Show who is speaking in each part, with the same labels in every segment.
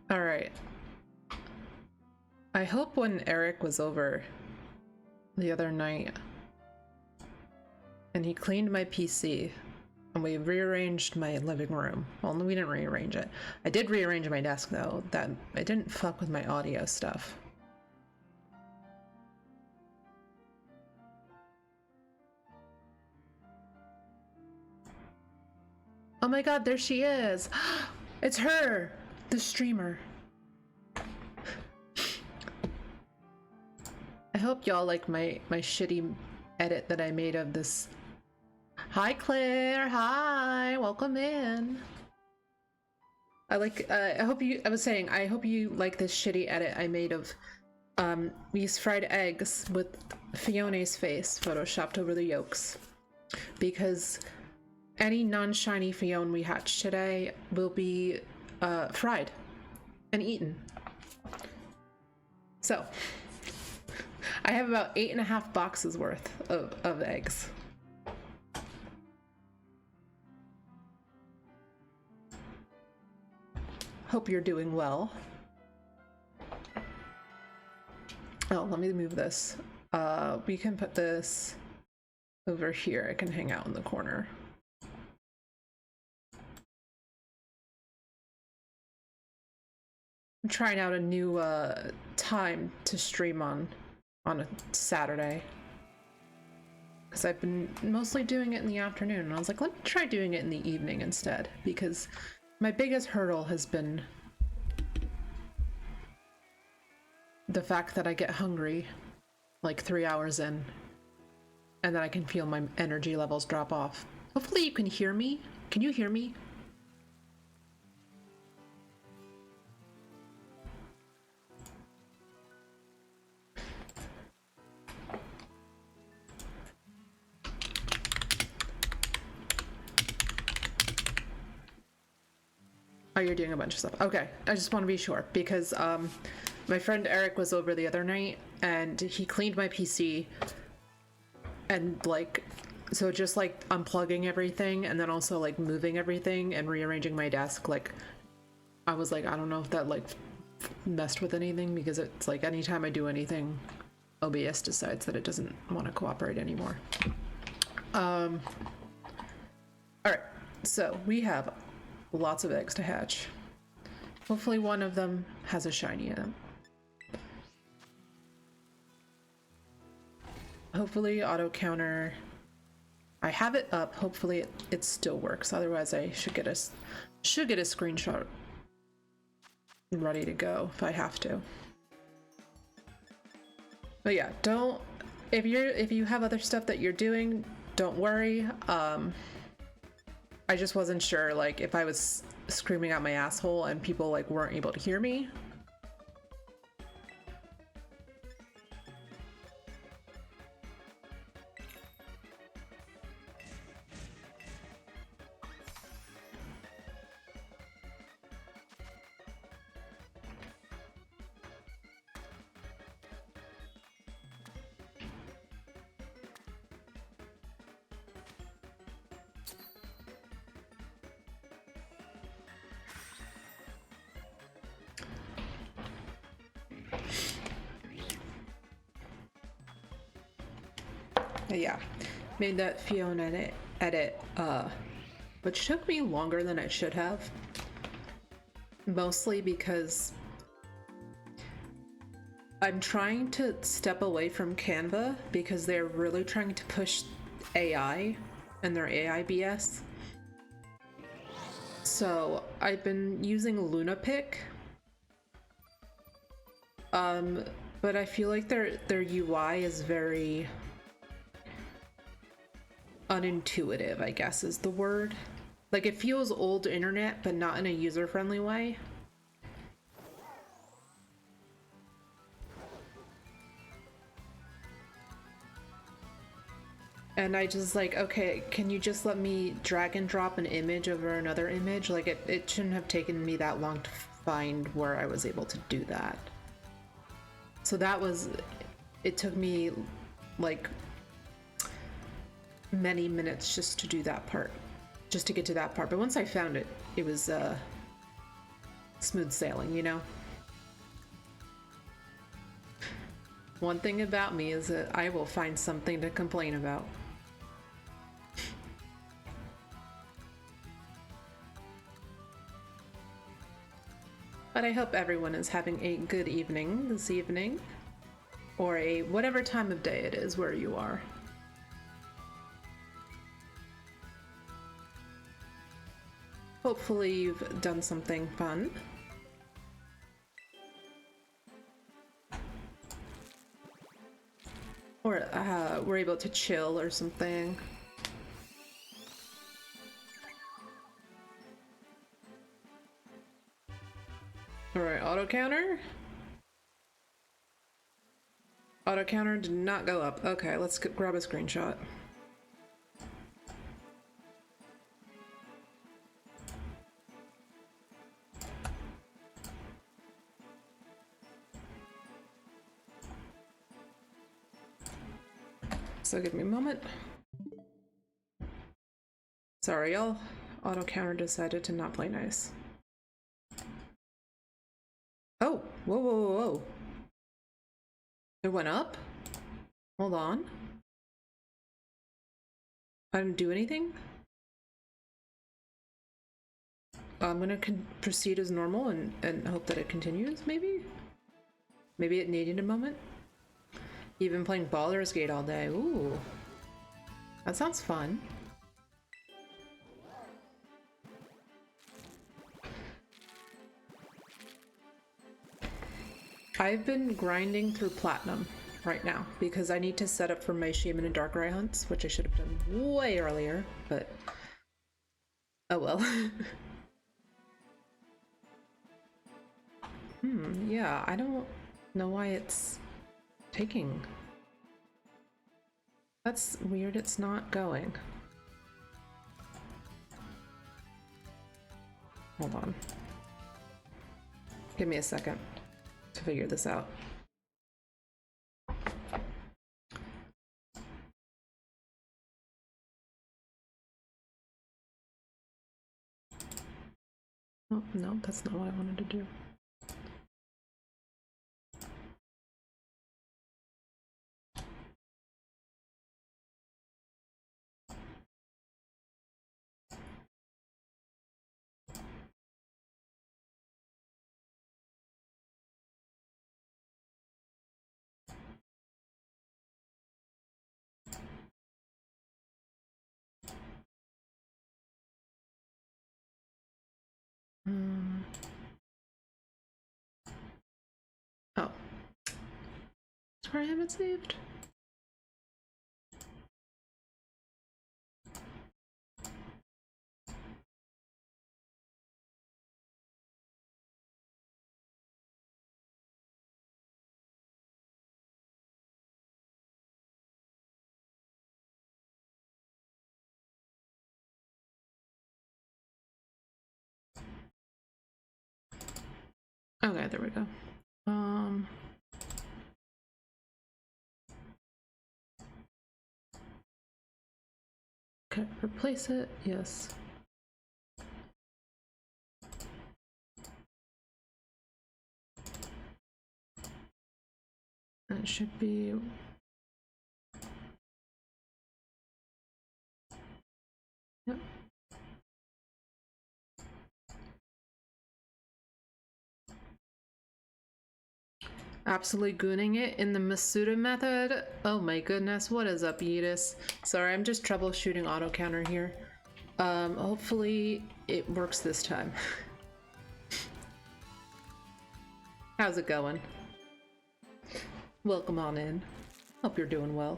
Speaker 1: All right. I hope when Eric was over the other night and he cleaned my PC and we rearranged my living room. Well, we didn't rearrange it. I did rearrange my desk though. That it didn't fuck with my audio stuff. Oh my god, there she is! It's her! The streamer. I hope y'all like my shitty edit that I made of this. Hi Claire, hi, welcome in. I was saying, I hope you like this shitty edit I made of these fried eggs with Fione's face photoshopped over the yolks. Because any non-shiny Phione we hatch today will be fried and eaten. So, I have about 8.5 boxes worth of eggs. Hope you're doing well. Oh, let me move this. We can put this over here. I can hang out in the corner. I'm trying out a new time to stream on a Saturday. Because I've been mostly doing it in the afternoon. And I was like, let me try doing it in the evening instead. Because my biggest hurdle has been the fact that I get hungry like 3 hours in. And then I can feel my energy levels drop off. Hopefully you can hear me. Can you hear me? Oh, you're doing a bunch of stuff. Okay, I just want to be sure because my friend Eric was over the other night and he cleaned my PC and like, so just like unplugging everything and then also like moving everything and rearranging my desk. Like, I was like, I don't know if that like messed with anything because it's like anytime I do anything, OBS decides that it doesn't want to cooperate anymore. All right, so we have lots of eggs to hatch. Hopefully one of them has a shiny in it. Hopefully auto counter. I have it up. Hopefully it still works. Otherwise I should get a screenshot ready to go if I have to. But yeah, don't, if you have other stuff that you're doing, don't worry. I just wasn't sure, like, if I was screaming out my asshole and people, like, weren't able to hear me. But yeah, made that Phione edit, which took me longer than it should have. Mostly because I'm trying to step away from Canva because they're really trying to push AI and their AI BS. So I've been using LunaPic, but I feel like their UI is very unintuitive, I guess is the word. Like, it feels old internet, but not in a user-friendly way. And I just like, okay, can you just let me drag and drop an image over another image? Like, it shouldn't have taken me that long to find where I was able to do that. So that was, it took me like many minutes just to do that part, just to get to that part. But once I found it, it was smooth sailing, you know? One thing about me is that I will find something to complain about. But I hope everyone is having a good evening this evening, or a whatever time of day it is where you are. Hopefully you've done something fun. Or we're able to chill or something. Alright, auto counter? Auto counter did not go up. Okay, let's grab a screenshot. So give me a moment. Sorry, y'all. Auto counter decided to not play nice. Oh, whoa, whoa, whoa, whoa. It went up? Hold on. I didn't do anything? I'm gonna proceed as normal and hope that it continues, maybe? Maybe it needed a moment? You've been playing Baldur's Gate all day. Ooh. That sounds fun. I've been grinding through Platinum right now because I need to set up for my Shaman and Darkrai hunts, which I should have done way earlier, but oh well. Yeah, I don't know why it's taking. That's weird, it's not going. Hold on. Give me a second to figure this out. Oh, no, that's not what I wanted to do. Oh. That's where I have it saved. Okay, there we go. Okay, replace it, yes. That should be... Yep. Absolutely gooning it in the Masuda method. Oh my goodness, what is up, Yeetus? Sorry, I'm just troubleshooting auto counter here. Hopefully it works this time. How's it going? Welcome on in. Hope you're doing well.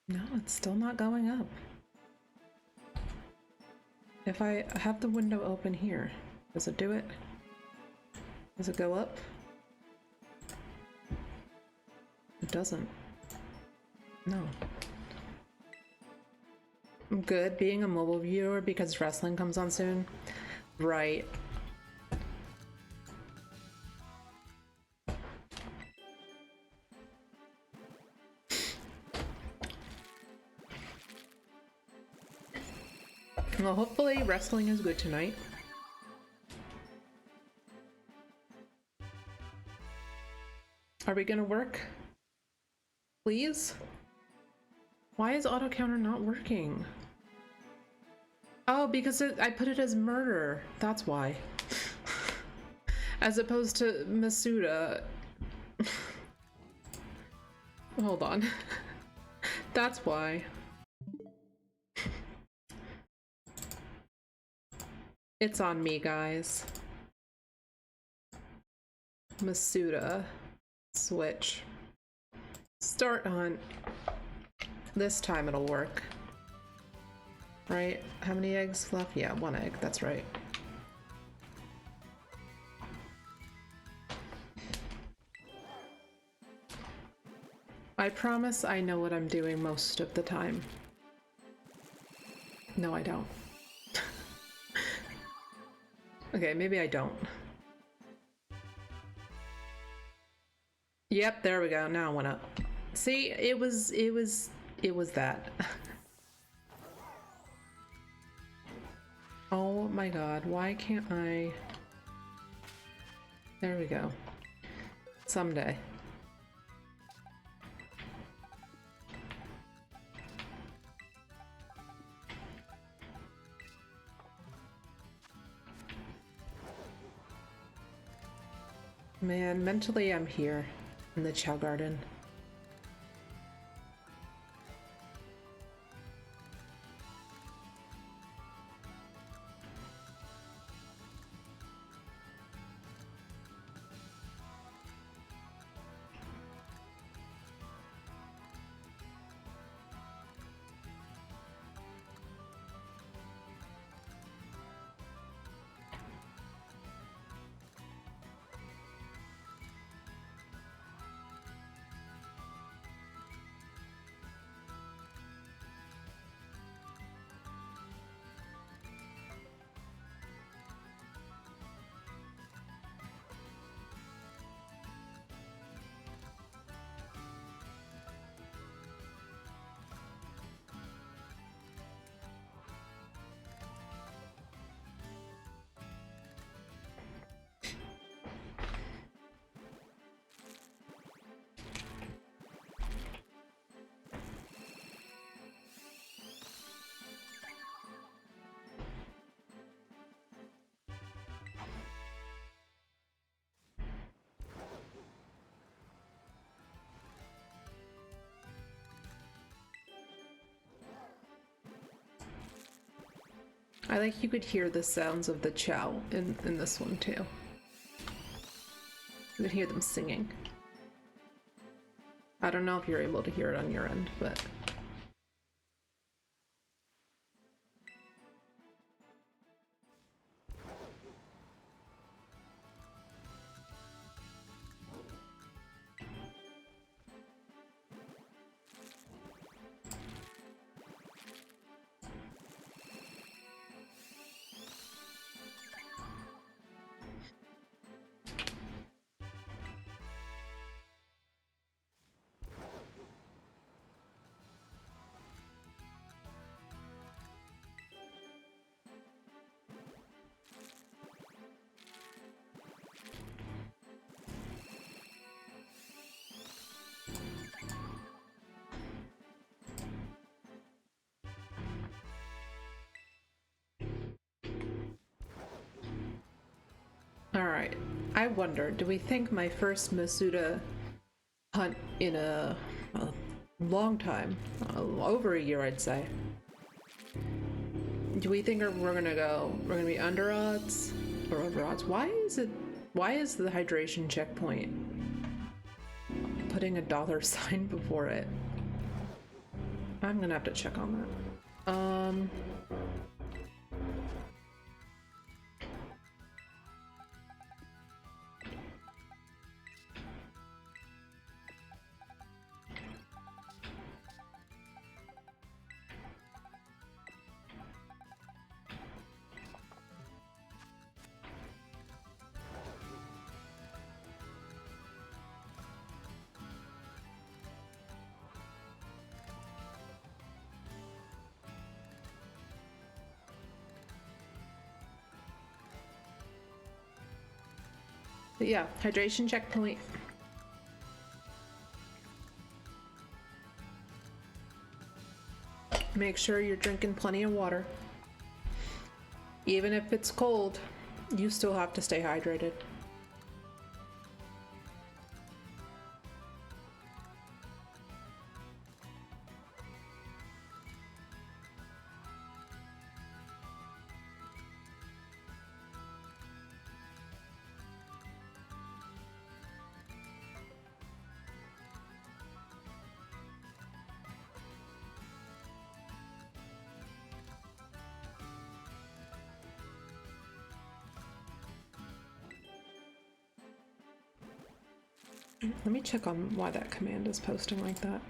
Speaker 1: No, it's still not going up. If I have the window open here, does it do it? Does it go up? It doesn't. No. I'm good being a mobile viewer because wrestling comes on soon. Right. Well, hopefully wrestling is good tonight. Are we gonna work? Please? Why is auto counter not working? Oh, because I put it as murder. That's why. As opposed to Masuda. Hold on. That's why. It's on me, guys. Masuda. Switch. Start hunt. This time it'll work. Right? How many eggs left? Yeah, 1 egg. That's right. I promise I know what I'm doing most of the time. No, I don't. Okay, maybe I don't. Yep, there we go. Now it went up. See, it was that. Oh my god, why can't I? There we go. Someday. Man, mentally I'm here in the Chow Garden. I like you could hear the sounds of the chow in this one too. You could hear them singing. I don't know if you're able to hear it on your end, but... Alright, I wonder, do we think my first Masuda hunt in a long time, over a year I'd say, do we think we're gonna be under odds or over odds? Why is the hydration checkpoint putting a dollar sign before it? I'm gonna have to check on that. But yeah, hydration checkpoint. Make sure you're drinking plenty of water. Even if it's cold, you still have to stay hydrated. Let me check on why that command is posting like that.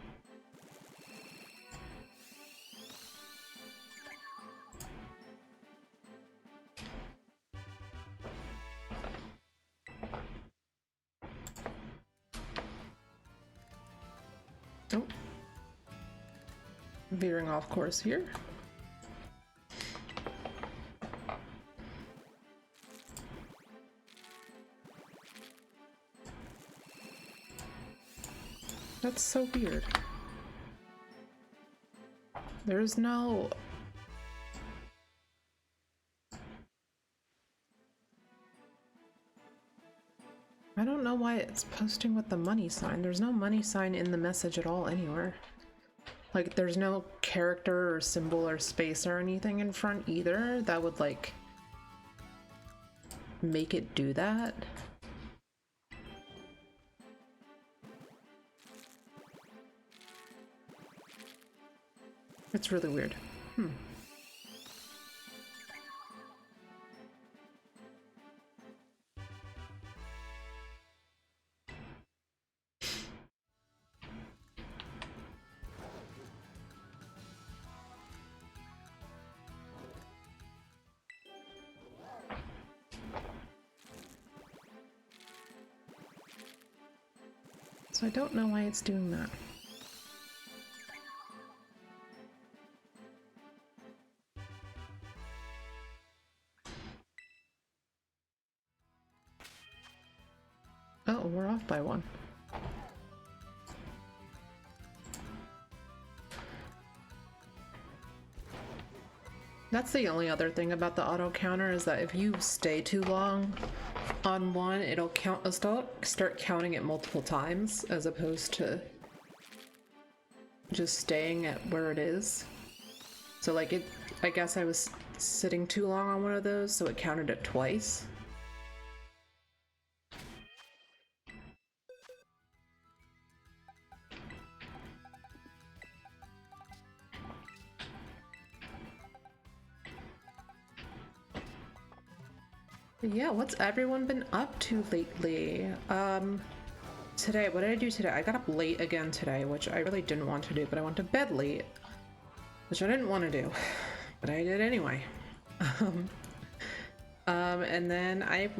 Speaker 1: Oh. Veering off course here. That's so weird. There's no... I don't know why it's posting with the money sign. There's no money sign in the message at all anywhere. Like, there's no character or symbol or space or anything in front either that would, like, make it do that. It's really weird. So I don't know why it's doing that. Oh, we're off by one. That's the only other thing about the auto counter is that if you stay too long on one, it'll start counting it multiple times as opposed to just staying at where it is. So like I guess I was sitting too long on one of those, so it counted it twice. Yeah, what's everyone been up to lately? Today, what did I do today? I got up late again today, which I really didn't want to do, but I went to bed late, which I didn't want to do, but I did anyway. And then I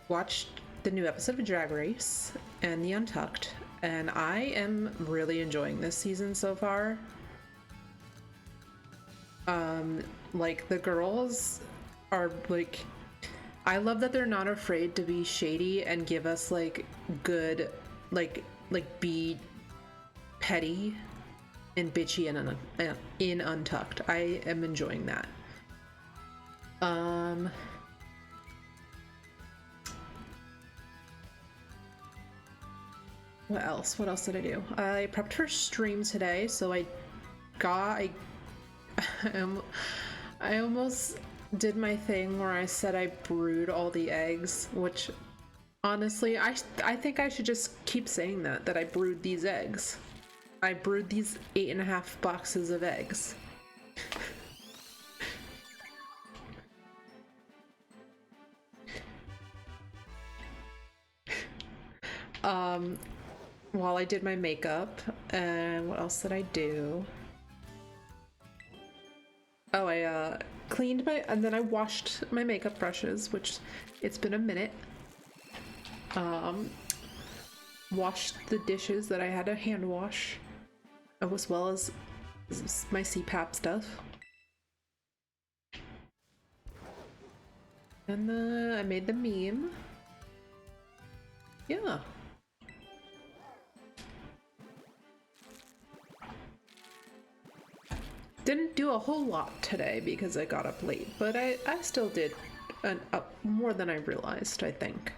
Speaker 1: watched the new episode of Drag Race and The Untucked, and I am really enjoying this season so far. Like, the girls are, like, I love that they're not afraid to be shady and give us, like, good, like be petty and bitchy in Untucked. I am enjoying that. What else? What else did I do? I prepped for stream today, so I almost did my thing where I said I brewed all the eggs, which honestly, I think I should just keep saying that I brewed these eggs. I brewed these 8.5 boxes of eggs. While I did my makeup, and what else did I do? Oh, I cleaned and then I washed my makeup brushes, which it's been a minute. Washed the dishes that I had to hand wash, as well as my CPAP stuff. And I made the meme. Yeah. Didn't do a whole lot today because I got up late, but I still did more than I realized, I think.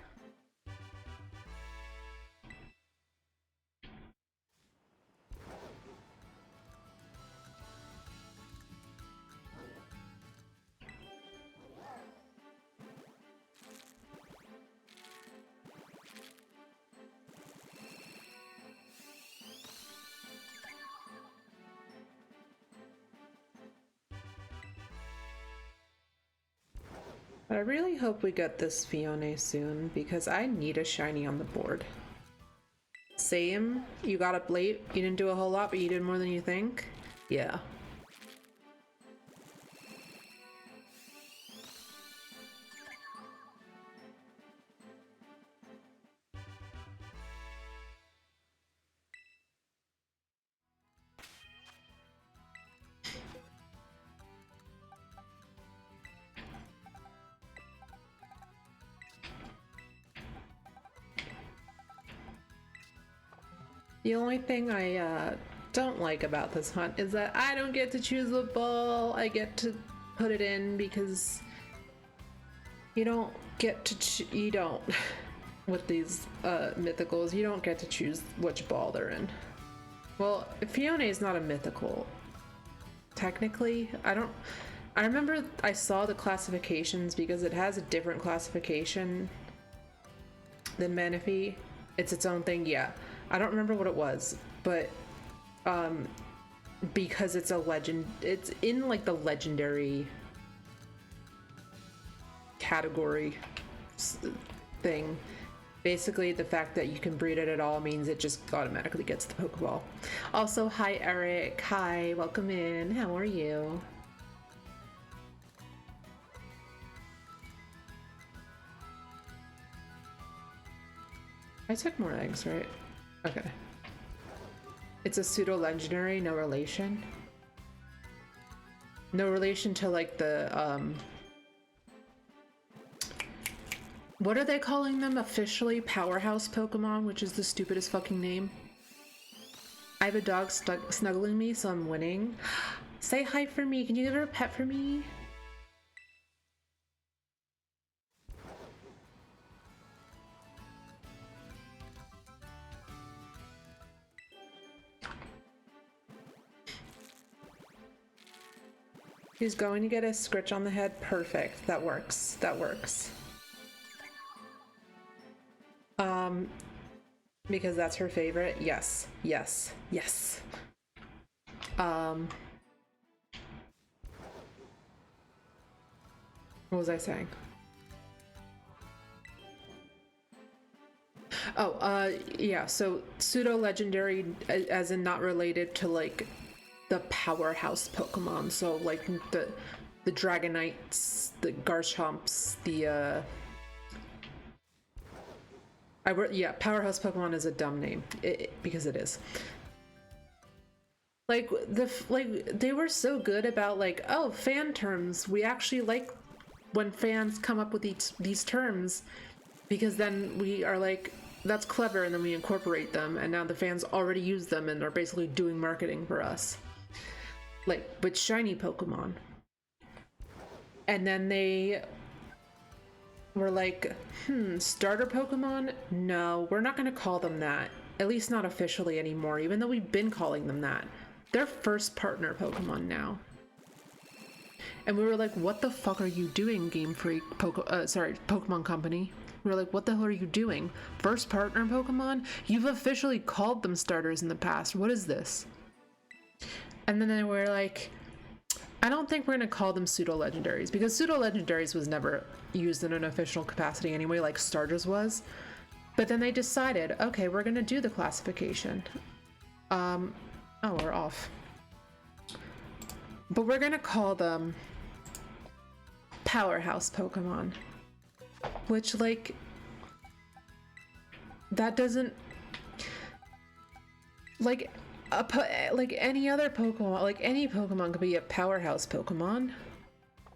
Speaker 1: I really hope we get this Phione soon because I need a shiny on the board. Same, you got up late, you didn't do a whole lot, but you did more than you think? Yeah. The only thing I don't like about this hunt is that I don't get to choose the ball. I get to put it in because you don't get to you don't with these mythicals, you don't get to choose which ball they're in. Well, Phione is not a mythical. Technically, I remember I saw the classifications because it has a different classification than Manaphy. It's its own thing, yeah. I don't remember what it was, but because it's a legend, it's in like the legendary category thing. Basically, the fact that you can breed it at all means it just automatically gets the Pokeball. Also, hi Eric. Hi, welcome in. How are you? I took more eggs, right? Okay. It's a pseudo-legendary, no relation. No relation to like the, what are they calling them officially? Powerhouse Pokemon, which is the stupidest fucking name. I have a dog snuggling me, so I'm winning. Say hi for me. Can you give her a pet for me? She's going to get a scritch on the head. Perfect. That works. That works. Because that's her favorite. Yes. Yes. Yes. What was I saying? Oh, yeah, so pseudo-legendary as in not related to like the powerhouse Pokemon. So like the Dragonites, the Garchomps, the yeah, powerhouse Pokemon is a dumb name because it is. Like they were so good about like, oh, fan terms. We actually like when fans come up with these terms because then we are like, that's clever, and then we incorporate them, and now the fans already use them and are basically doing marketing for us. Like with shiny Pokemon. And then they were like, starter Pokemon? No, we're not gonna call them that. At least not officially anymore, even though we've been calling them that. They're first partner Pokemon now. And we were like, what the fuck are you doing, Game Freak? Pokemon Company. We were like, what the hell are you doing? First partner Pokemon? You've officially called them starters in the past. What is this? And then they were like, I don't think we're going to call them pseudo-legendaries, because pseudo-legendaries was never used in an official capacity anyway, like starters was. But then they decided, okay, we're going to do the classification. Oh, we're off. But we're going to call them powerhouse Pokemon. Which, like, that doesn't, like any other Pokemon, like any Pokemon could be a powerhouse Pokemon.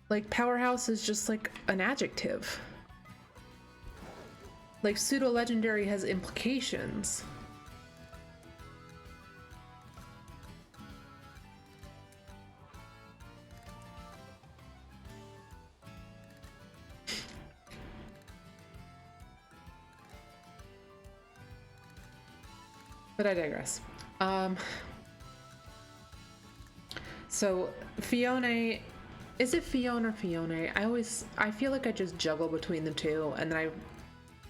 Speaker 1: Like, powerhouse is just like an adjective. Like, pseudo-legendary has implications. But I digress. So Phione, is it Phione or Phione? I feel like I just juggle between the two, and then I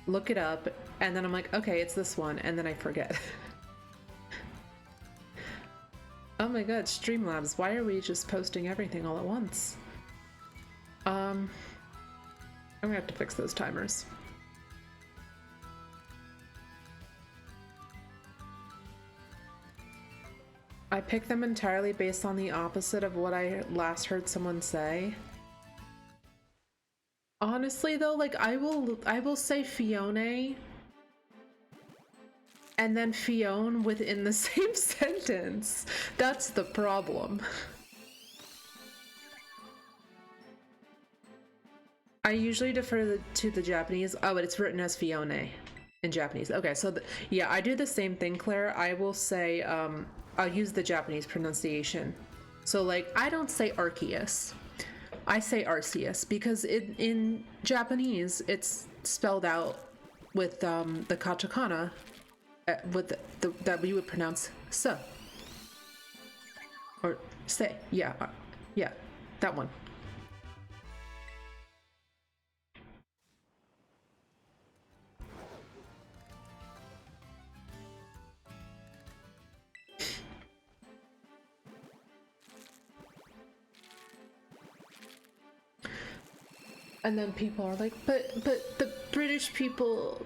Speaker 1: look it up, and then I'm like, okay, it's this one, and then I forget. Oh my god, Streamlabs, why are we just posting everything all at once? I'm gonna have to fix those timers. I pick them entirely based on the opposite of what I last heard someone say. Honestly though, like I will say Phione and then Phione within the same sentence. That's the problem. I usually defer to the Japanese. Oh, but it's written as Phione in Japanese. Okay, so yeah, I do the same thing, Claire. I will say, I'll use the Japanese pronunciation. So like, I don't say Arceus. I say Arceus because in Japanese, it's spelled out with the katakana, with that we would pronounce so. Or say, yeah, yeah, that one. And then people are like, but the British people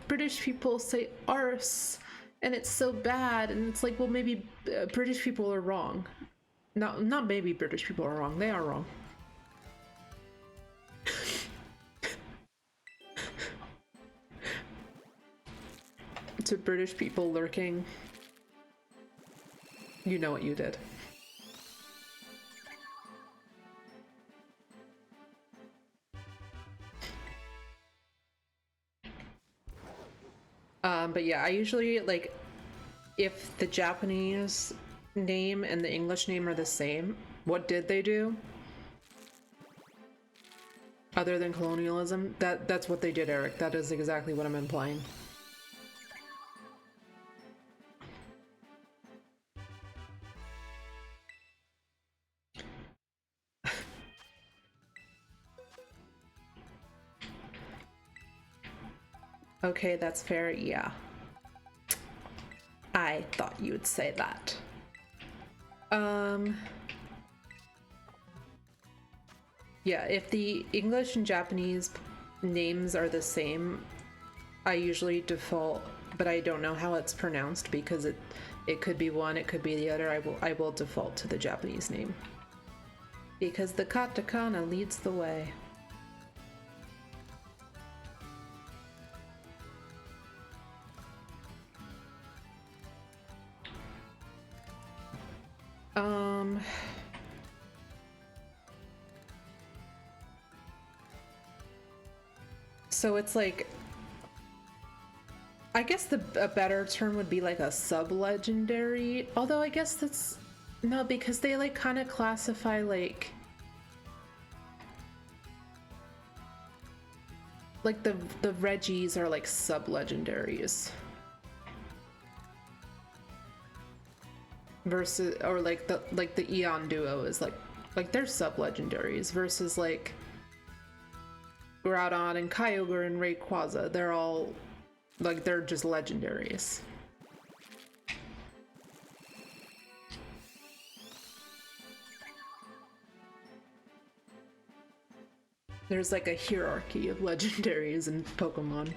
Speaker 1: say arse, and it's so bad. And it's like, well, maybe British people are wrong. Not maybe British people are wrong. They are wrong. To British people lurking, you know what you did. But yeah, I usually, like, if the Japanese name and the English name are the same, what did they do? Other than colonialism? That's what they did, Eric. That is exactly what I'm implying. Okay, that's fair, yeah. I thought you would say that. Yeah, if the English and Japanese names are the same, I usually default, but I don't know how it's pronounced because it could be one, it could be the other. I will default to the Japanese name. Because the katakana leads the way. So it's like, I guess a better term would be like a sub-legendary, although I guess that's, no, because they like kind of classify like the Reggies are like sub-legendaries. Versus, or like the Eon duo is like they're sub-legendaries versus like Groudon and Kyogre and Rayquaza, they're all like, they're just legendaries. There's like a hierarchy of legendaries in Pokemon.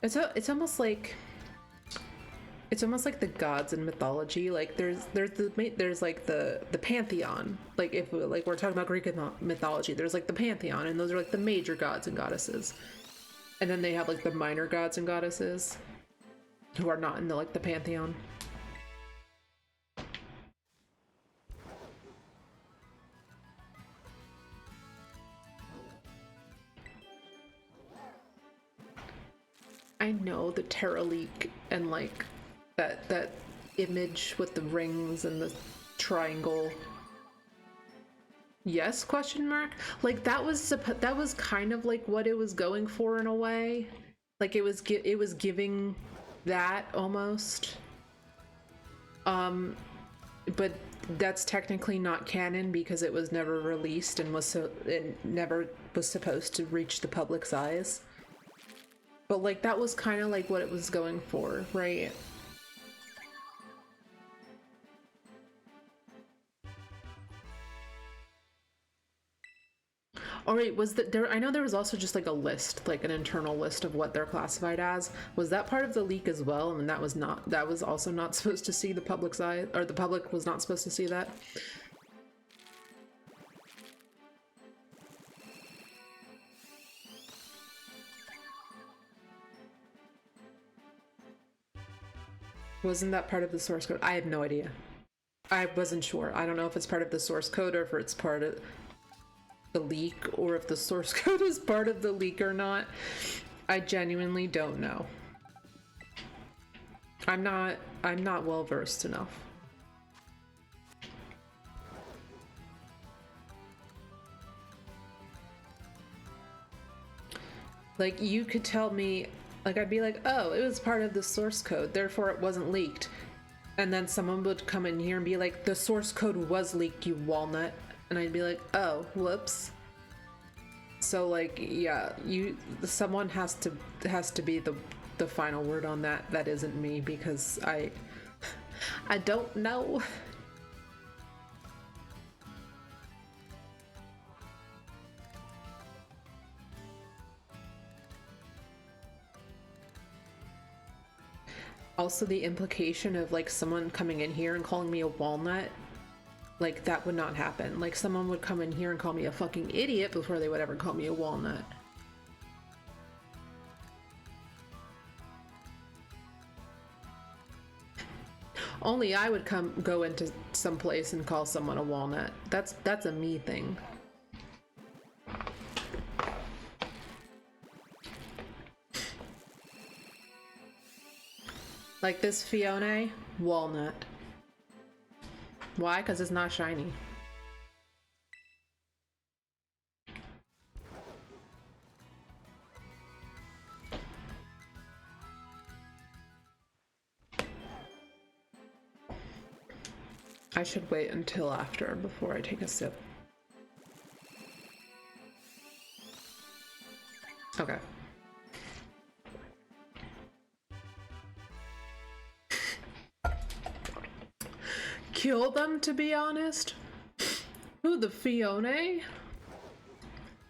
Speaker 1: It's almost like the gods in mythology. Like there's like the pantheon. Like if like we're talking about Greek mythology, there's like the pantheon, and those are like the major gods and goddesses. And then they have like the minor gods and goddesses who are not in the pantheon. I know the Terra leak and like that image with the rings and the triangle. Yes, question mark? Like that was kind of like what it was going for in a way. Like it was giving that almost. But that's technically not canon because it was never released and it never was supposed to reach the public's eyes. But like that was kind of like what it was going for, right? All right, was that there? I know there was also just like a list, like an internal list of what they're classified as. Was that part of the leak as well? I mean, that was not. That was also not supposed to see the public's eye, or the public was not supposed to see that. Wasn't that part of the source code? I have no idea. I wasn't sure. I don't know if it's part of the source code or if it's part of the leak or if the source code is part of the leak or not. I genuinely don't know. I'm not well versed enough. Like you could tell me, like I'd be like, oh, it was part of the source code, therefore it wasn't leaked. And then someone would come in here and be like, the source code was leaked, you walnut. And I'd be like, oh, whoops. So like, yeah, someone has to be the final word on that. That isn't me because I don't know. Also the implication of like someone coming in here and calling me a walnut, like that would not happen. Like someone would come in here and call me a fucking idiot before they would ever call me a walnut. Only I would go into some place and call someone a walnut. That's a me thing. Like this Phione, walnut. Why? Because it's not shiny. I should wait until after before I take a sip. Okay. Kill them, to be honest. Ooh, the Phione?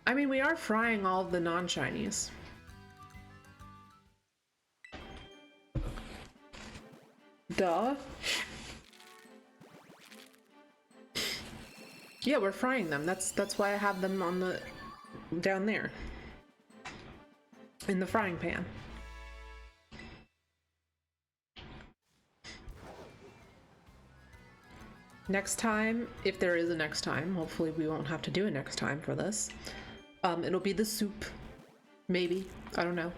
Speaker 1: I mean, we are frying all of the non-shinies. Duh. Yeah, we're frying them. That's why I have them on the down there in the frying pan. Next time, if there is a next time, hopefully we won't have to do a next time for this. It'll be the soup. Maybe. I don't know.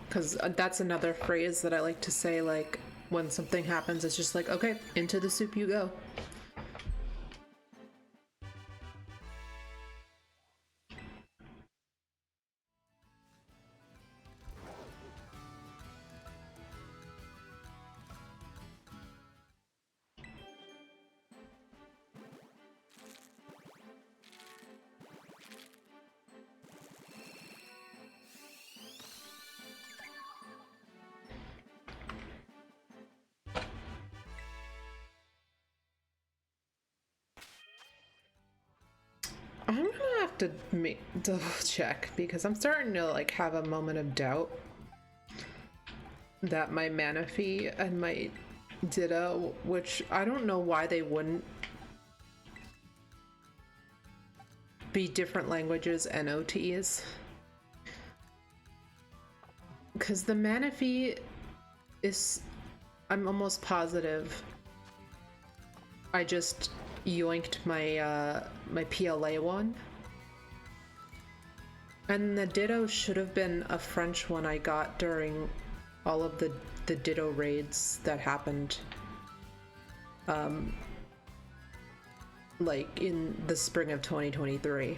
Speaker 1: Because that's another phrase that I like to say, like, when something happens, it's just like, okay, into the soup you go. I'm gonna have to double check because I'm starting to like have a moment of doubt that my Manaphy and my Ditto, which I don't know why they wouldn't be different languages and OTs. Because the Manaphy is, I'm almost positive I just yoinked my my PLA one, And the ditto should have been a French one I got during all of the ditto raids that happened like in the spring of 2023.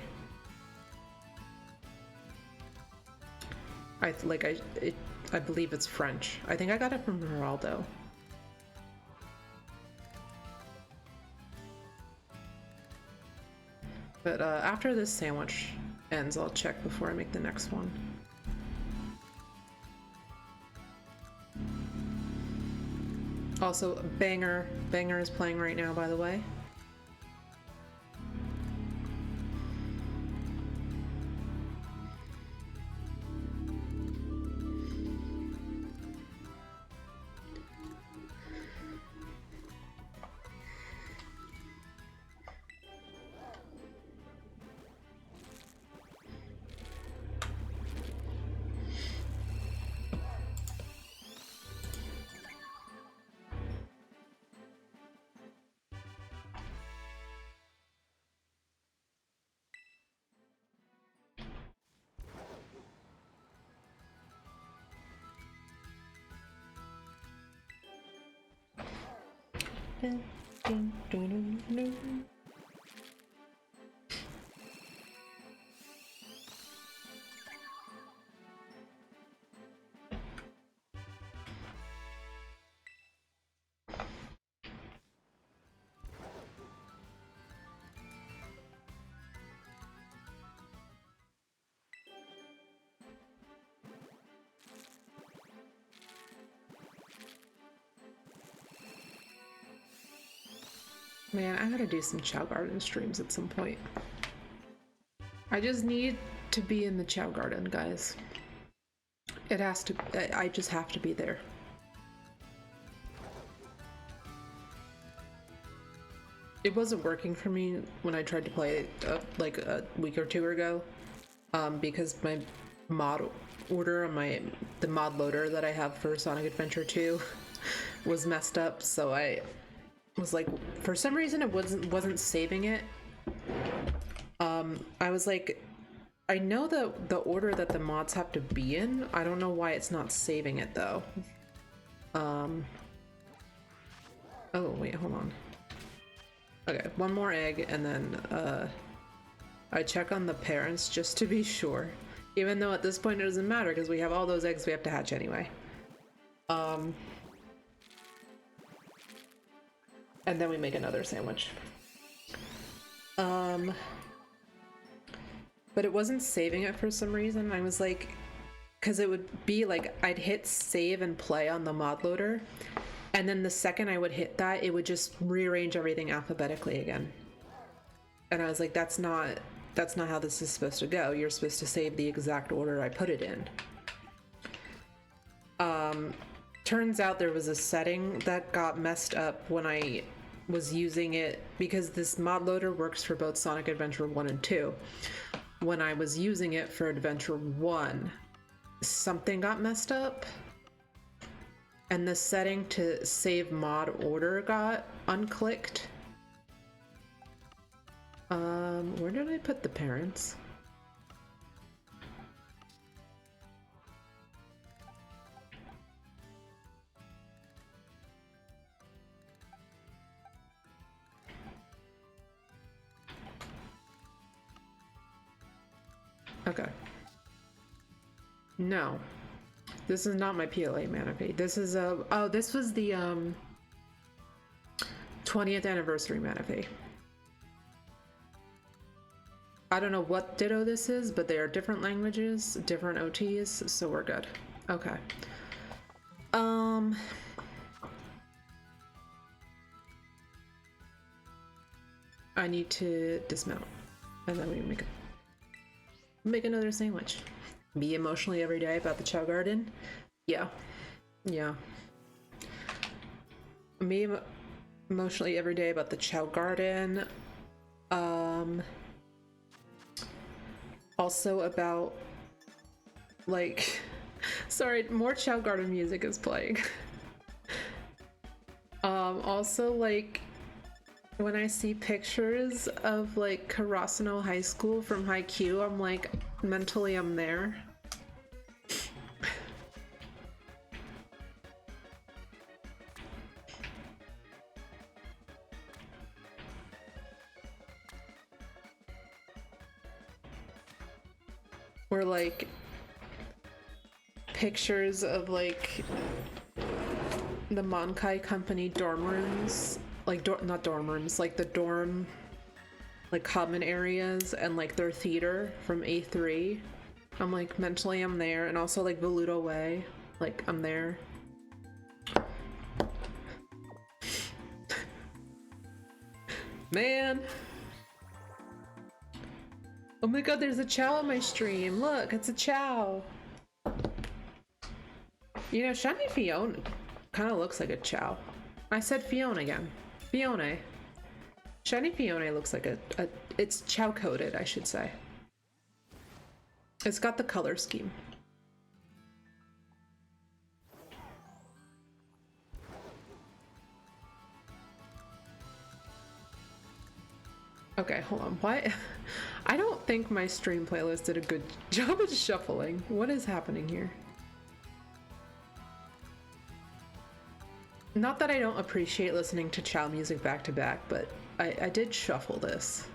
Speaker 1: I believe it's French. I think I got it from Geraldo. But after this sandwich ends, I'll check before I make the next one. Also, Banger is playing right now, by the way. Man, I gotta do some Chow Garden streams at some point. I just need to be in the Chow Garden, guys. It has to, I just have to be there. It wasn't working for me when I tried to play like a week or two ago, because my mod order on the mod loader that I have for Sonic Adventure 2 was messed up, so I was like, for some reason it wasn't saving it. I was like, I know the order that the mods have to be in. I don't know why it's not saving it though. Oh wait, hold on. Okay, one more egg, and then I check on the parents just to be sure. Even though at this point it doesn't matter because we have all those eggs we have to hatch anyway. And then we make another sandwich. But it wasn't saving it for some reason. I was like, because it would be like I'd hit save and play on the mod loader, and then the second I would hit that, it would just rearrange everything alphabetically again. And I was like, that's not how this is supposed to go. You're supposed to save the exact order I put it in. Turns out there was a setting that got messed up when I was using it, because this mod loader works for both Sonic Adventure 1 and 2. When I was using it for Adventure 1, something got messed up, and the setting to save mod order got unclicked. Where did I put the parents? Okay. No. This is not my PLA mana fee. This is oh, this was the 20th anniversary mana fee. I don't know what ditto this is, but they are different languages, different OTs, so we're good. Okay. I need to dismount, and then we make another sandwich. Be emotionally every day about the Chow Garden. Yeah. Me emotionally every day about the Chow Garden. Also about, like, sorry, more Chow Garden music is playing. Also, like, When I see pictures of like Karasuno High School from Haikyuu, I'm like, mentally I'm there. Or like pictures of like the Monkai Company dorm rooms, like not dorm rooms, like the dorm, like common areas, and like their theater from A3. I'm like, mentally I'm there. And also like Voluto Way, like I'm there. Man. Oh my god, there's a Chow on my stream. Look, it's a Chow. You know, Shiny Phione kind of looks like a Chow. I said Phione again. Phione. Shiny Phione looks like it's Chow coded, I should say. It's got the color scheme. Okay, hold on. What? I don't think my stream playlist did a good job of shuffling. What is happening here? Not that I don't appreciate listening to Chow music back to back, but I did shuffle this.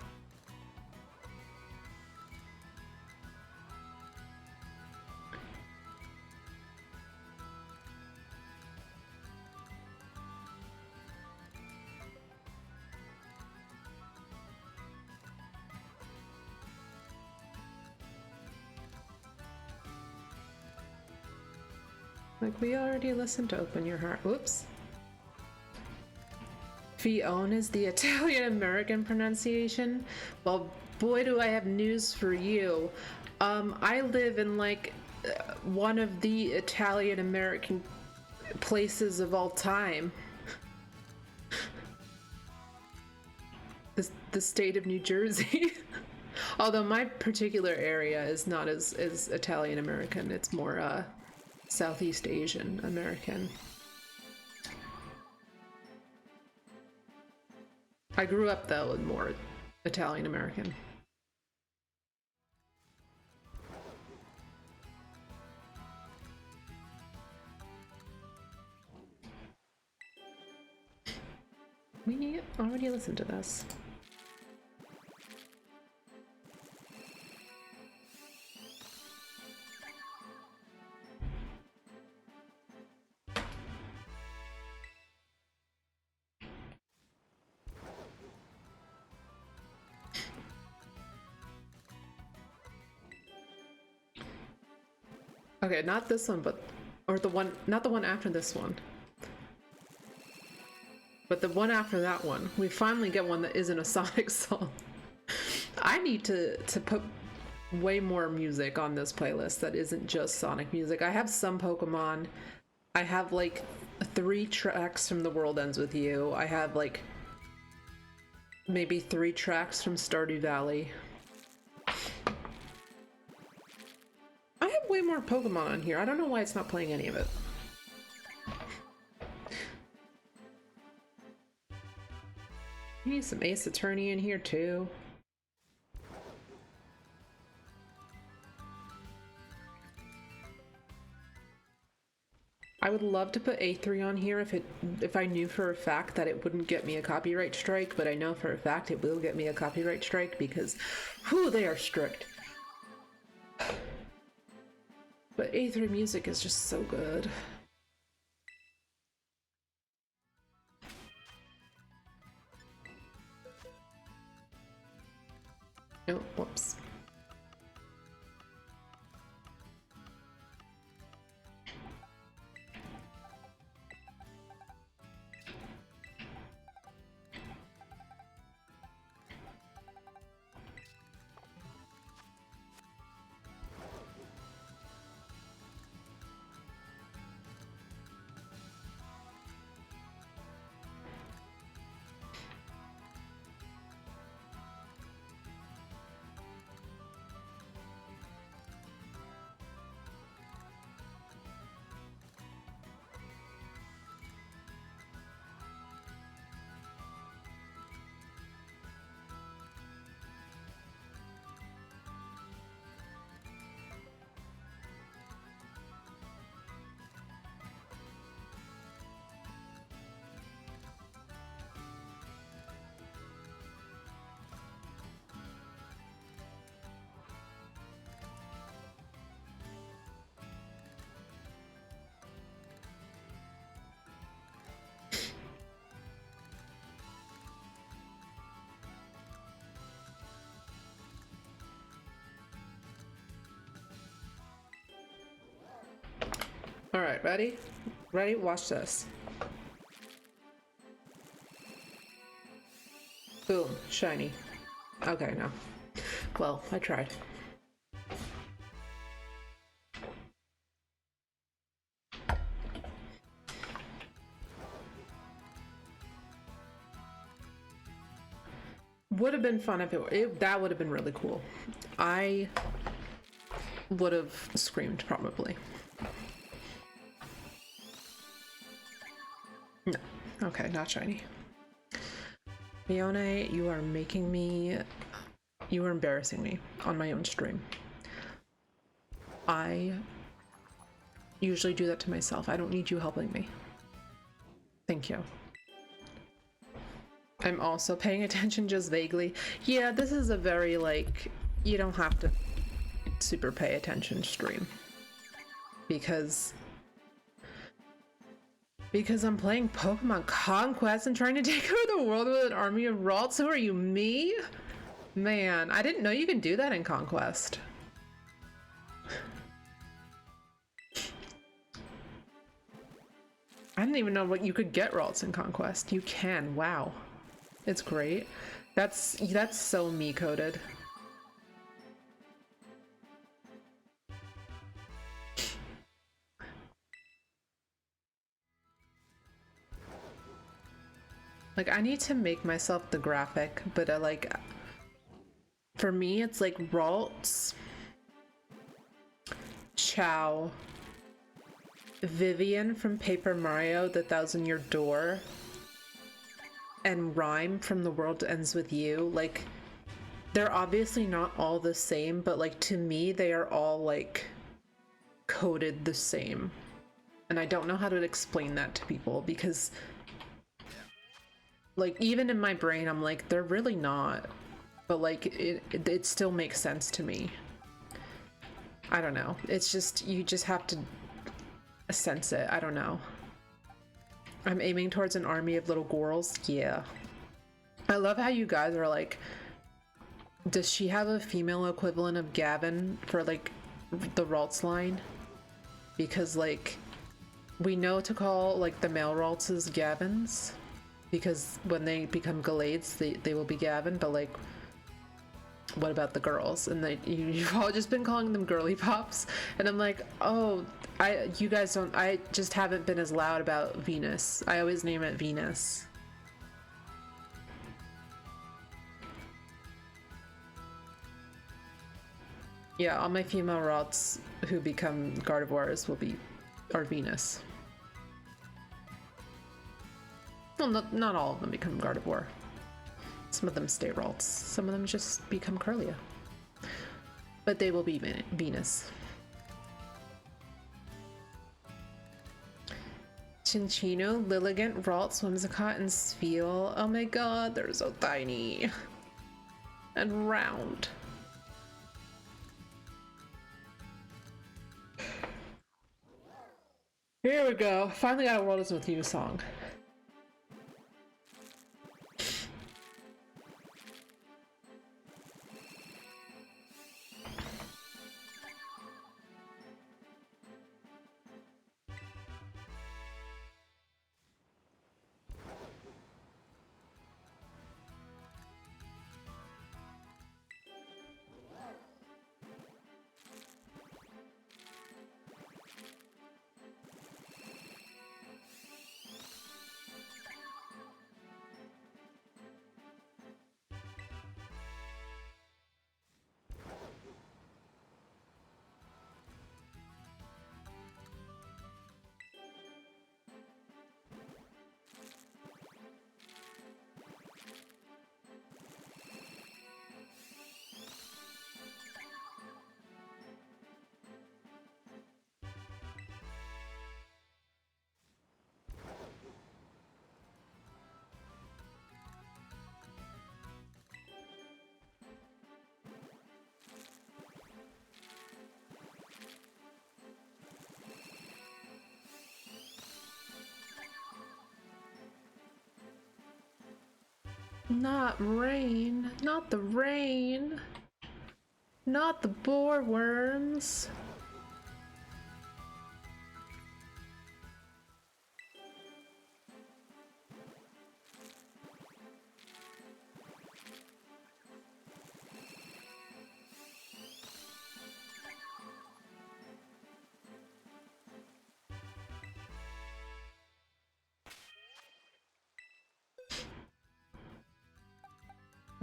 Speaker 1: Like, we already listened to Open Your Heart. Whoops. Phione is the Italian-American pronunciation? Well, boy, do I have news for you. I live in, like, one of the Italian-American places of all time. The state of New Jersey. Although my particular area is not as Italian-American. It's more, Southeast Asian American. I grew up though with more Italian American. We already listened to this. Okay, not this one, but or the one, not the one after this one, but the one after that one. We finally get one that isn't a Sonic song. I need to put way more music on this playlist that isn't just Sonic music. I have some Pokemon. I have like 3 tracks from The World Ends With You. I have like maybe 3 tracks from Stardew Valley. I have way more Pokemon on here. I don't know why it's not playing any of it. I need some Ace Attorney in here too. I would love to put A3 on here if I knew for a fact that it wouldn't get me a copyright strike, but I know for a fact it will get me a copyright strike because whew, they are strict. But A3 music is just so good. Oh, whoops. All right, ready? Ready? Watch this. Boom, shiny. Okay, no. Well, I tried. Would have been fun if that would have been really cool. I would have screamed probably. No. Okay, not shiny. Phione, you are making me... You are embarrassing me on my own stream. I usually do that to myself. I don't need you helping me. Thank you. I'm also paying attention just vaguely. Yeah, this is a very, like, you don't have to super pay attention stream. Because I'm playing Pokemon Conquest and trying to take over the world with an army of Ralts. Who are you, me? Man, I didn't know you can do that in Conquest. I didn't even know what you could get Ralts in Conquest. You can, wow. It's great. That's so me coded. Like, I need to make myself the graphic, but like, for me, it's like Ralts, Chow, Vivian from Paper Mario, The Thousand Year Door, and Rhyme from The World Ends With You. Like, they're obviously not all the same, but like, to me, they are all like coded the same. And I don't know how to explain that to people because, like, even in my brain, I'm like, they're really not. But like, it still makes sense to me. I don't know. It's just, you just have to sense it. I don't know. I'm aiming towards an army of little girls. Yeah. I love how you guys are like, does she have a female equivalent of Gavin for like the Ralts line? Because like, we know to call like the male Ralts Gavins, because when they become Gallades, they will be Gavin, but like, what about the girls? And you've all just been calling them girly pops, and I'm like, oh, you guys don't, I just haven't been as loud about Venus. I always name it Venus. Yeah, all my female Ralts who become Gardevoirs are Venus. Well, not all of them become Gardevoir. Some of them stay Ralts. Some of them just become Curlia. But they will be Venus. Chinchino, Lilligant, Ralts, Whimsicott, and Spheal. Oh my god, they're so tiny. And round. Here we go. Finally got a World Is With You song. Not rain. Not the rain. Not the boar worms.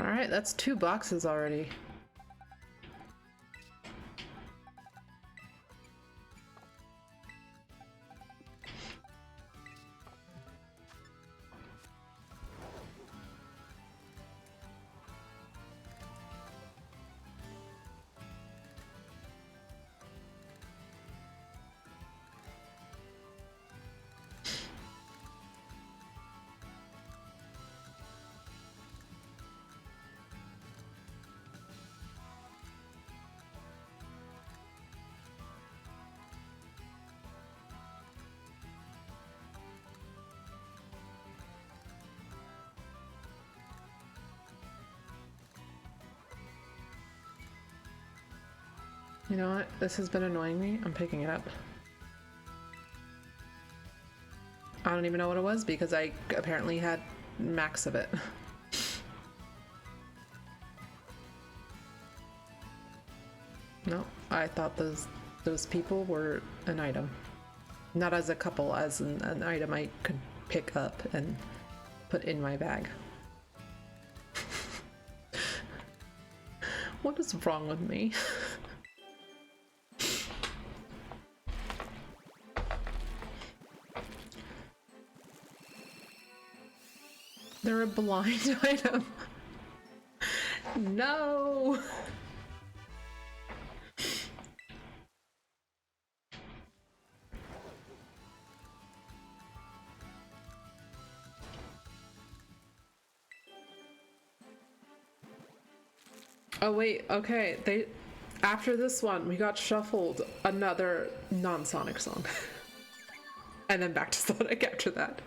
Speaker 1: Alright, that's 2 boxes already. You know what? This has been annoying me. I'm picking it up. I don't even know what it was because I apparently had max of it. No, I thought those people were an item. Not as a couple, as an item I could pick up and put in my bag. What is wrong with me? They're a blind item. No. Oh wait, okay. After this one, we got shuffled another non-Sonic song. And then back to Sonic after that.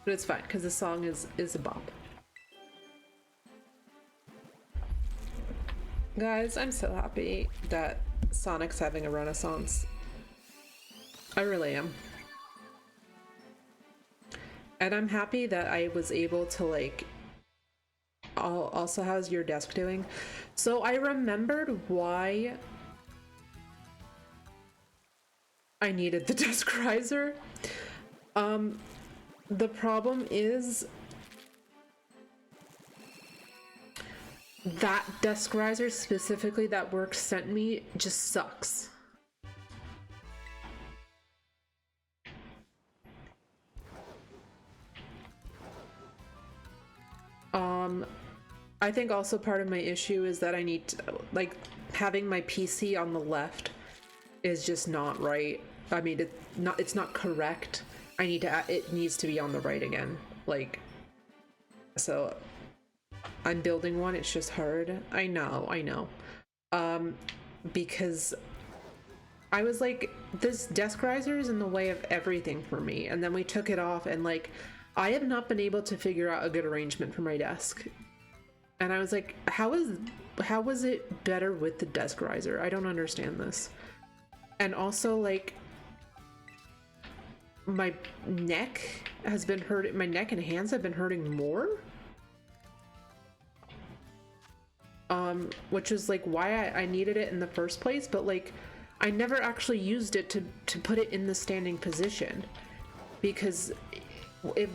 Speaker 1: But it's fine, because the song is a bop. Guys, I'm so happy that Sonic's having a renaissance. I really am. And I'm happy that I was able to, like... Also, how's your desk doing? So I remembered why I needed the desk riser. The problem is that desk riser specifically that work sent me just sucks. I think also part of my issue is that I need to, like, having my PC on the left is just not right. I mean, it's not correct. It needs to be on the right again. Like, so I'm building one. It's just hard. I know. Because I was like, this desk riser is in the way of everything for me. And then we took it off and like, I have not been able to figure out a good arrangement for my desk. And I was like, how was it better with the desk riser? I don't understand this. And also, like, my neck has been hurting. My neck and hands have been hurting more. Which is like why I needed it in the first place. But like, I never actually used it to put it in the standing position, because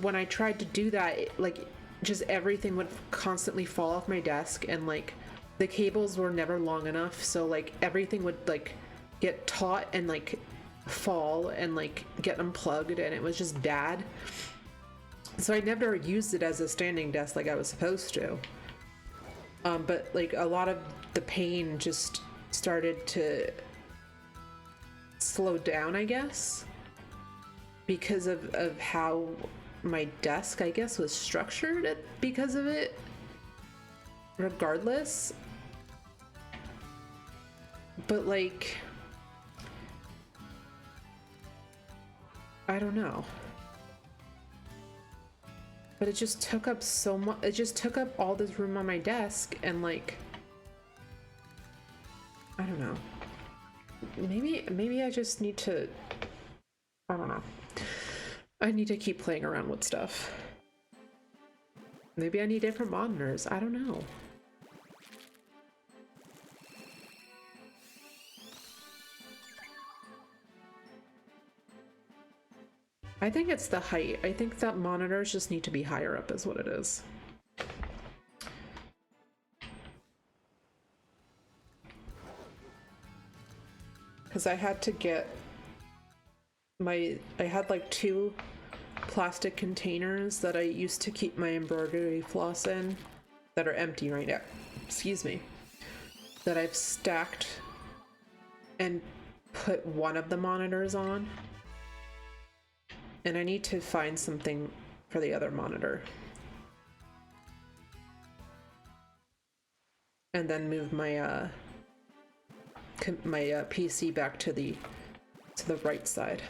Speaker 1: when I tried to do that, like, just everything would constantly fall off my desk, and like the cables were never long enough, so like everything would like get taut and like fall and like get unplugged, and it was just bad. So I never used it as a standing desk like I was supposed to. But like a lot of the pain just started to slow down, I guess, because of how my desk, I guess, was structured because of it. Regardless. But like, I don't know. But it just took up so much. It just took up all this room on my desk, and like, I don't know. Maybe I just need to, I don't know. I need to keep playing around with stuff. Maybe I need different monitors. I don't know. I think it's the height. I think that monitors just need to be higher up is what it is. Because I had to get I had like 2 plastic containers that I used to keep my embroidery floss in that are empty right now. Excuse me. That I've stacked and put one of the monitors on. And I need to find something for the other monitor. And then move my PC back to the right side.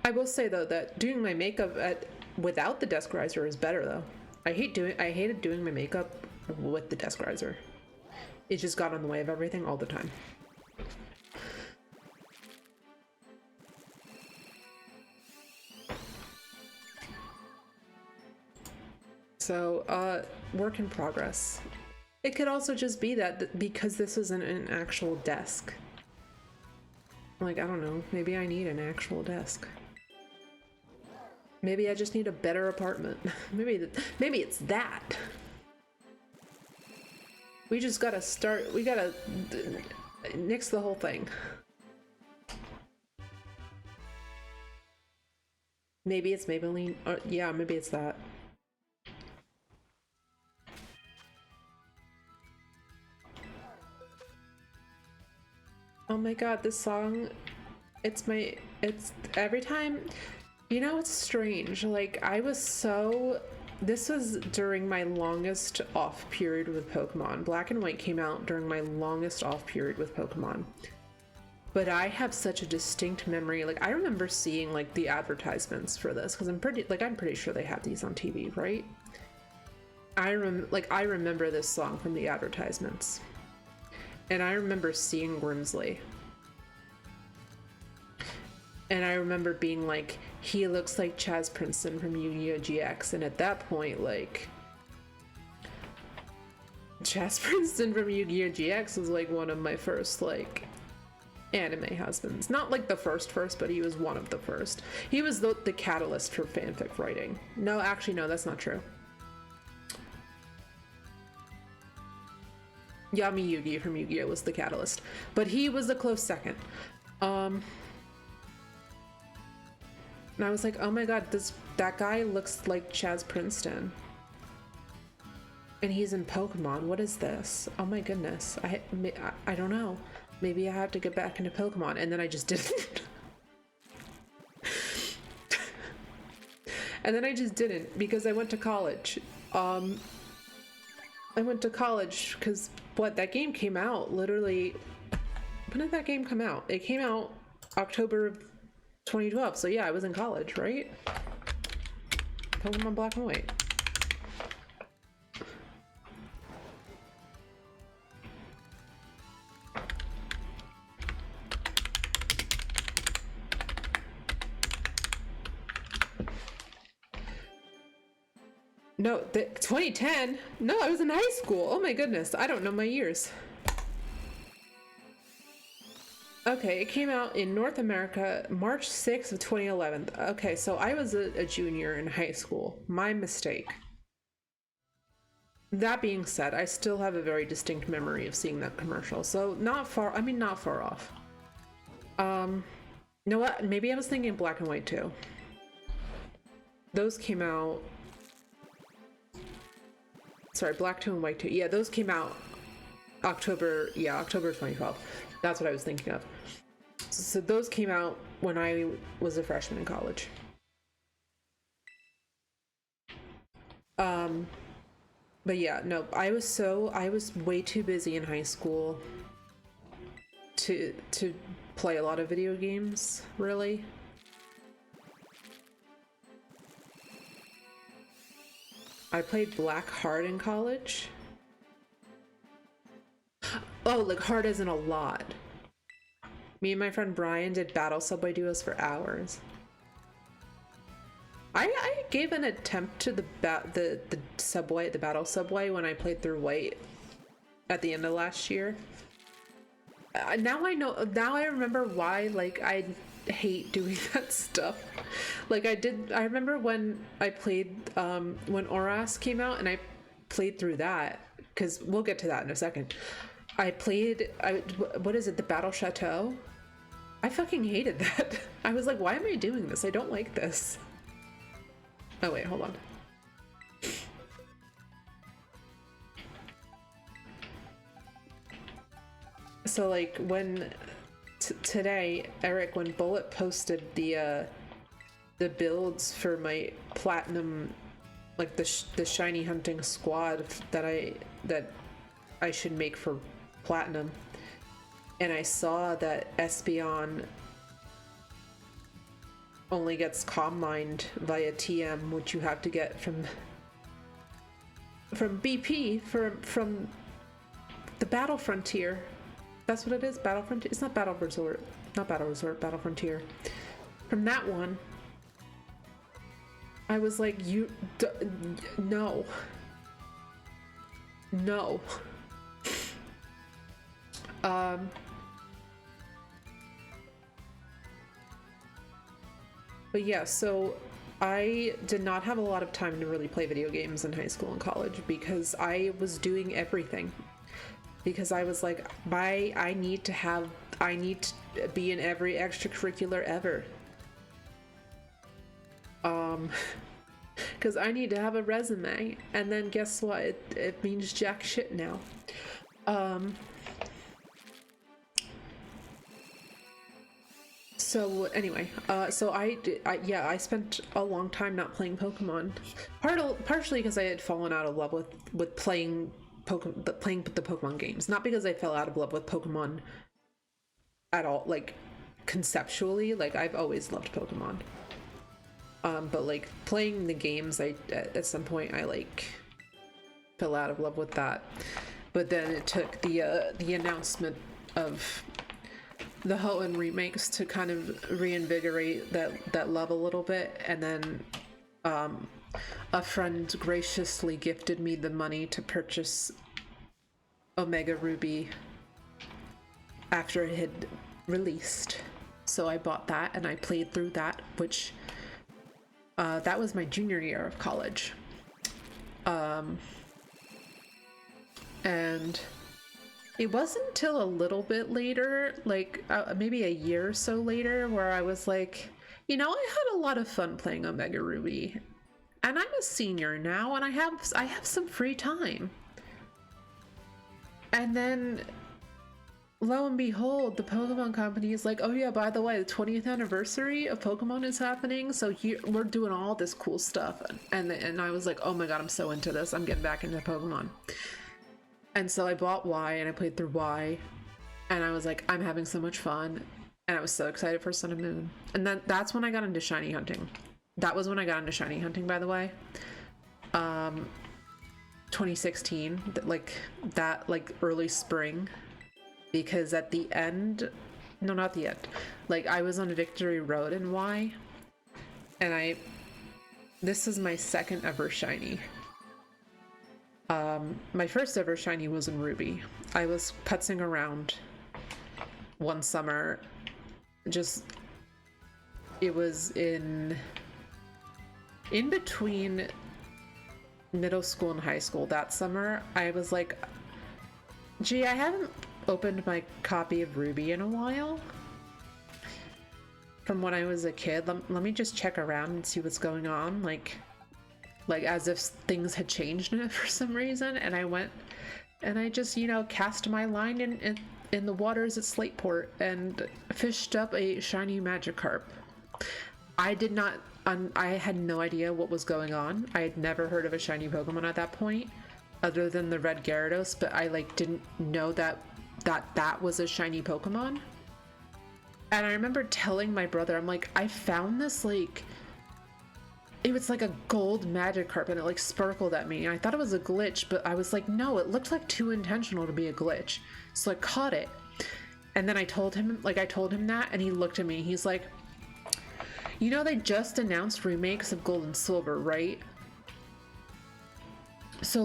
Speaker 1: I will say though that doing my makeup without the desk riser is better though. I hated doing my makeup with the desk riser. It just got in the way of everything all the time. So, work in progress. It could also just be that because this isn't an actual desk. Like, I don't know, maybe I need an actual desk. Maybe I just need a better apartment. Maybe it's that. We just gotta start, we gotta nix the whole thing. Maybe it's Maybelline, yeah, maybe it's that. Oh my god, this song, it's every time, you know, it's strange, like, this was during my longest off period with Pokemon. Black and White came out during my longest off period with Pokemon. But I have such a distinct memory, like, I remember seeing, like, the advertisements for this, because I'm pretty sure they have these on TV, right? I remember this song from the advertisements. And I remember seeing Grimsley. And I remember being like, he looks like Chaz Princeton from Yu-Gi-Oh! GX. And at that point, like, Chaz Princeton from Yu-Gi-Oh! GX was like one of my first, like, anime husbands. Not like the first, but he was one of the first. He was the catalyst for fanfic writing. No, actually, no, that's not true. Yami Yugi from Yu-Gi-Oh! Was the catalyst. But he was a close second. And I was like, oh my god, that guy looks like Chaz Princeton. And he's in Pokemon. What is this? Oh my goodness. I don't know. Maybe I have to get back into Pokemon. And then I just didn't. And then I just didn't because I went to college. I went to college because that game came out literally. When did that game come out? It came out October of 2012. So yeah, I was in college, right? Pokemon Black and White. No, 2010? No, I was in high school. Oh my goodness, I don't know my years. Okay, it came out in North America March 6th of 2011. Okay, so I was a junior in high school. My mistake. That being said, I still have a very distinct memory of seeing that commercial. So not far off. You know what? Maybe I was thinking Black and White too. Those came out. Sorry, Black 2 and White 2. Yeah, those came out October 2012. That's what I was thinking of. So those came out when I was a freshman in college. But yeah, no, I was way too busy in high school to play a lot of video games, really. I played Black hard in college. Oh, like hard as in a lot. Me and my friend Brian did battle subway duos for hours. I gave an attempt to the battle subway when I played through White at the end of last year. Now I remember why, like, I hate doing that stuff. Like, I remember when I played, when Oras came out, and I played through that, because we'll get to that in a second. What is it, the Battle Chateau? I fucking hated that. I was like, why am I doing this? I don't like this. Oh wait, hold on. So like when today, Eric, when Bullet posted the builds for my platinum, like the shiny hunting squad that I should make for platinum, and I saw that Espeon only gets comm mined via TM, which you have to get from BP from the Battle Frontier. That's what it is, Battle Frontier. It's not Battle Resort, not Battle Resort, Battle Frontier. From that one, I was like, no. No. But yeah, so I did not have a lot of time to really play video games in high school and college because I was doing everything. Because I was like, I need to be in every extracurricular ever. Because I need to have a resume, and then guess what? It means jack shit now. So anyway, so I spent a long time not playing Pokemon, partially because I had fallen out of love with playing the Pokemon games, not because I fell out of love with Pokemon at all, like conceptually. Like, I've always loved Pokemon, but like playing the games, at some point I like fell out of love with that. But then it took the announcement of the Hoenn remakes to kind of reinvigorate that love a little bit, and then a friend graciously gifted me the money to purchase Omega Ruby after it had released. So I bought that and I played through that, which that was my junior year of college. And it wasn't until a little bit later, like maybe a year or so later, where I was like, I had a lot of fun playing Omega Ruby. And I'm a senior now, and I have some free time. And then, lo and behold, the Pokemon Company is like, oh yeah, by the way, the 20th anniversary of Pokemon is happening, so we're doing all this cool stuff. And I was like, oh my god, I'm so into this. I'm getting back into Pokemon. And so I bought Y, and I played through Y, and I was like, I'm having so much fun. And I was so excited for Sun and Moon. And then that's when I got into shiny hunting. That was when I got into shiny hunting, by the way. 2016, like early spring, because at the end, no, not the end, like I was on Victory Road in Y, and this is my second ever shiny. My first ever shiny was in Ruby. I was putzing around one summer, it was in between middle school and high school that summer. I was like, gee, I haven't opened my copy of Ruby in a while from when I was a kid. Let me just check around and see what's going on, like as if things had changed in it for some reason. And I went and I just cast my line in the waters at Slateport and fished up a shiny Magikarp. I had no idea what was going on. I had never heard of a shiny Pokemon at that point, other than the red Gyarados, but I didn't know that was a shiny Pokemon. And I remember telling my brother, I'm like, I found this, it was like a gold Magikarp, and it sparkled at me. I thought it was a glitch, but I was like, no, it looked like too intentional to be a glitch. So I caught it. And then I told him that, and he looked at me. He's like, they just announced remakes of Gold and Silver, right? So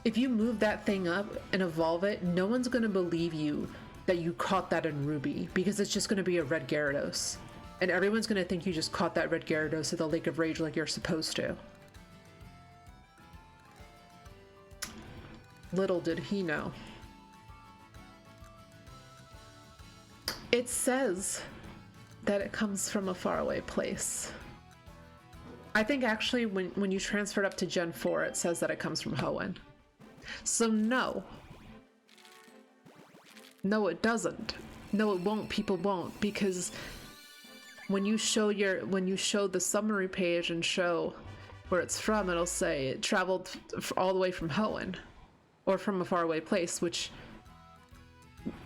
Speaker 1: if you move that thing up and evolve it, no one's gonna believe you that you caught that in Ruby, because it's just gonna be a red Gyarados. And everyone's gonna think you just caught that red Gyarados at the Lake of Rage like you're supposed to. Little did he know. It says that it comes from a faraway place. I think actually when you transfer it up to Gen 4, it says that it comes from Hoenn. So no. No, it doesn't. No, it won't. People won't, because when you show the summary page and show where it's from, it'll say it traveled all the way from Hoenn, or from a faraway place, which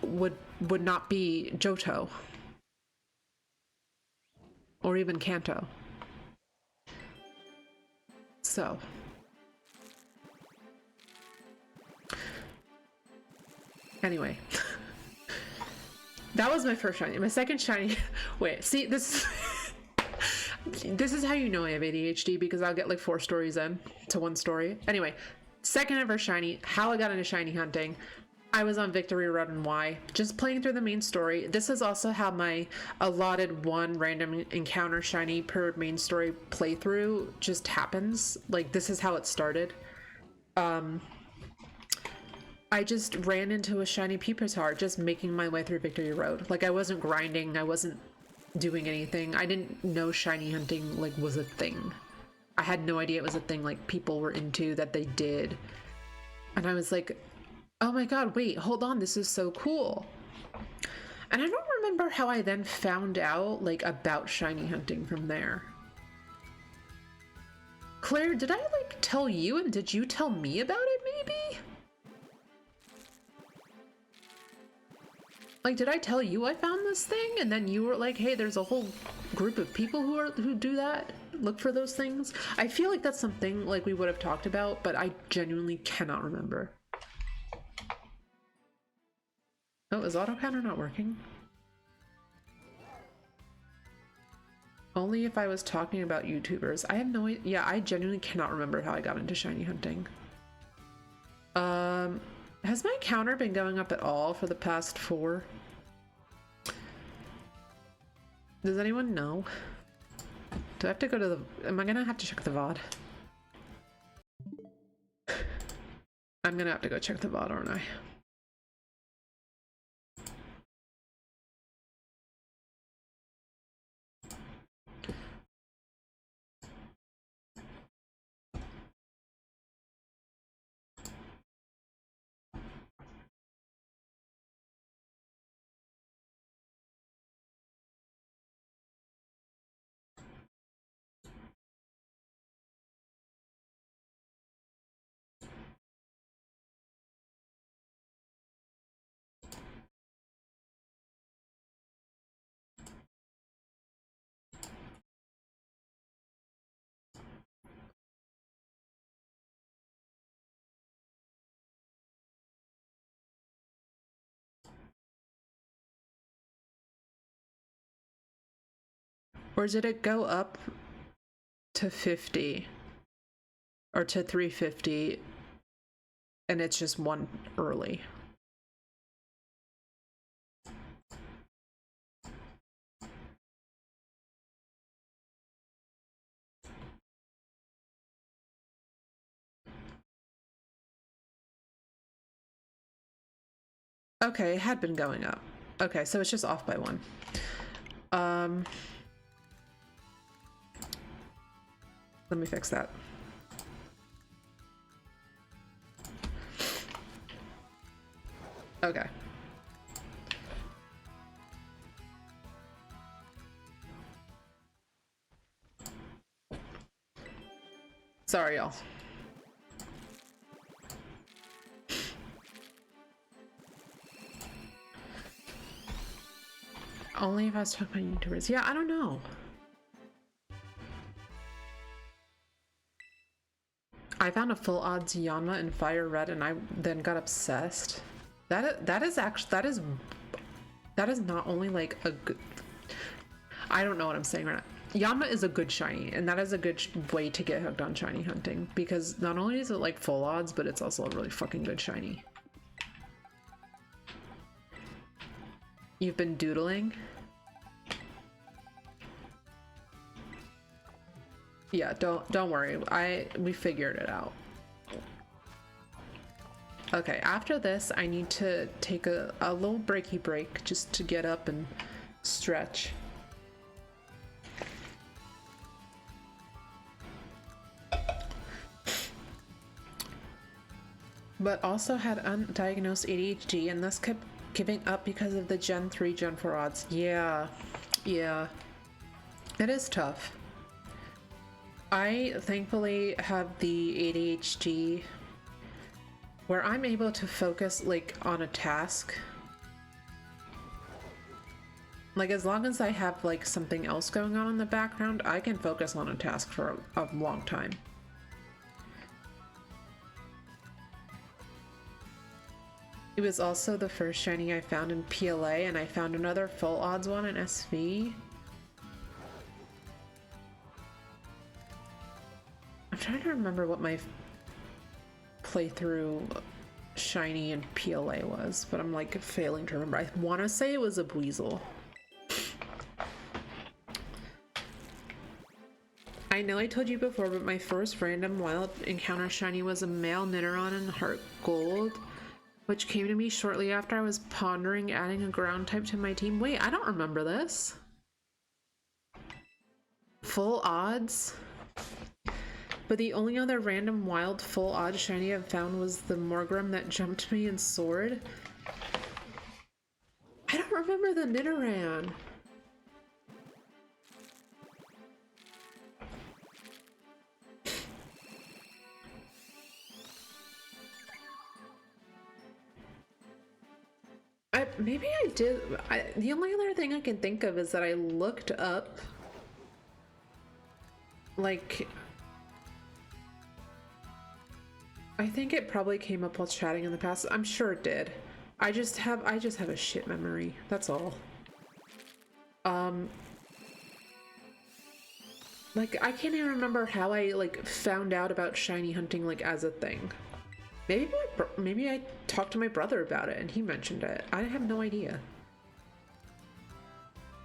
Speaker 1: would not be Johto or even Kanto. So anyway, that was my first shiny. My second shiny, wait, see, this is how you know I have ADHD, because I'll get like 4 stories in to one story. Anyway, second ever shiny, how I got into shiny hunting. I was on Victory Road and Y, just playing through the main story. This is also how my allotted 1 random encounter shiny per main story playthrough just happens. Like, this is how it started. I just ran into a shiny Pupitar just making my way through Victory Road. Like, I wasn't grinding, I wasn't doing anything. I didn't know shiny hunting, like, was a thing. I had no idea it was a thing, like, people were into, that they did. And I was like, oh my god, wait, hold on, this is so cool. And I don't remember how I then found out, like, about shiny hunting from there. Claire, did I, like, tell you, and did you tell me about it, maybe? Like, did I tell you I found this thing, and then you were like, hey, there's a whole group of people who do that, look for those things? I feel like that's something, like, we would have talked about, but I genuinely cannot remember. Oh, is autocounter not working? Only if I was talking about YouTubers. I have no idea. Yeah, I genuinely cannot remember how I got into shiny hunting. Has my counter been going up at all for the past 4? Does anyone know? Do I have to go to the... Am I gonna have to check the VOD? I'm gonna have to go check the VOD, aren't I? Or did it go up to 50? Or to 350 and it's just 1 early? Okay, it had been going up. Okay, so it's just off by 1. Let me fix that. Okay. Sorry, y'all. Only if I was talking about YouTubers. Yeah, I don't know. I found a full odds Yanma in Fire Red and I then got obsessed. That is not only like a good... I don't know what I'm saying right now. Yanma is a good shiny, and that is a good way to get hooked on shiny hunting, because not only is it like full odds, but it's also a really fucking good shiny. You've been doodling? Yeah, don't worry. We figured it out. Okay, after this, I need to take a little breaky break just to get up and stretch. But also had undiagnosed ADHD and thus kept giving up because of the Gen 3, Gen 4 odds. Yeah. It is tough. I thankfully have the ADHD where I'm able to focus like on a task. Like as long as I have like something else going on in the background, I can focus on a task for a long time. It was also the first shiny I found in PLA, and I found another full odds one in SV. I'm trying to remember what my playthrough shiny and PLA was, but I'm like failing to remember. I want to say it was a Buizel. I know I told you before, but my first random wild encounter shiny was a male Nidoran in Heart Gold, which came to me shortly after I was pondering adding a ground type to my team. Wait, I don't remember this. Full odds? But the only other random wild full odds shiny I've found was the Morgrem that jumped me in Sword. I don't remember the Nidoran. Maybe I did. The only other thing I can think of is that I looked up, like, I think it probably came up while chatting in the past. I'm sure it did. I just have a shit memory. That's all. Like, I can't even remember how I, like, found out about shiny hunting, like, as a thing. Maybe I talked to my brother about it and he mentioned it. I have no idea.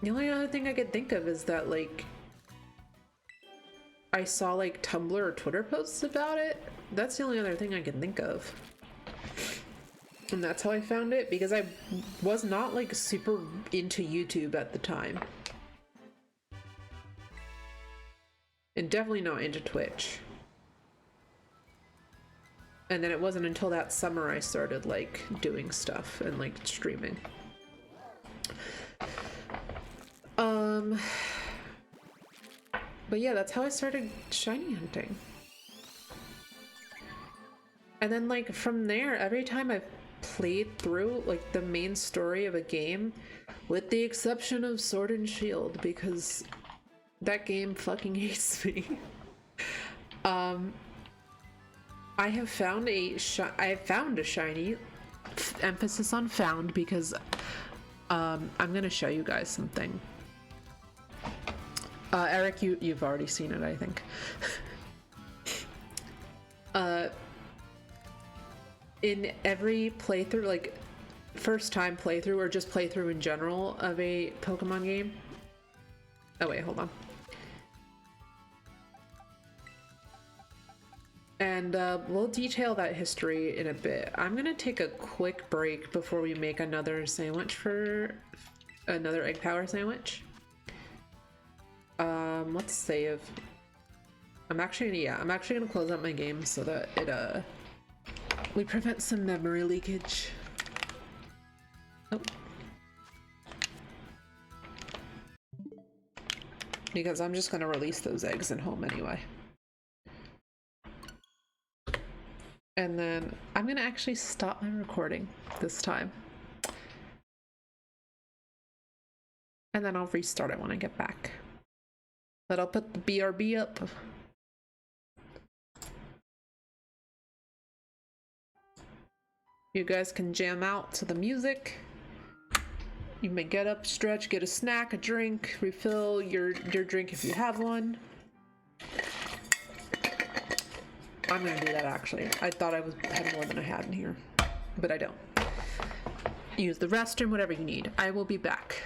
Speaker 1: The only other thing I could think of is that, like, I saw, like, Tumblr or Twitter posts about it. That's the only other thing I can think of. And that's how I found it, because I was not, like, super into YouTube at the time. And definitely not into Twitch. And then it wasn't until that summer I started, like, doing stuff and, like, streaming. But yeah, that's how I started shiny hunting. And then, like, from there, every time I've played through, like, the main story of a game, with the exception of Sword and Shield, because that game fucking hates me. I have found a shiny, emphasis on found, because I'm gonna show you guys something. Eric, you've already seen it, I think. In every playthrough, like first time playthrough or just playthrough in general of a Pokemon game. Oh wait, hold on. And we'll detail that history in a bit. I'm gonna take a quick break before we make another sandwich for another egg power sandwich. Let's save. I'm actually gonna close out my game so that it we prevent some memory leakage. Oh. Because I'm just gonna release those eggs at home anyway. And then I'm gonna actually stop my recording this time. And then I'll restart it when I get back. But I'll put the BRB up. You guys can jam out to the music. You may get up, stretch, get a snack, a drink, refill your drink if you have one. I'm gonna do that actually. I thought I had more than I had in here, but I don't. Use the restroom, whatever you need. I will be back.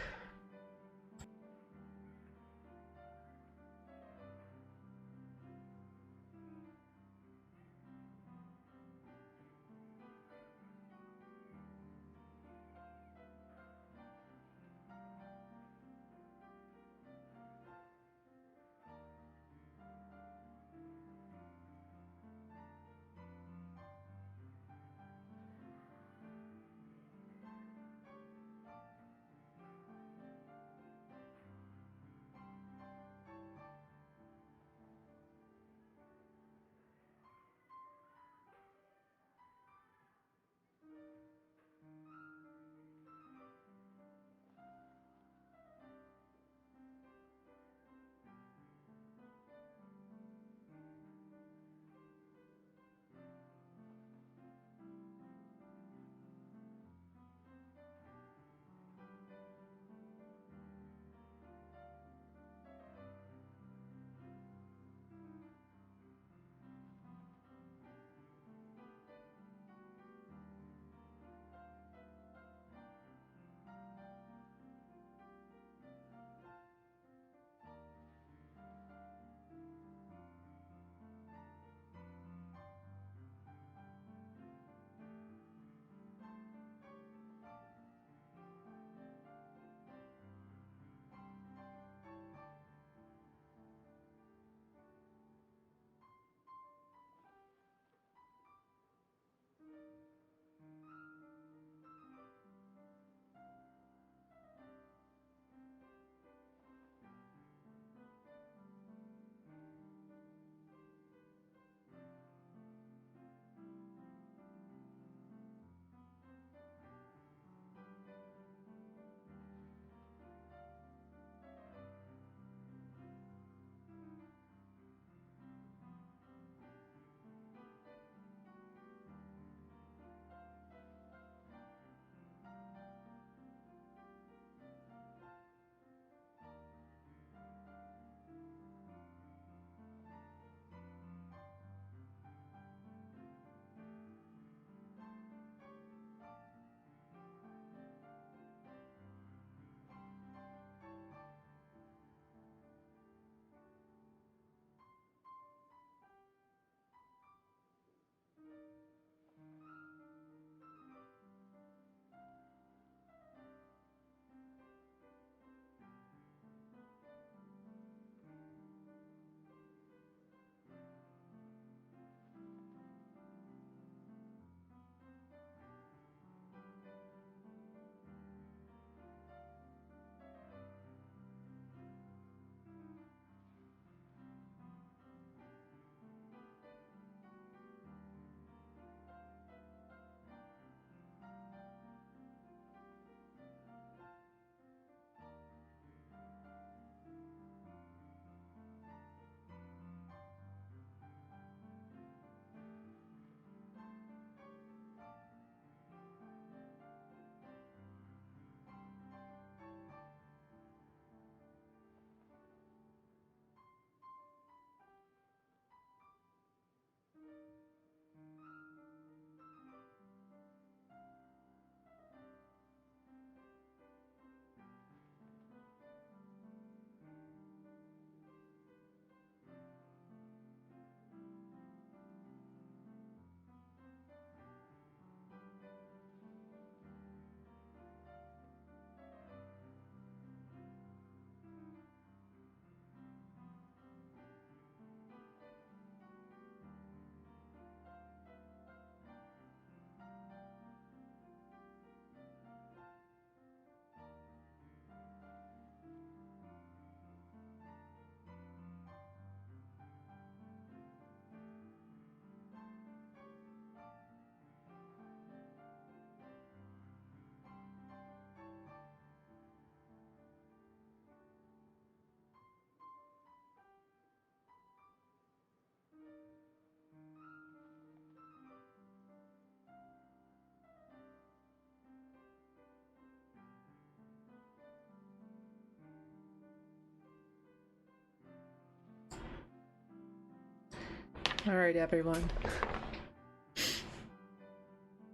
Speaker 1: Alright, everyone.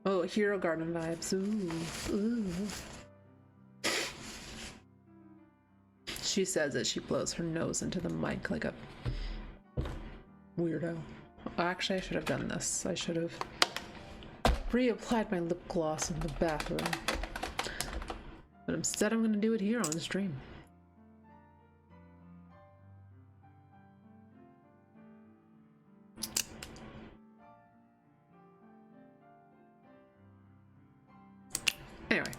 Speaker 1: Oh, Hero Garden vibes. Ooh. Ooh. She says that she blows her nose into the mic like a weirdo. Actually, I should have done this. I should have reapplied my lip gloss in the bathroom. But instead, I'm going to do it here on the stream. Anyway.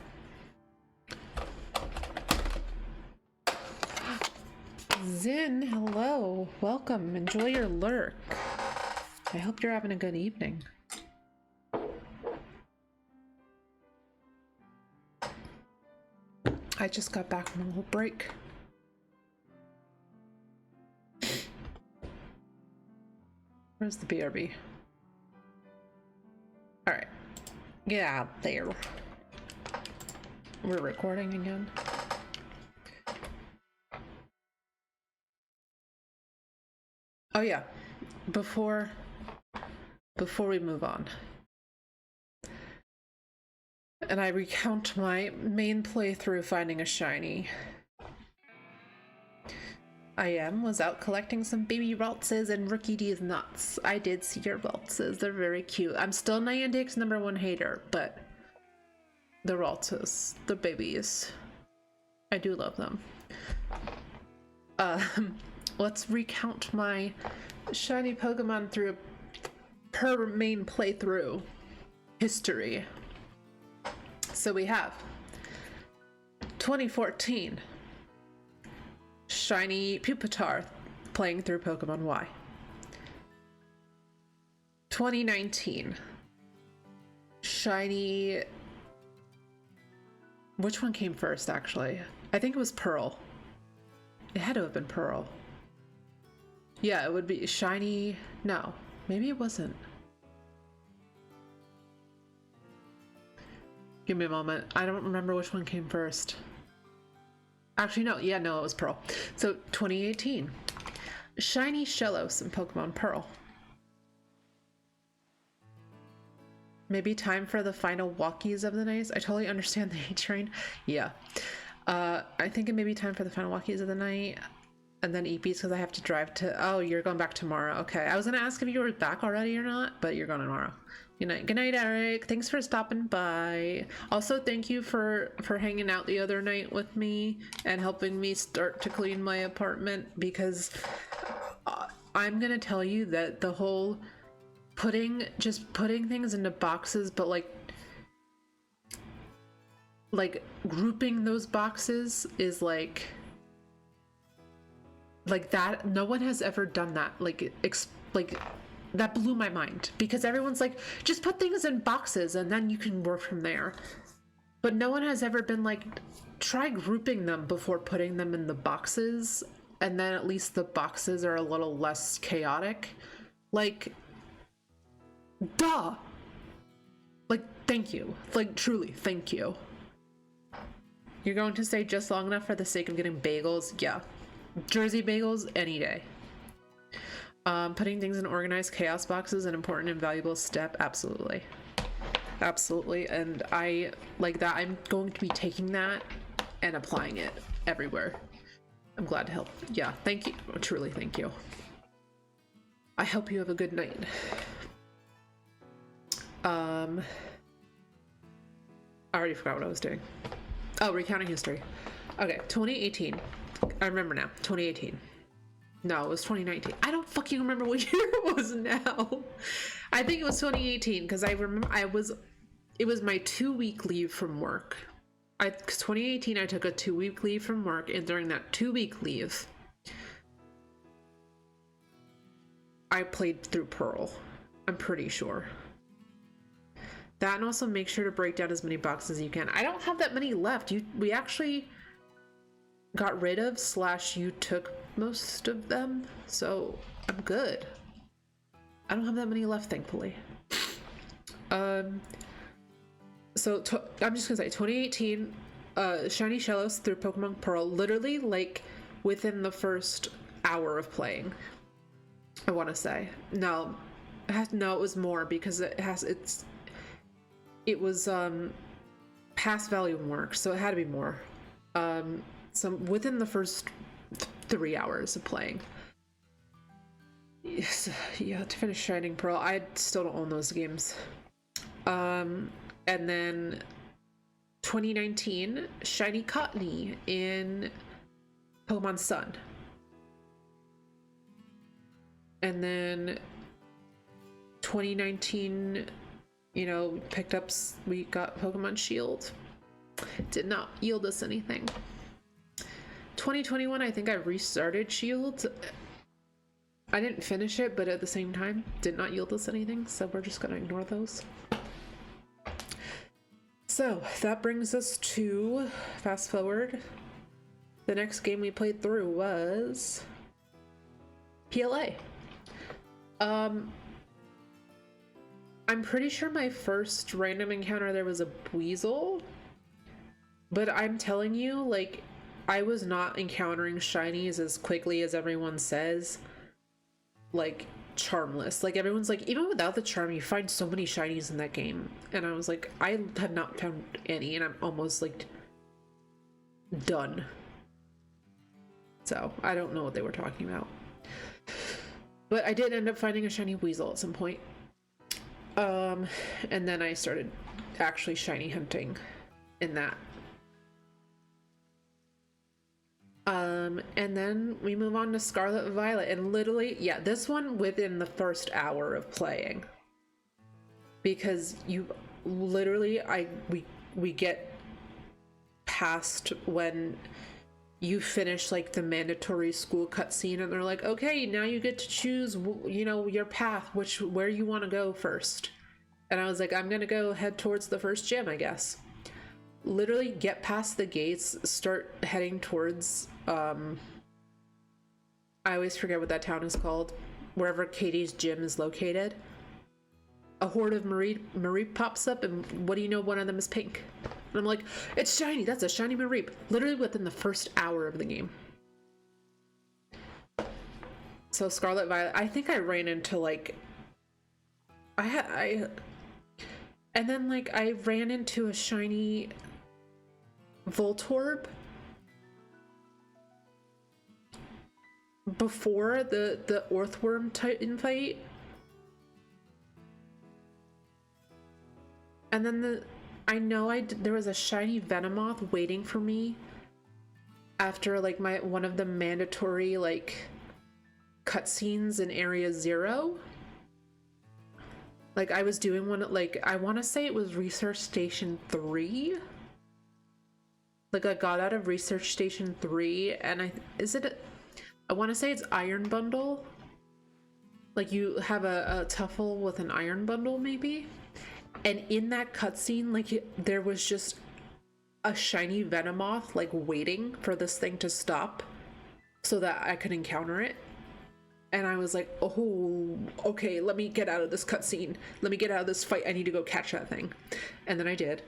Speaker 1: Zin, hello. Welcome. Enjoy your lurk. I hope you're having a good evening. I just got back from a little break. Where's the BRB? Alright. Get out there. We're recording again. Oh yeah, before we move on, and I recount my main playthrough finding a shiny. Was out collecting some baby Raltzes and Rookie D's nuts. I did see your Raltzes, they're very cute. I'm still Niantic's #1 hater, but the Raltzes, the babies, I do love them. Let's recount my shiny Pokemon through per main playthrough history. So we have 2014 shiny Pupitar playing through Pokemon Y. 2019 shiny, which one came first actually? I think it was Pearl. It had to have been Pearl. Yeah, it would be shiny. No, maybe it wasn't. Give me a moment. I don't remember which one came first. Actually, no. Yeah, no, it was Pearl. So 2018, shiny Shellos in Pokemon Pearl. Maybe time for the final walkies of the night. I totally understand the hate train. Yeah. I think it may be time for the final walkies of the night. And then EPs because I have to drive to... Oh, you're going back tomorrow. Okay. I was going to ask if you were back already or not, but you're going tomorrow. Good night. Good night, Eric. Thanks for stopping by. Also, thank you for hanging out the other night with me and helping me start to clean my apartment, because I'm going to tell you that the whole just putting things into boxes, but like grouping those boxes is like that. No one has ever done that. Like that blew my mind, because everyone's like, just put things in boxes and then you can work from there. But no one has ever been like, try grouping them before putting them in the boxes, and then at least the boxes are a little less chaotic. Like, duh. Like, thank you. Like, truly, thank you. You're going to stay just long enough for the sake of getting bagels? Yeah. Jersey bagels any day. Putting things in organized chaos boxes, an important and valuable step. Absolutely. Absolutely. And I like that. I'm going to be taking that and applying it everywhere. I'm glad to help. Yeah. Thank you. Truly, thank you. I hope you have a good night. I already forgot what I was doing. Oh, recounting history. Okay, 2018. I remember now. 2018. No, it was 2019. I don't fucking remember what year it was now. I think it was 2018, because I remember it was my 2-week leave from work. 'Cause 2018 I took a 2-week leave from work, and during that 2-week leave I played through Pearl. I'm pretty sure. That, and also make sure to break down as many boxes as you can. I don't have that many left. We actually got rid of / you took most of them, so I'm good. I don't have that many left, thankfully. So I'm just gonna say 2018 shiny Shellos through Pokemon Pearl, literally like within the first hour of playing. I want to say. No. No, it was more because it was past volume work, so it had to be more. Some within the first 3 hours of playing. Yes, yeah, to finish Shining Pearl. I still don't own those games. And then 2019, Shiny Cottony in Pokemon Sun. And then 2019, you know, we got Pokemon Shield. Did not yield us anything. 2021, I think I restarted Shield. I didn't finish it, but at the same time, did not yield us anything, so we're just gonna ignore those. So that brings us to, fast forward, the next game we played through was PLA. I'm pretty sure my first random encounter there was a Weasel, but I'm telling you, like, I was not encountering shinies as quickly as everyone says. Like, charmless. Like, everyone's like, even without the charm, you find so many shinies in that game. And I was like, I have not found any, and I'm almost, like, done. So, I don't know what they were talking about. But I did end up finding a shiny Weasel at some point. And then I started actually shiny hunting in that. And then we move on to Scarlet and Violet, and literally, yeah, this one within the first hour of playing, because you literally, we get past when you finish like the mandatory school cutscene, and they're like, okay, now you get to choose, you know, your path, where you want to go first. And I was like, I'm gonna go head towards the first gym, I guess. Literally get past the gates, start heading towards I always forget what that town is called, wherever Katie's gym is located. A horde of Mareep pops up, and what do you know, one of them is pink. And I'm like, it's shiny, that's a shiny Mareep. Literally within the first hour of the game. So Scarlet Violet, I think I ran into like and then like I ran into a shiny Voltorb before the Earthworm Titan fight. And then I know there was a shiny Venomoth waiting for me after like one of the mandatory like cutscenes in Area 0. Like I was doing one, like I want to say it was Research Station 3. Like I got out of Research Station 3 and I want to say it's Iron Bundle. Like you have a Tuffle with an Iron Bundle maybe. And in that cutscene, like there was just a shiny Venomoth like waiting for this thing to stop so that I could encounter it. And I was like, oh, okay, let me get out of this cutscene. Let me get out of this fight. I need to go catch that thing. And then I did.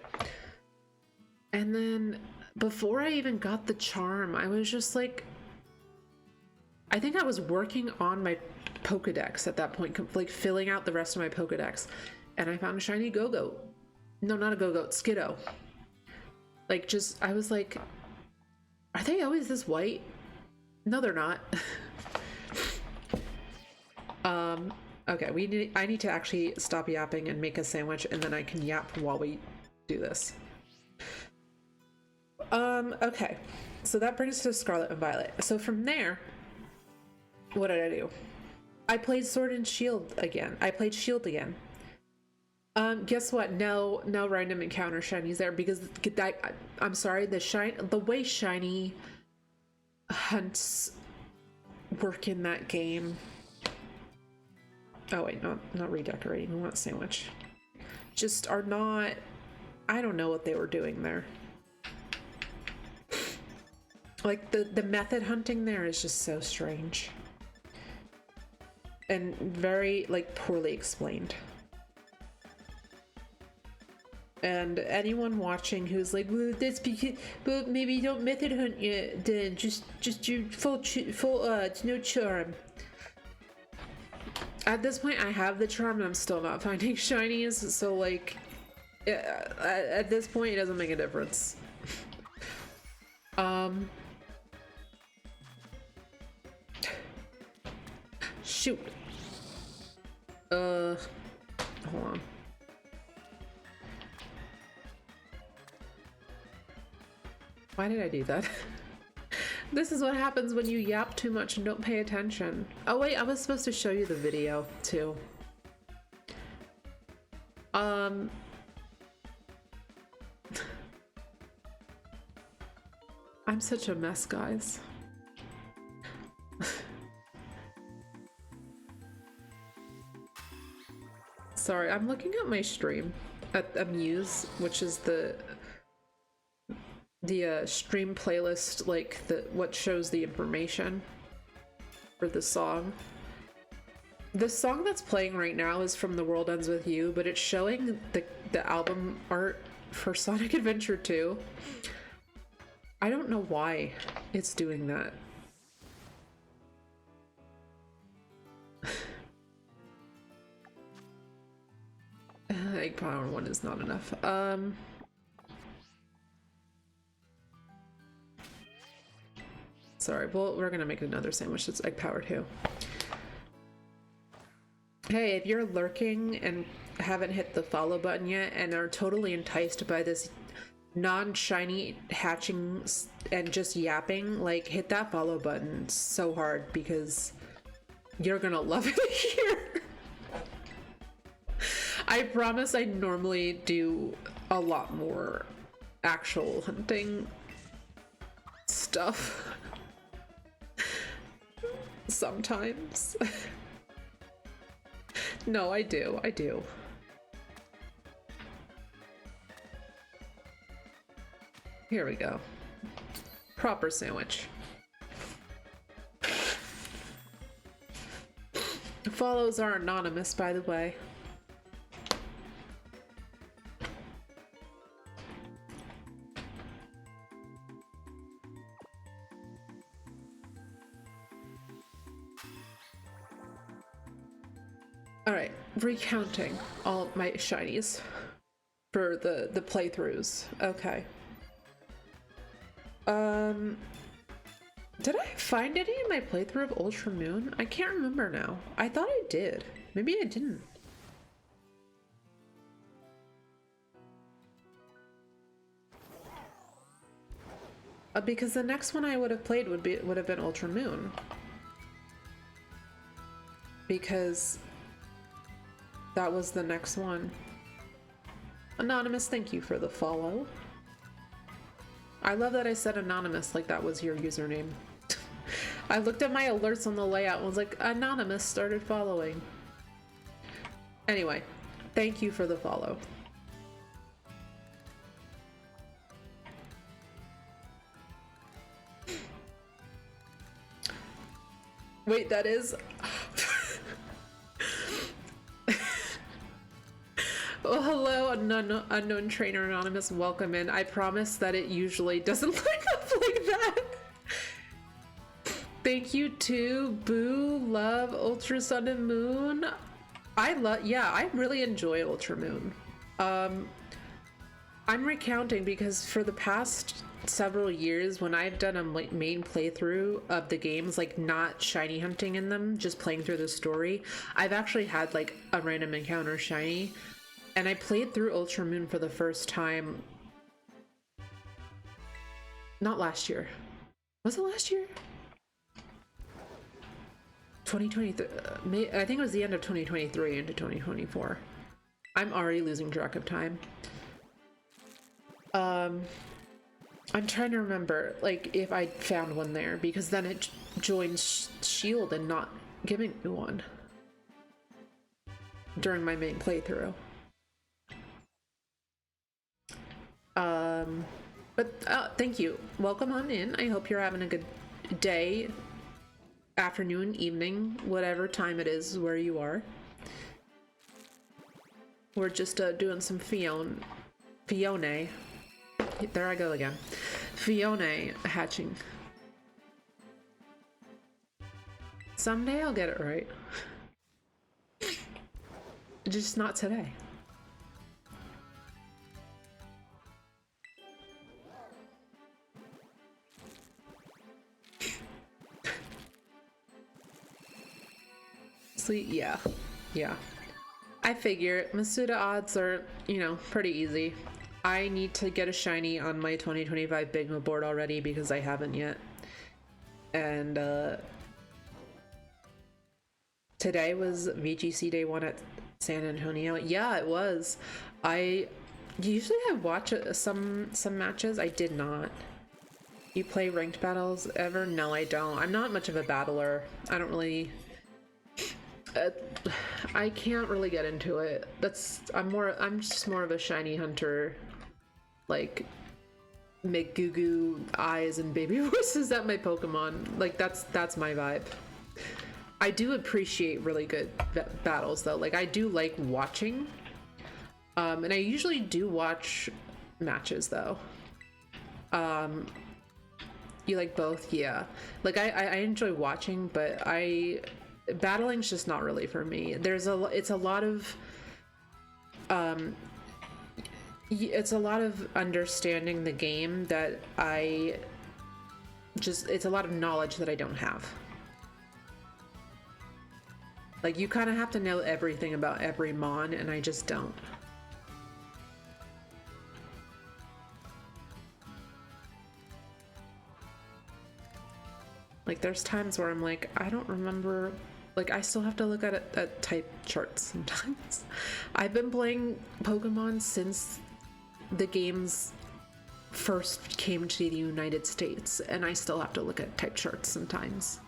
Speaker 1: And then before I even got the charm, I was just like, I think I was working on my Pokedex at that point, like filling out the rest of my Pokedex. And I found a shiny Go-Goat. No, not a Go-Goat, Skiddo. Like just, I was like, are they always this white? No, they're not. Okay, I need to actually stop yapping and make a sandwich, and then I can yap while we do this. Okay, so that brings us to Scarlet and Violet. So from there, what did I do? I played Sword and Shield again. I played Shield again. Guess what? No random encounter shinies there, because I'm sorry, the way shiny hunts work in that game. Oh wait, not redecorating. I want a sandwich. Just are not. I don't know what they were doing there. Like the method hunting there is just so strange and very like poorly explained. And anyone watching who's like, well, that's because, but maybe don't method hunt yet. Then just do full no charm. At this point, I have the charm and I'm still not finding shinies, so like, at this point, it doesn't make a difference. Shoot. Hold on. Why did I do that? This is what happens when you yap too much and don't pay attention. Oh wait, I was supposed to show you the video too. I'm such a mess, guys. Sorry, I'm looking at my stream at Amuse, which is the stream playlist, like what shows the information for the song. The song that's playing right now is from The World Ends With You, but it's showing the album art for Sonic Adventure 2. I don't know why it's doing that. Egg power 1 is not enough. Sorry, well, we're gonna make another sandwich that's egg power 2. Hey, if you're lurking and haven't hit the follow button yet and are totally enticed by this non-shiny hatching and just yapping, like, hit that follow button so hard because you're gonna love it here. I promise I normally do a lot more actual hunting stuff. Sometimes. No, I do. Here we go. Proper sandwich. Follows are anonymous, by the way. Alright, recounting all my shinies for the playthroughs. Okay. Did I find any in my playthrough of Ultra Moon? I can't remember now. I thought I did. Maybe I didn't. Because the next one I would have played would have been Ultra Moon. Because that was the next one. Anonymous, thank you for the follow. I love that I said anonymous like that was your username. I looked at my alerts on the layout and was like, anonymous started following. Anyway, thank you for the follow. Wait, that is... Well, hello, unknown trainer anonymous. Welcome in. I promise that it usually doesn't look up like that. Thank you to Boo, Love, Ultra Sun and Moon. Yeah, I really enjoy Ultra Moon. I'm recounting because for the past several years when I've done a main playthrough of the games, like not shiny hunting in them, just playing through the story, I've actually had like a random encounter shiny. And I played through Ultra Moon for the first time. Not last year. Was it last year? 2023. I think it was the end of 2023 into 2024. I'm already losing track of time. I'm trying to remember, like, if I found one there, because then it joins Shield and not giving me one during my main playthrough. But thank you. Welcome on in. I hope you're having a good day, afternoon, evening, whatever time it is where you are. We're just doing some Phione. There I go again. Phione hatching. Someday I'll get it right. Just not today. Sleep, yeah. Yeah. I figure Masuda odds are, you know, pretty easy. I need to get a shiny on my 2025 Bigma board already because I haven't yet. And today was VGC day 1 at San Antonio. Yeah, it was. I usually watch some matches. I did not. You play ranked battles ever? No, I don't. I'm not much of a battler. I don't really I can't really get into it. I'm just more of a shiny hunter, like make goo goo eyes and baby voices at my Pokemon. Like that's my vibe. I do appreciate really good battles though. Like I do like watching, and I usually do watch matches though. You like both? Yeah. Like I enjoy watching, but battling's just not really for me. It's a lot of it's a lot of understanding the game that it's a lot of knowledge that I don't have. Like you kind of have to know everything about every mon, and I just don't. Like there's times where I'm like, I don't remember. Like I still have to look at type charts sometimes. I've been playing Pokemon since the games first came to the United States, and I still have to look at type charts sometimes.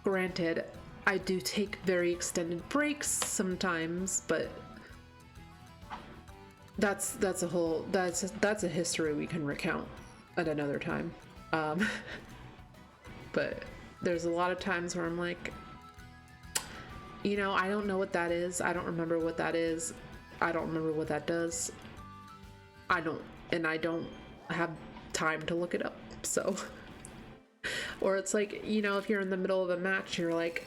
Speaker 1: Granted, I do take very extended breaks sometimes, but that's a history we can recount at another time. But there's a lot of times where I'm like, you know, I don't know what that is. I don't remember what that is. I don't remember what that does. I don't have time to look it up. So, or it's like, you know, if you're in the middle of a match, you're like,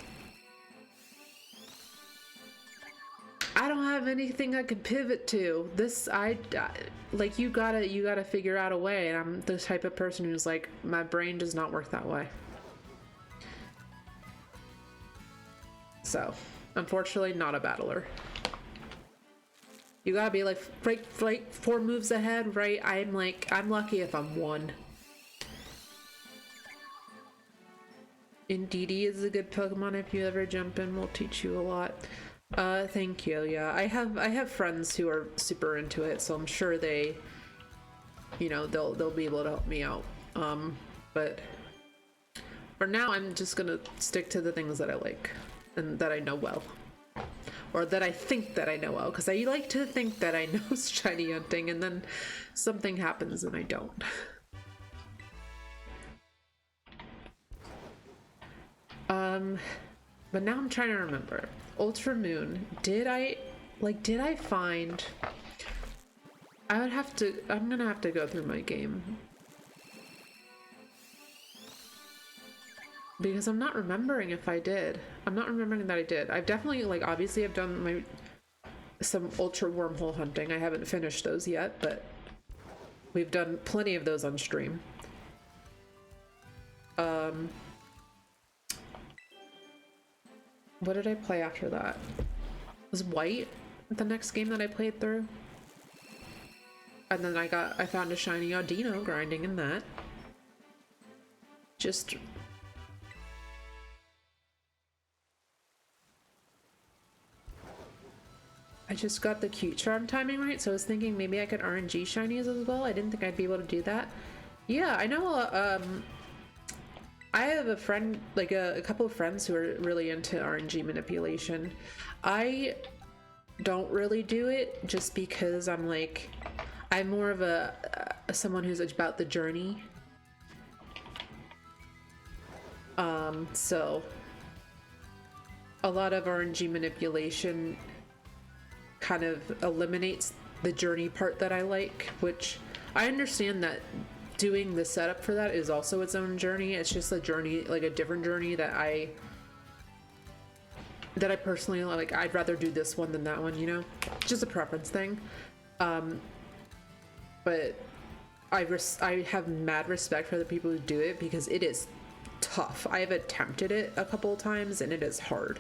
Speaker 1: I don't have anything I could pivot to. Like you gotta figure out a way. And I'm the type of person who's like, my brain does not work that way. So, unfortunately, not a battler. You gotta be like 4 moves ahead, right? I'm lucky if I'm 1. Indeedee is a good Pokemon. If you ever jump in, will teach you a lot. Thank you. Yeah, I have friends who are super into it, so I'm sure they, you know, they'll be able to help me out. But for now, I'm just gonna stick to the things that I like and that I know well, or that I think that I know well, because I like to think that I know shiny hunting, and then something happens and I don't. But now I'm trying to remember. Ultra Moon, did I find... I'm gonna have to go through my game. Because I'm not remembering if I did. I'm not remembering that I did. I've definitely, like, obviously I've done some Ultra Wormhole hunting. I haven't finished those yet, but we've done plenty of those on stream. What did I play after that? Was White the next game that I played through? And then I found a shiny Audino grinding in that. Just... I just got the cute charm timing right, so I was thinking maybe I could RNG shinies as well. I didn't think I'd be able to do that. Yeah, I know, I have a friend, like a couple of friends who are really into RNG manipulation. I don't really do it just because I'm like, I'm more of someone who's about the journey. So a lot of RNG manipulation kind of eliminates the journey part that I like, which I understand that doing the setup for that is also its own journey. It's just a journey, like a different journey that that I personally like. I'd rather do this one than that one, you know? Just a preference thing. But I have mad respect for the people who do it because it is tough. I have attempted it a couple of times and it is hard.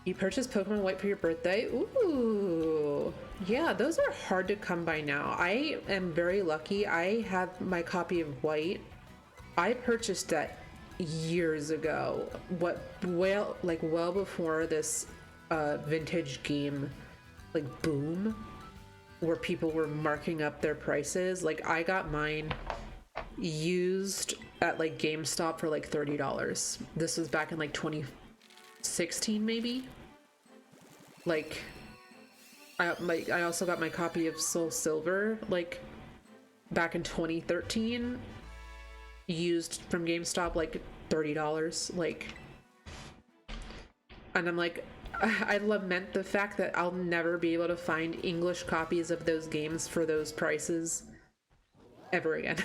Speaker 1: You purchased Pokemon White for your birthday? Ooh. Yeah, those are hard to come by now. I am very lucky. I have my copy of White. I purchased that years ago. Well before this vintage game like boom where people were marking up their prices. Like I got mine used at like GameStop for like $30. This was back in like 2016 maybe. Like I also got my copy of Soul Silver like back in 2013 used from GameStop like $30. Like, and I'm like, I lament the fact that I'll never be able to find English copies of those games for those prices ever again.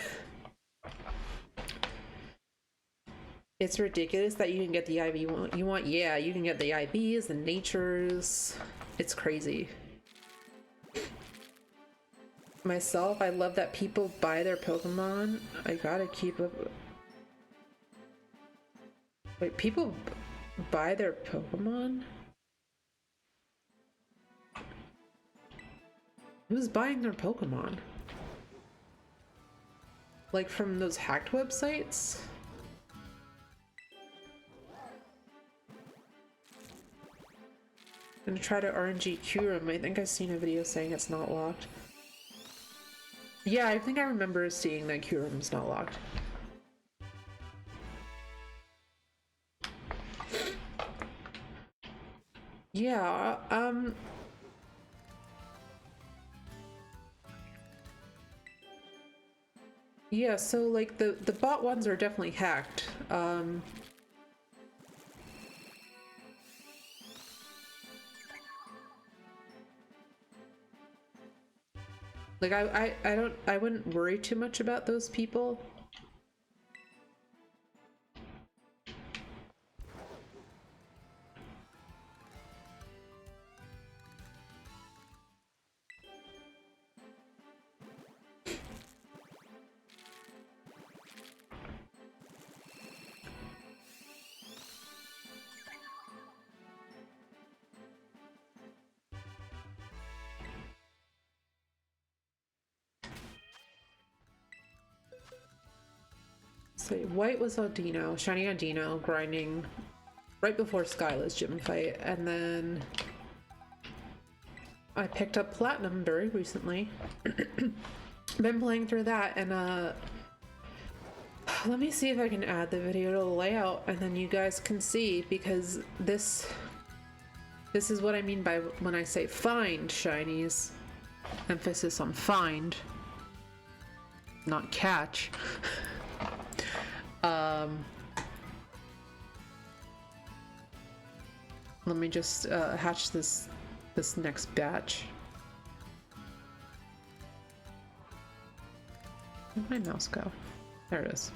Speaker 1: It's ridiculous that you can get the IV you want. Yeah, you can get the IVs, the natures. It's crazy. Myself, I love that people buy their Pokemon. I gotta keep up. Wait, people buy their Pokemon? Who's buying their Pokemon? Like from those hacked websites? I'm gonna try to RNG Kyurem. I think I've seen a video saying it's not locked. Yeah, I think I remember seeing that Kyurem's not locked. Yeah, yeah, so like the bot ones are definitely hacked. Like I wouldn't worry too much about those people. So White was Aldino, shiny Aldino, grinding right before Skyla's gym fight, and then I picked up Platinum very recently. Been playing through that, and let me see if I can add the video to the layout, and then you guys can see, because this is what I mean by when I say find shinies. Emphasis on find, not catch. Let me just hatch this next batch. Where'd my mouse go? There it is.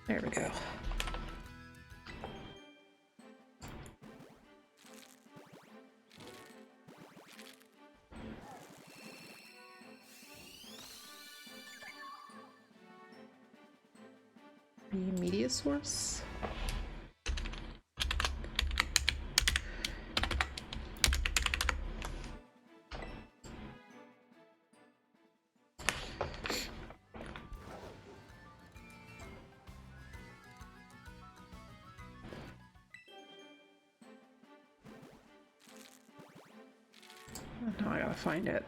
Speaker 1: There we go. The media source. Now I gotta find it.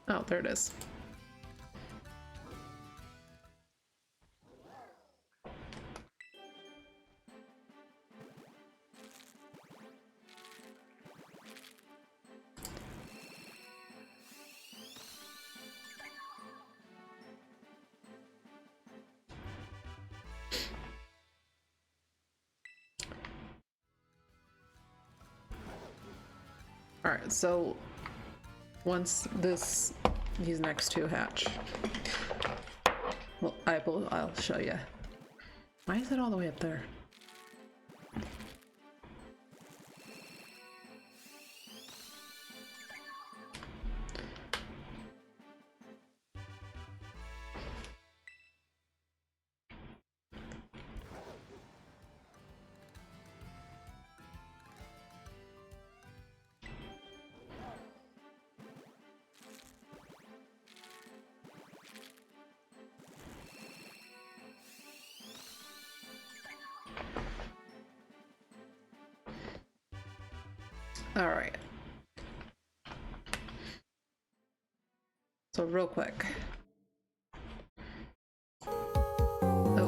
Speaker 1: Oh, there it is. Alright, so once these next two hatch, well, I'll show you. Why is it all the way up there? All right. So real quick. Oh.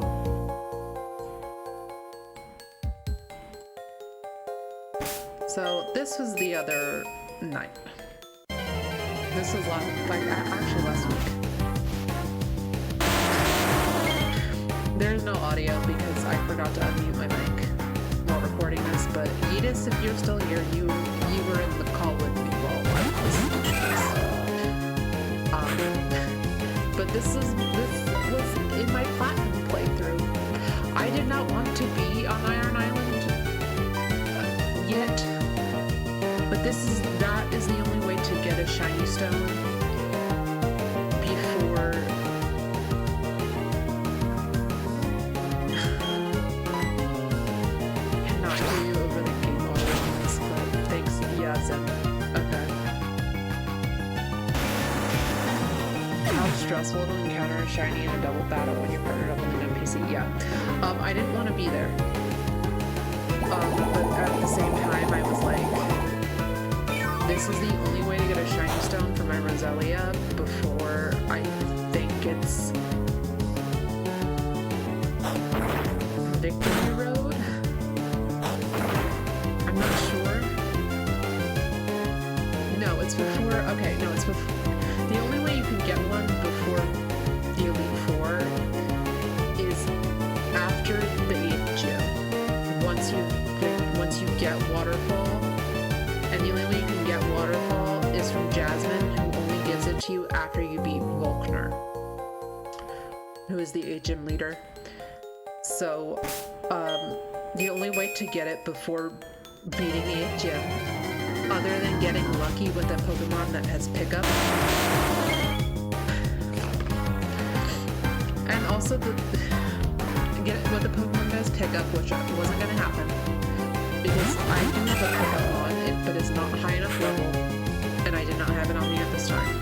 Speaker 1: So this was the other night. This was actually last week. There's no audio because I forgot to unmute my mic while recording this, but Edis, if you're still here, you were in the call with me while I was doing this. But this was in my platinum playthrough. I did not want to be on Iron Island yet, but that is the only way to get a shiny stone before cannot hear you over the game audio, but thanks, yes, and okay. How stressful to encounter a shiny in a double battle when you're partnered up with an NPC. Yeah. I didn't want to be there. But at the same time, I was like, this is the only way to get a shiny stone for my Roselia before I think it's Victory Road. I'm not sure. No, it's before. Okay, no, it's before. The only way you can get one before the Elite Four is after the 8th gym. Once you get Waterfall, and the only way you can get Waterfall is from Jasmine, who only gives it to you after you beat Volkner, who is the 8th gym leader. So, the only way to get it before beating the 8th gym, other than getting lucky with a Pokemon that has pickup, and also with the Pokemon that has pickup, which wasn't going to happen, because I do have a pickup on it, but it's not high enough level, and I did not have it on me at this time.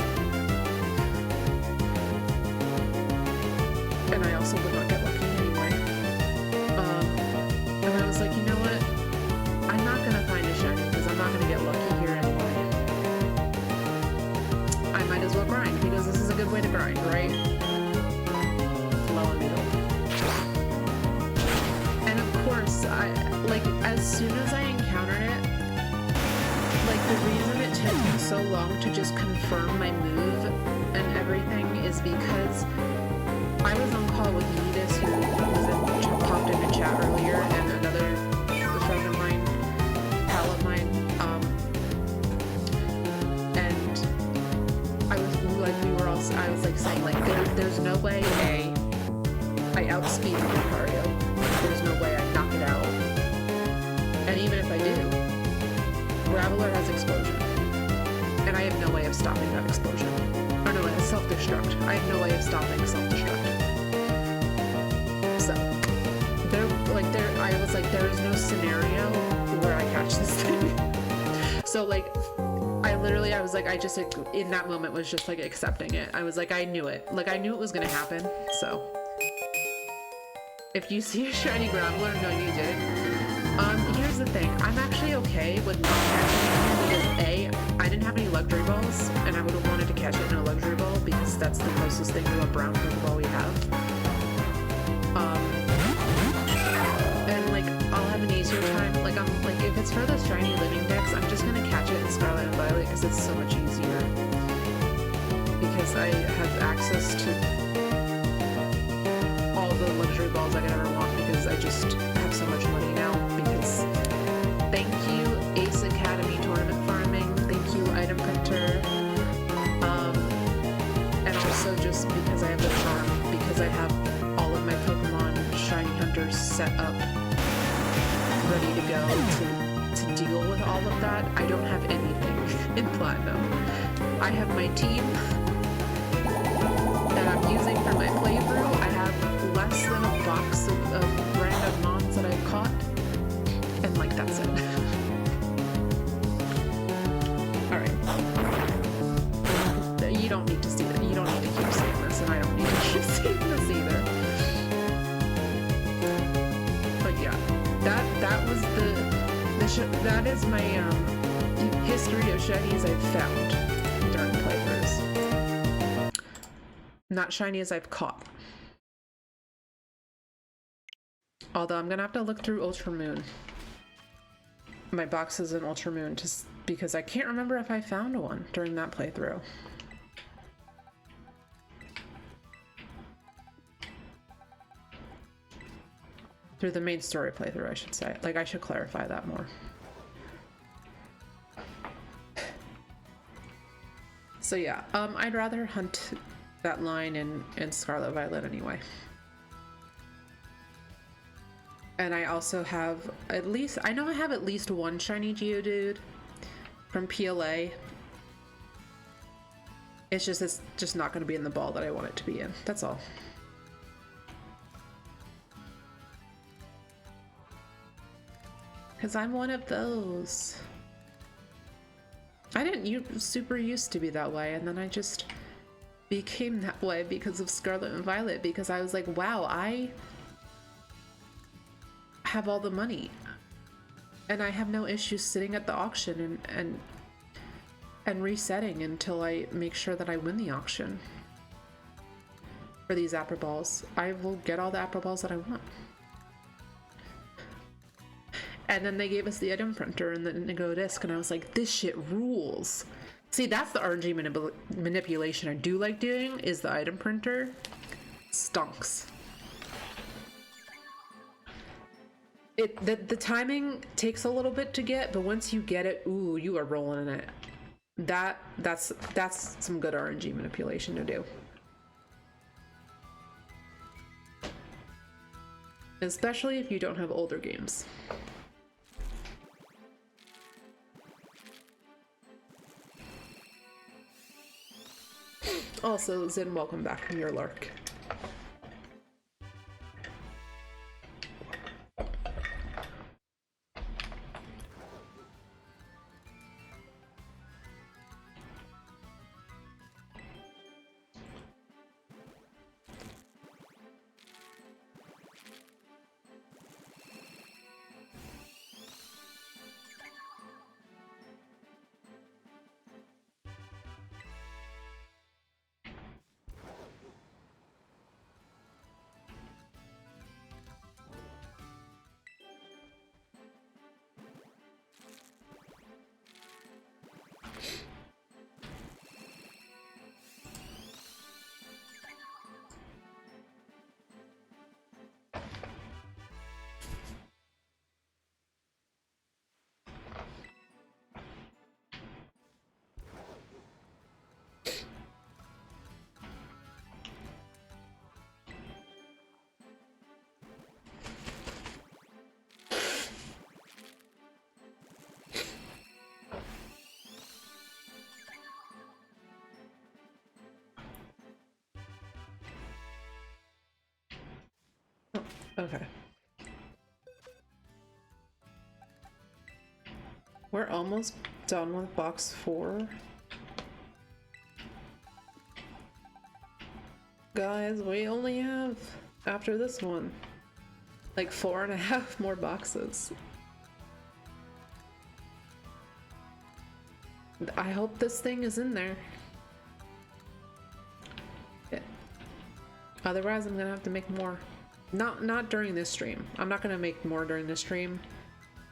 Speaker 1: And I also would not get lucky anyway. And I was like, you know what? I'm not going to find a shiny because I'm not going to get lucky here anyway. I might as well grind because this is a good way to grind, right? Low and middle. And of course, as soon as I encountered it, the reason it took me so long to just confirm my move and everything is because I was on call with Edis, who popped into chat earlier, and another friend of mine, pal of mine, and I was saying, there's no way I outspeed Lucario. There's no way I knock it out. And even if I do, Graveler has Explosion. And I have no way of stopping that explosion. Or no, it has Self-Destruct. I have no way of stopping Self-Destruct. So, I was like, there is no scenario where I catch this thing. So, I was like, I just, in that moment, was just, accepting it. I was like, I knew it. I knew it was gonna happen, so. If you see a shiny Graveler, no, you didn't. Here's the thing. I'm actually okay with not catching it because A, I didn't have any luxury balls, and I would have wanted to catch it in a luxury ball because that's the closest thing to a brown Pokeball we have. And like, I'll have an easier time. Like, I'm like, if it's for those shiny living decks, I'm just gonna catch it in Scarlet and Violet because it's so much easier. Because I have access to all the luxury balls I could ever want because I just have so much money now. Because thank you, Ace Academy Tournament Farming. Thank you, Item Printer. And also just because I have the farm, because I have all of my Pokemon Shiny Hunters set up, ready to go to deal with all of that. I don't have anything in Platinum. I have my team that I'm using for my playthrough. I have less than a box of random mons that I've caught, and like that's it. Alright. You don't need to see that. You don't need to keep seeing this, and I don't need to keep seeing this either. But yeah, that was that is my history of shinies I've found during playthroughs. Not shinies I've caught. Although I'm gonna have to look through Ultra Moon. My boxes in Ultra Moon just because I can't remember if I found one during that playthrough. Through the main story playthrough, I should say. Like, I should clarify that more. So yeah, I'd rather hunt that line in Scarlet Violet anyway. And I also have at least, I know I have at least one shiny Geodude from PLA. It's just not going to be in the ball that I want it to be in. That's all. Because I'm one of those. I didn't super used to be that way, and then I just became that way because of Scarlet and Violet, because I was like, wow, I have all the money. And I have no issues sitting at the auction and resetting until I make sure that I win the auction. For these Apple Balls. I will get all the Apple Balls that I want. And then they gave us the item printer and the Indigo Disc, and I was like, this shit rules. See, that's the RNG manipulation I do like doing, is the item printer. Stonks. The timing takes a little bit to get, but once you get it, ooh, you are rolling in it. That's some good RNG manipulation to do. Especially if you don't have older games. Also, Zin, welcome back from your lurk. Okay. We're almost done with box 4. Guys, we only have, after this one, like 4.5 more boxes. I hope this thing is in there. Yeah. Otherwise, I'm gonna have to make more. Not during this stream. I'm not gonna make more during this stream.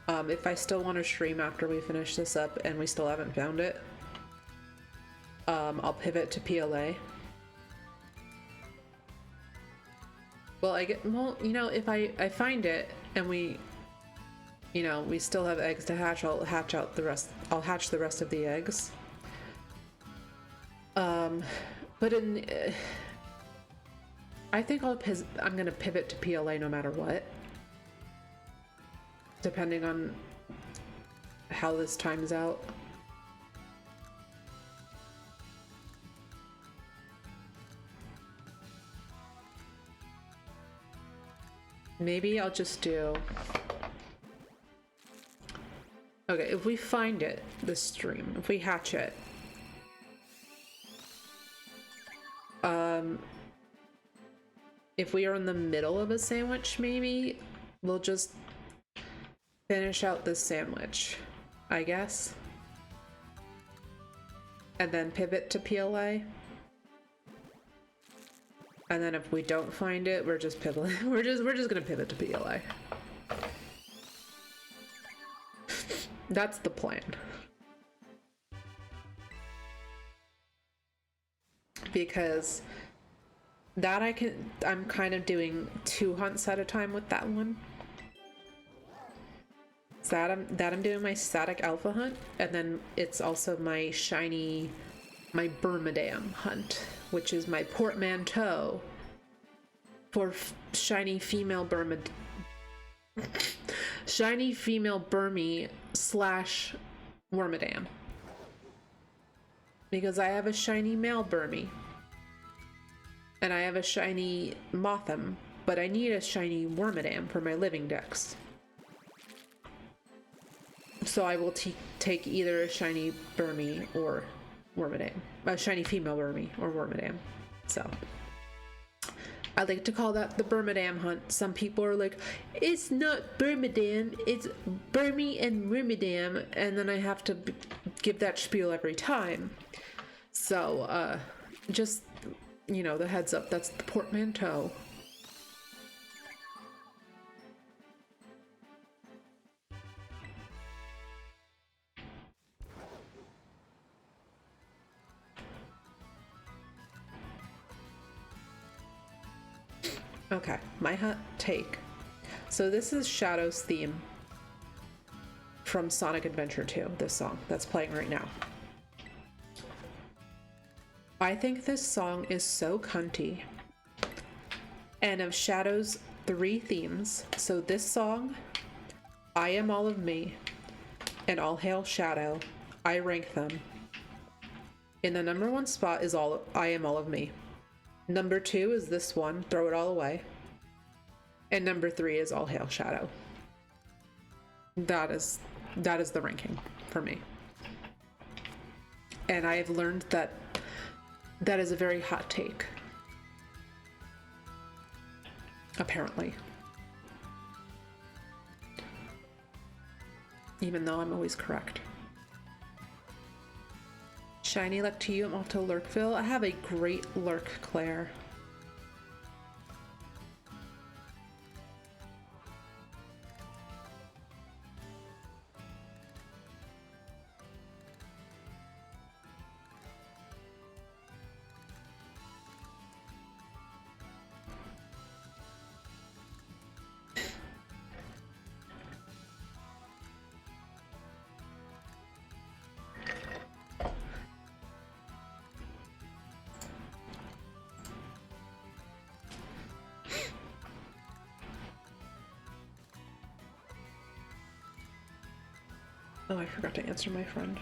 Speaker 1: If I still want to stream after we finish this up and we still haven't found it, I'll pivot to PLA. Well, you know, if I find it and we, you know, we still have eggs to hatch, I'll hatch the rest of the eggs. But I think I'm gonna pivot to PLA no matter what. Depending on how this times out. Maybe I'll just do... Okay, if we find it, this stream, if we hatch it, if we are in the middle of a sandwich, maybe we'll just finish out this sandwich, I guess, and then pivot to PLA. And then if we don't find it, we're just pivoting. We're just gonna pivot to PLA. That's the plan. Because that I'm kind of doing 2 hunts at a time with that one. So I'm doing my static alpha hunt, and then it's also my Burmadam hunt, which is my portmanteau for shiny female Burmie / Wormadam. Because I have a shiny male Burmie. And I have a shiny Motham, but I need a shiny Wormadam for my living dex. So I will take either a shiny Burmie or Wormadam. A shiny female Burmie or Wormadam. So I like to call that the Burmadam hunt. Some people are like, it's not Burmadam, it's Burmie and Wormadam, and then I have to give that spiel every time. So just, you know, the heads up, that's the portmanteau. Okay, my hot take. So this is Shadow's theme from Sonic Adventure 2, this song that's playing right now. I think this song is so cunty. And of Shadow's 3 themes, so this song, I Am All of Me, and All Hail Shadow, I rank them. In the number 1 spot is I Am All of Me. Number 2 is this one, Throw It All Away. And number 3 is All Hail Shadow. That is the ranking for me. And I have learned that that is a very hot take. Apparently. Even though I'm always correct. Shiny luck to you, I'm off to Lurkville. I have a great Lurk, Claire. Oh, I forgot to answer my friend.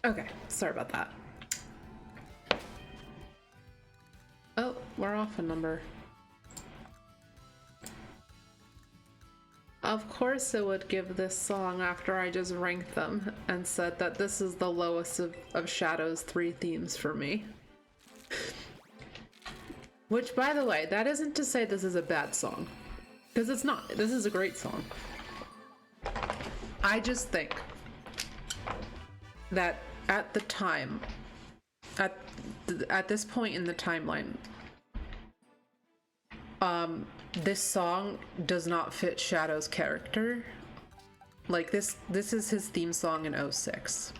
Speaker 1: Okay, sorry about that. Oh, we're off a number. Of course it would give this song after I just ranked them and said that this is the lowest of Shadow's 3 themes for me. Which, by the way, that isn't to say this is a bad song. Because it's not. This is a great song. I just think that at the time, at this point in the timeline, this song does not fit Shadow's character. Like this is his theme song in 06.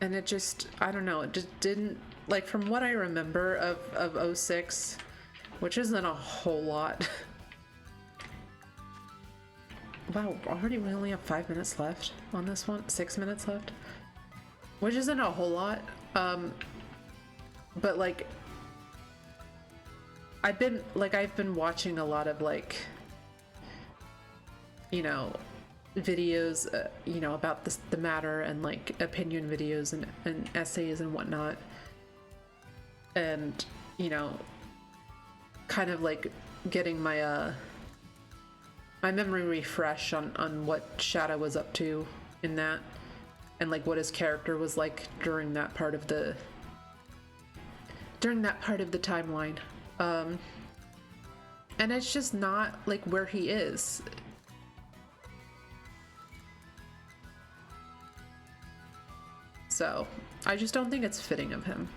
Speaker 1: And it just, I don't know, it just didn't, like from what I remember of 06, which isn't a whole lot. Wow, already we only have 5 minutes left on this one, 6 minutes left, which isn't a whole lot. But like, I've been watching a lot of like, you know, videos, you know, about the matter and like opinion videos and essays and whatnot. And, you know, kind of like getting my, my memory refresh on what Shadow was up to in that, and like what his character was like during that part of the timeline. And it's just not like where he is. So I just don't think it's fitting of him.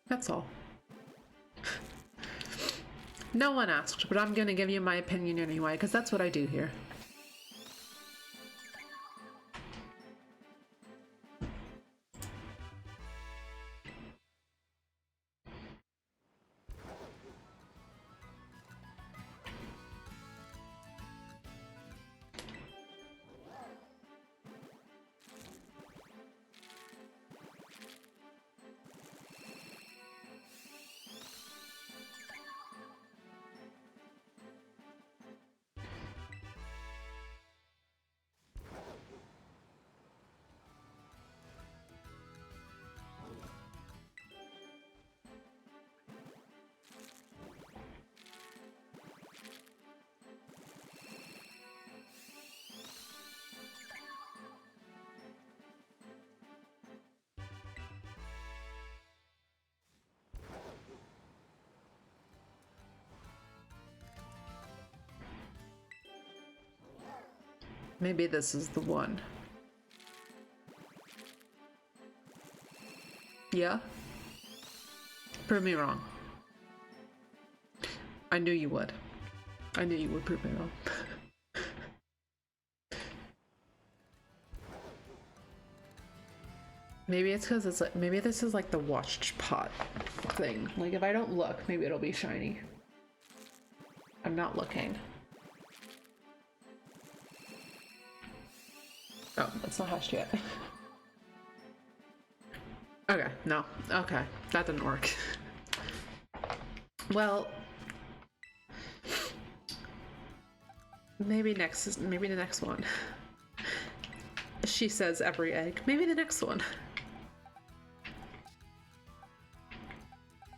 Speaker 1: That's all. No one asked, but I'm gonna give you my opinion anyway, because that's what I do here. Maybe this is the one. Yeah? Prove me wrong. I knew you would. I knew you would prove me wrong. Maybe it's because it's like, maybe this is like the watched pot thing. Like if I don't look, maybe it'll be shiny. I'm not looking. Oh, it's not hashed yet. Okay, no. Okay, that didn't work. Well, maybe the next one. She says every egg. Maybe the next one.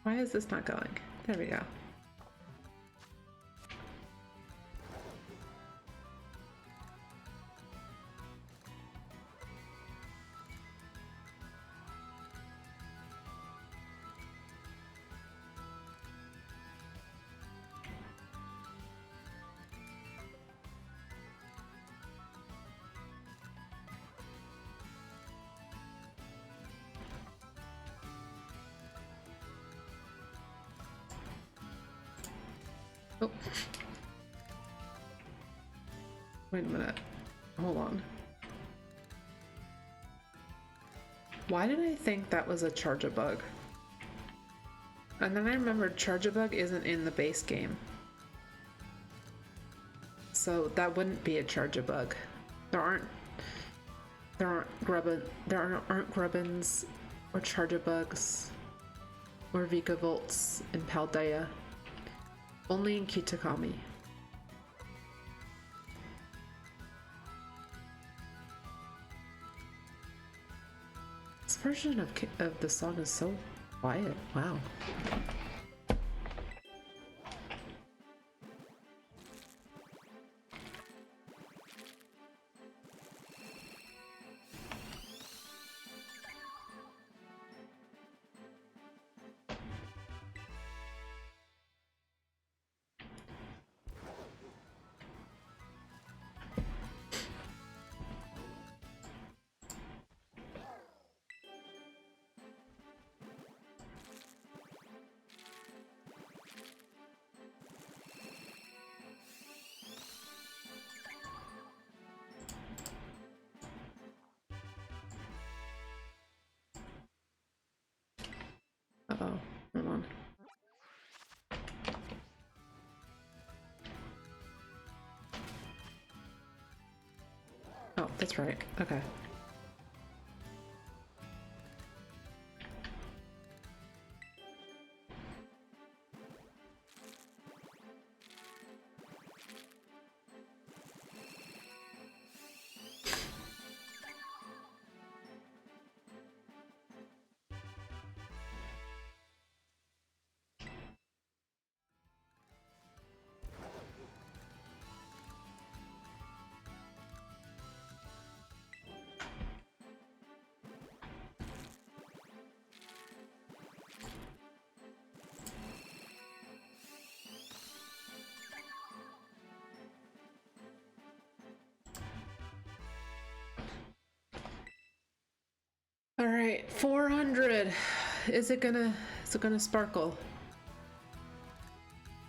Speaker 1: Why is this not going? There we go. Oh. Wait a minute. Hold on. Why did I think that was a Charge-a-Bug? And then I remembered Charge-a-Bug isn't in the base game. So that wouldn't be a Charge-a-Bug. There aren't Grubbins or Charge-a-Bugs or Vikavolts in Paldea. Only in Kitakami. This version of the song is so quiet. Wow. Uh-oh, hold on. Oh, that's right. Okay. All right, 400. Is it gonna sparkle?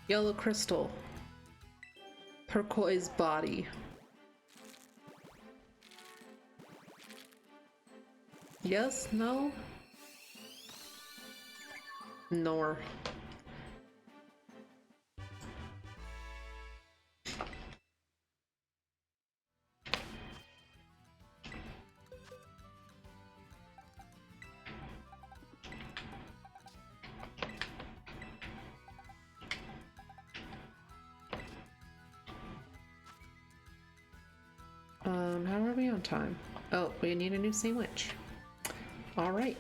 Speaker 1: Yellow crystal. Turquoise body. Yes, no? Nor. How are we on time? Oh, we need a new sandwich. All right.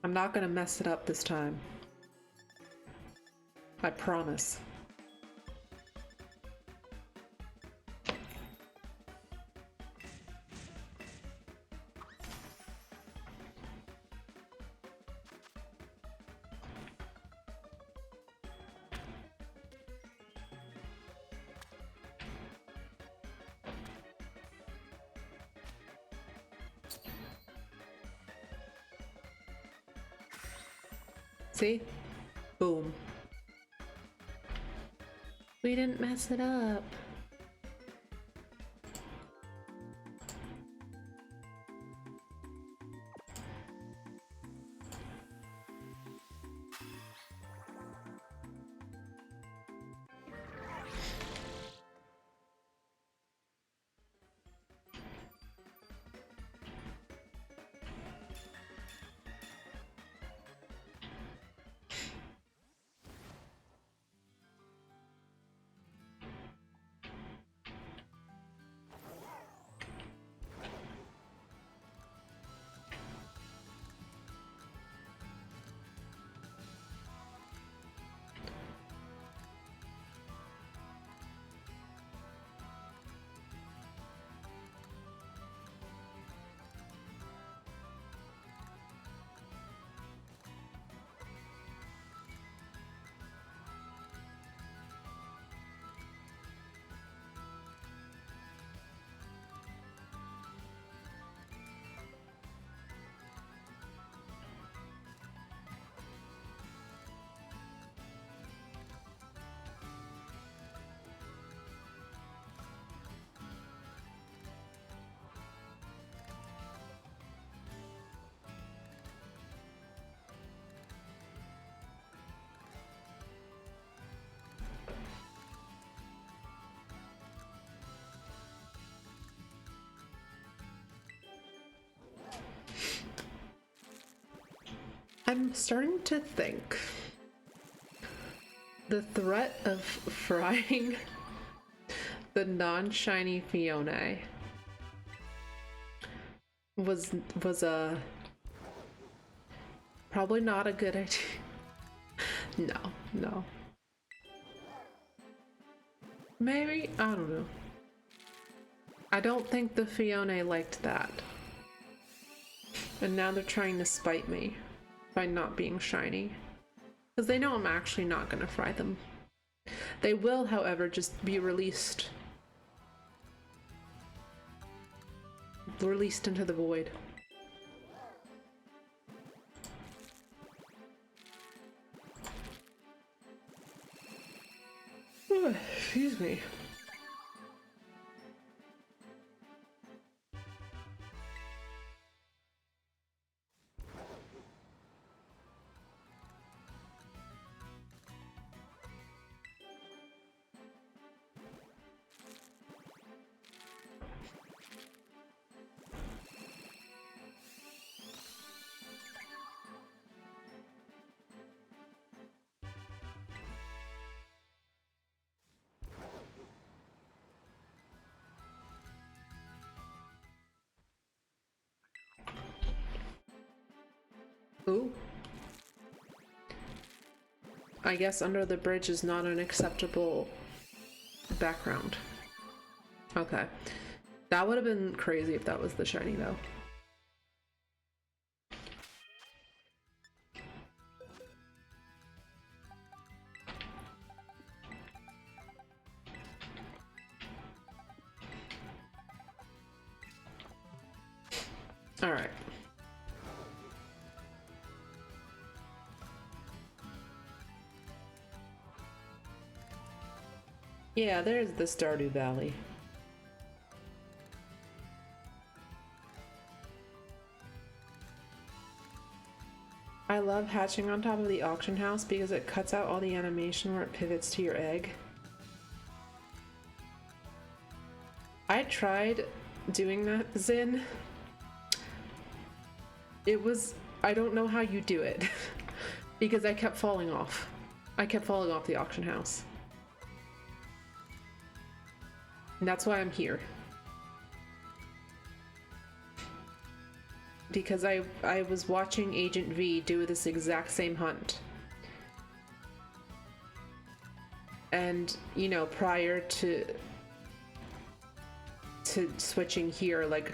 Speaker 1: I'm not gonna mess it up this time. I promise. See? Boom. We didn't mess it up. I'm starting to think the threat of frying the non-shiny Phione was probably not a good idea. No. Maybe, I don't know. I don't think the Phione liked that. And now they're trying to spite me by not being shiny. Because they know I'm actually not gonna fry them. They will, however, just be released. Released into the void. Excuse me. Ooh. I guess under the bridge is not an acceptable background. Okay. That would have been crazy if that was the shiny though. All right. Yeah, there's the Stardew Valley. I love hatching on top of the auction house because it cuts out all the animation where it pivots to your egg. I tried doing that, Zin. It was, I don't know how you do it because I kept falling off. I kept falling off the auction house. And that's why I'm here. Because I was watching Agent V do this exact same hunt. And, you know, prior to switching here, like,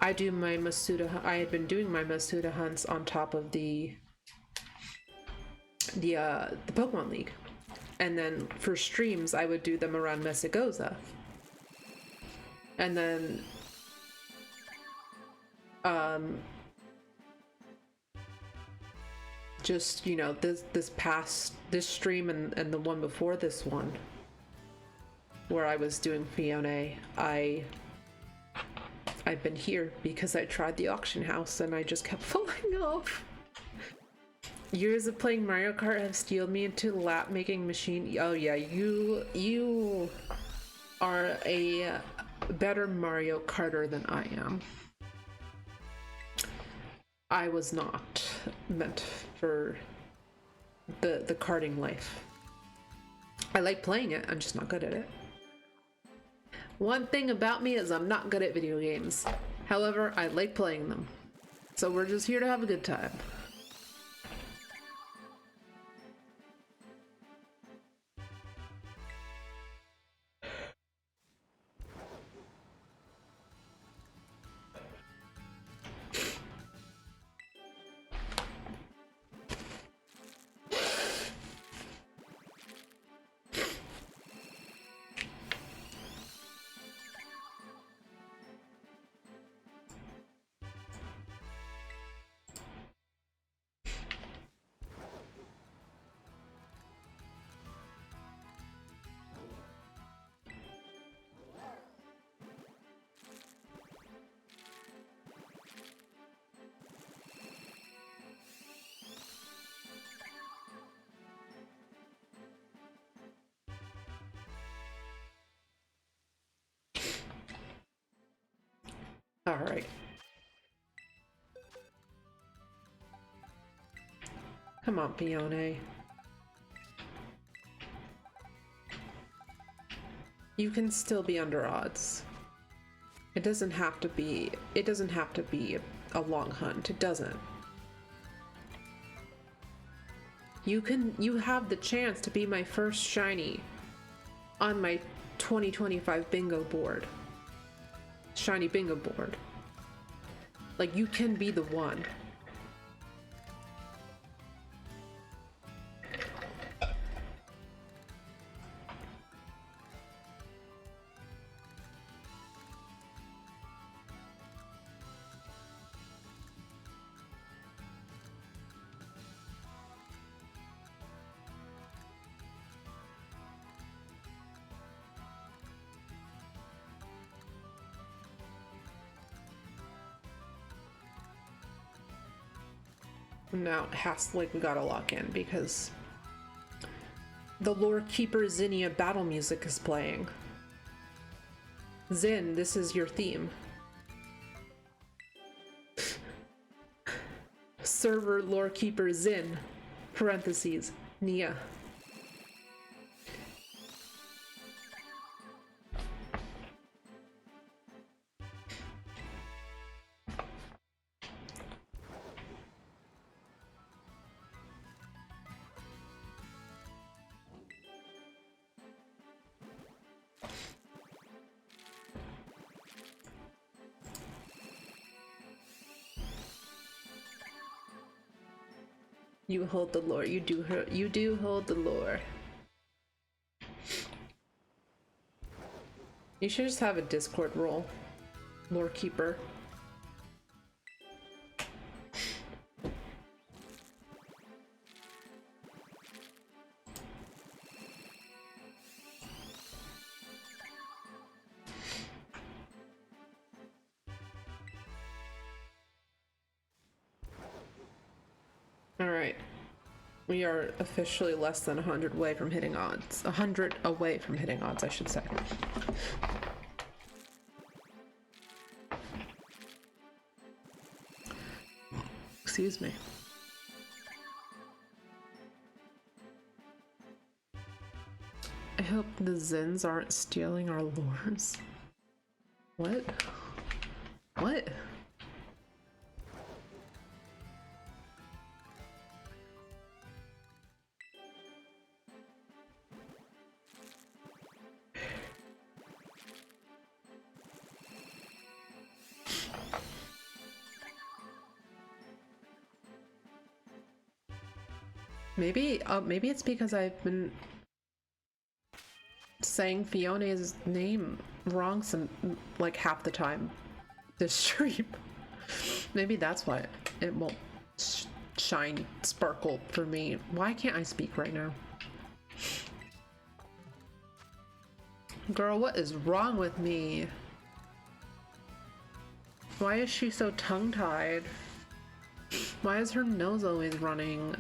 Speaker 1: I do my Masuda, I had been doing my Masuda hunts on top of the Pokemon League. And then for streams, I would do them around Mesagoza. And then just, you know, this stream and the one before this one where I was doing Phione, I've been here because I tried the auction house and I just kept falling off. Years of playing Mario Kart have steeled me into lap making machine. Oh yeah, you are a better Mario Karter than I am. I was not meant for the karting life. I like playing it, I'm just not good at it. One thing about me is I'm not good at video games. However, I like playing them. So we're just here to have a good time. All right. Come on, Phione. You can still be under odds. It doesn't have to be a long hunt. It doesn't. You have the chance to be my first shiny on my 2025 bingo board. Shiny bingo board. Like, you can be the one. Now it has, like, we gotta lock in because the Lore Keeper Zinnia battle music is playing. Zin, this is your theme. Server Lore Keeper Zin, parentheses, Nia. You hold the lore. You do hold the lore. You should just have a Discord role. Lore Keeper. Alright. We are officially less than 100 away from hitting odds. 100 away from hitting odds, I should say. Excuse me. I hope the Zins aren't stealing our lures. What? What? Maybe it's because I've been saying Fione's name wrong like half the time this stream. Maybe that's why it won't shine sparkle for me. Why can't I speak right now? Girl, what is wrong with me? Why is she so tongue-tied? Why is her nose always running?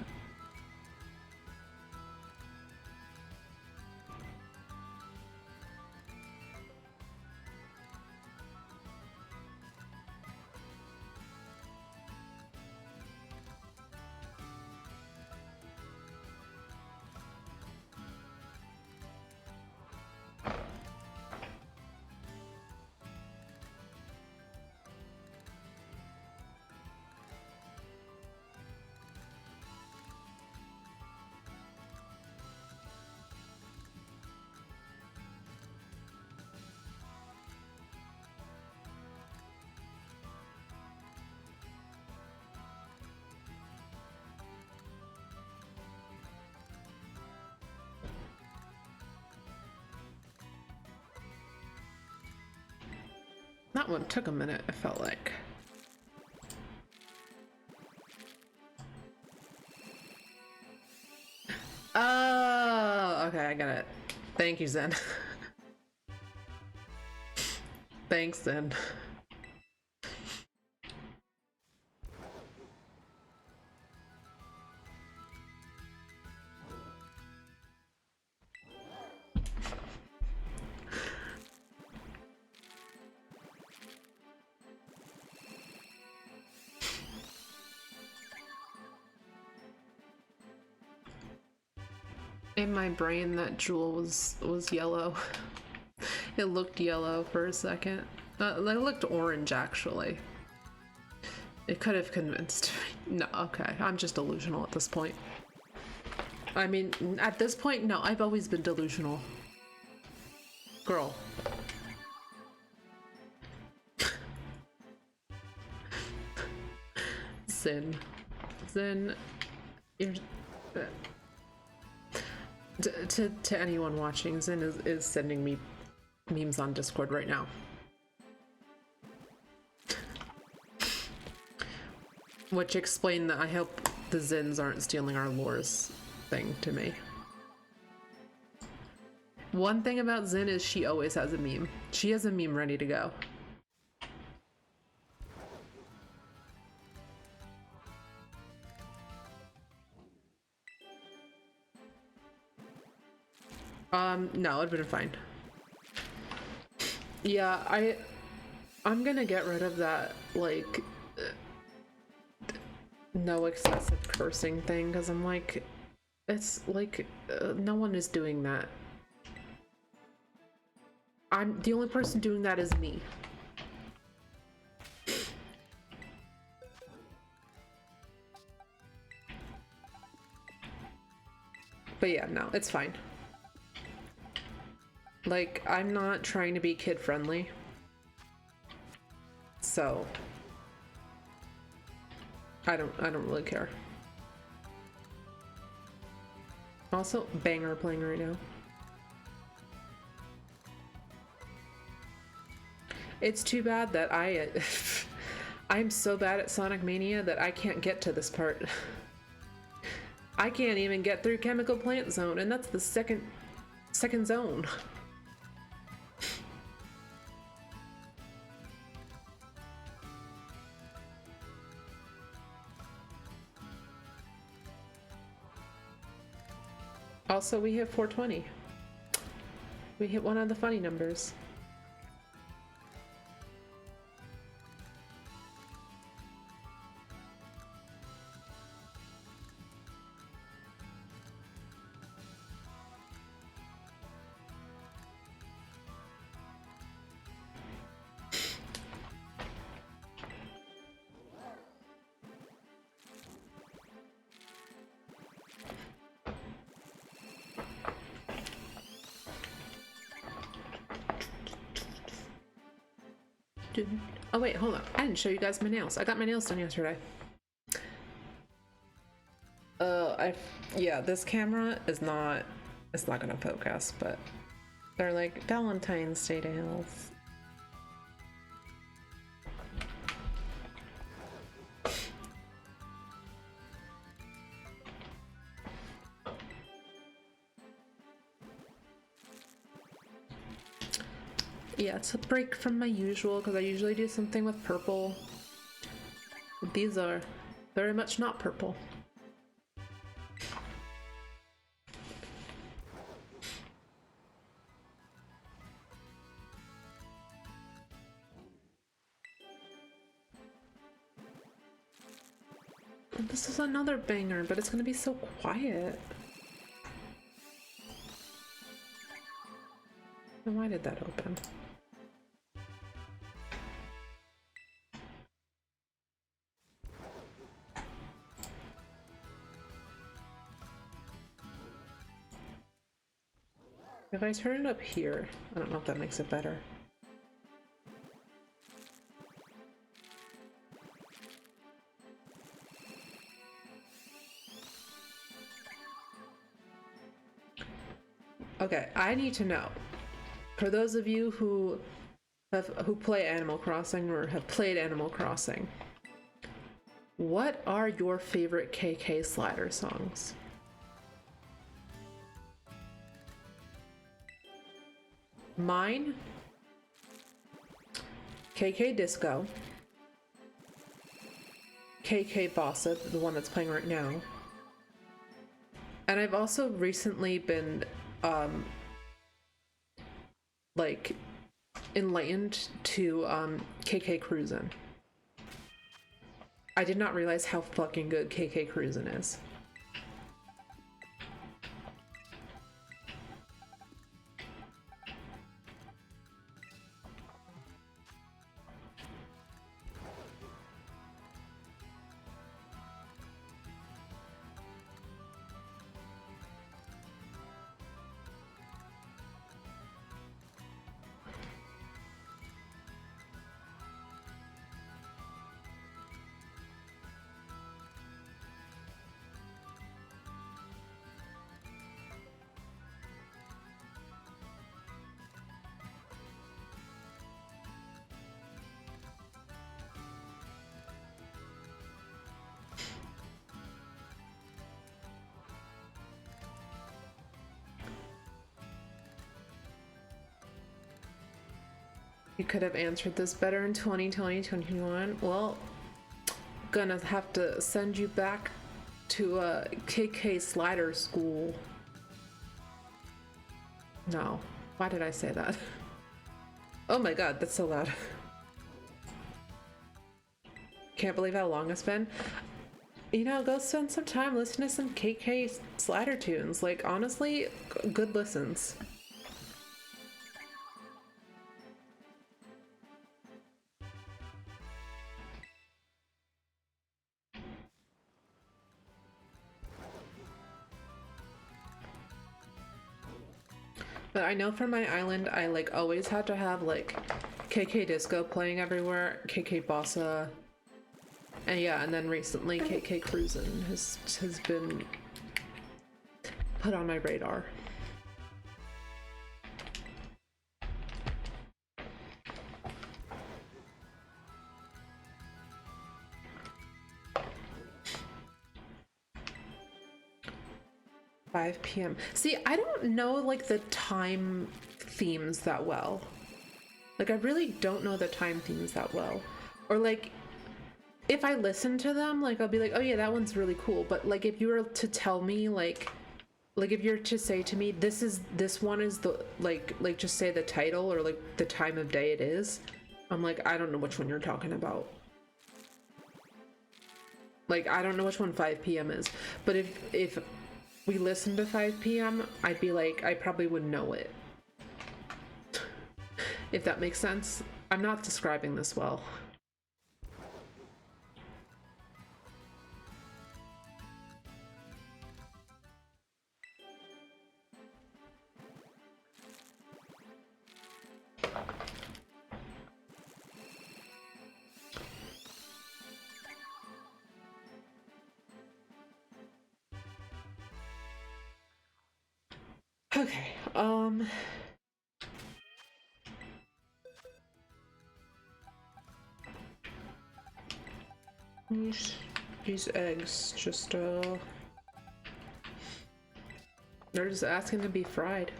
Speaker 1: That one took a minute, it felt like. Oh, okay, I got it. Thank you, Zen. Thanks, Zen. In my brain, that jewel was yellow. It looked yellow for a second. It looked orange, actually. It could have convinced me. No, okay. I'm just delusional at this point. I mean, at this point, no. I've always been delusional. Girl. Zin. Zin. You're... To anyone watching, Zin is sending me memes on Discord right now. Which explain that I hope the Zins aren't stealing our lores thing to me. One thing about Zin is she always has a meme. She has a meme ready to go. No, it'd been fine. Yeah, I'm gonna get rid of that, like, no excessive cursing thing, because I'm like, it's like, no one is doing that. The only person doing that is me. But yeah, no, it's fine. Like, I'm not trying to be kid friendly. So I don't really care. Also, banger playing right now. It's too bad that I'm so bad at Sonic Mania that I can't get to this part. I can't even get through Chemical Plant Zone, and that's the second zone. Also, we hit 420. We hit one of the funny numbers. Oh wait, hold on. I didn't show you guys my nails. I got my nails done yesterday. Yeah, this camera is not, it's not gonna focus, but they're like Valentine's Day nails. Yeah, it's a break from my usual, because I usually do something with purple. But these are very much not purple. And this is another banger, but it's gonna be so quiet. And why did that open? If I turn it up here, I don't know if that makes it better. Okay, I need to know, for those of you who play Animal Crossing or have played Animal Crossing, what are your favorite KK Slider songs? Mine, KK Disco, KK Bossa, the one that's playing right now, and I've also recently been like enlightened to KK Cruisin'. I did not realize how fucking good KK Cruisin' is. You could have answered this better in 2020, 2021. Well, gonna have to send you back to KK Slider School. No. Why did I say that? Oh my god, that's so loud. Can't believe how long it's been. You know, go spend some time listening to some KK Slider tunes. Like, honestly, good listens. But I know for my island, I like always had to have like KK Disco playing everywhere, KK Bossa, and yeah, and then recently KK Cruisin' has been put on my radar. $5 p.m. See, I don't know like the time themes that well. Like, I really don't know the time themes that well. Or like, if I listen to them, like I'll be like, oh yeah, that one's really cool. But like, if you were to tell me like if you're to say to me, this one is the like just say the title or like the time of day it is, I'm like, I don't know which one you're talking about. Like, I don't know which one 5 p.m. is. But if we listened to 5 p.m., I'd be like, I probably would know it. If that makes sense. I'm not describing this well. Okay, these eggs just they're just asking to be fried.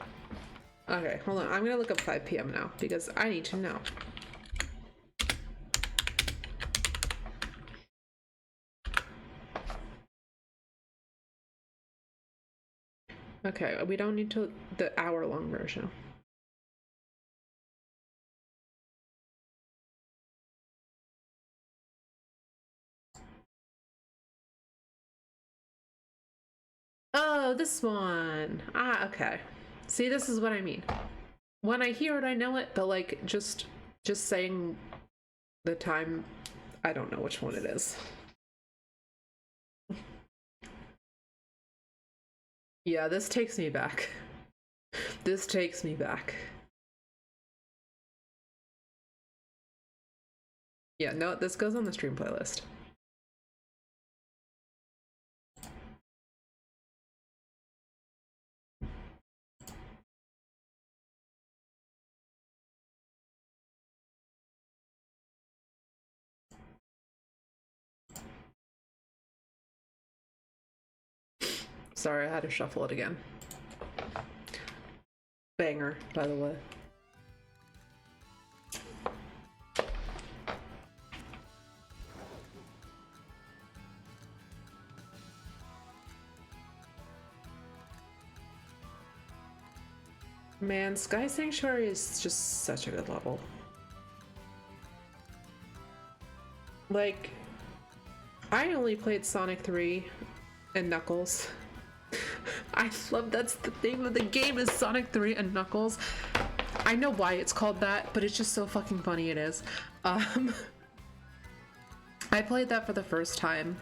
Speaker 1: Okay, hold on. I'm gonna look up 5 p.m. now because I need to know. Okay, we don't need to the hour-long version. Oh, this one. Ah, okay. See, this is what I mean. When I hear it, I know it, but like just saying the time, I don't know which one it is. Yeah, this takes me back. This takes me back. Yeah, no, this goes on the stream playlist. Sorry, I had to shuffle it again. Banger, by the way. Man, Sky Sanctuary is just such a good level. Like, I only played Sonic 3 and Knuckles. I love that's the name of the game is Sonic 3 and Knuckles. I know why it's called that, but it's just so fucking funny it is. I played that for the first time.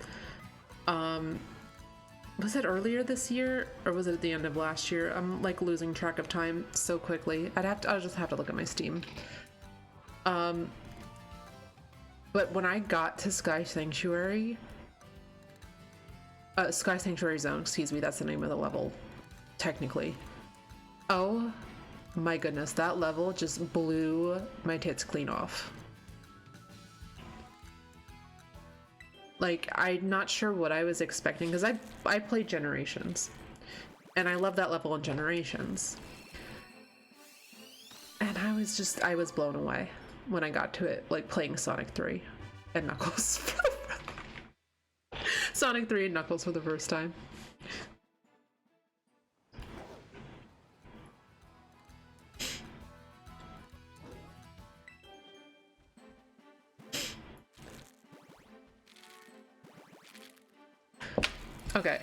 Speaker 1: Was it earlier this year or was it at the end of last year? I'm like losing track of time so quickly. I'll just have to look at my Steam. But when I got to Sky Sanctuary Zone, excuse me, that's the name of the level, technically. Oh my goodness, that level just blew my tits clean off. Like, I'm not sure what I was expecting, because I played Generations, and I love that level in Generations. And I was blown away. when I got to it, like playing Sonic 3 and Knuckles. Sonic 3 and Knuckles for the first time. Okay.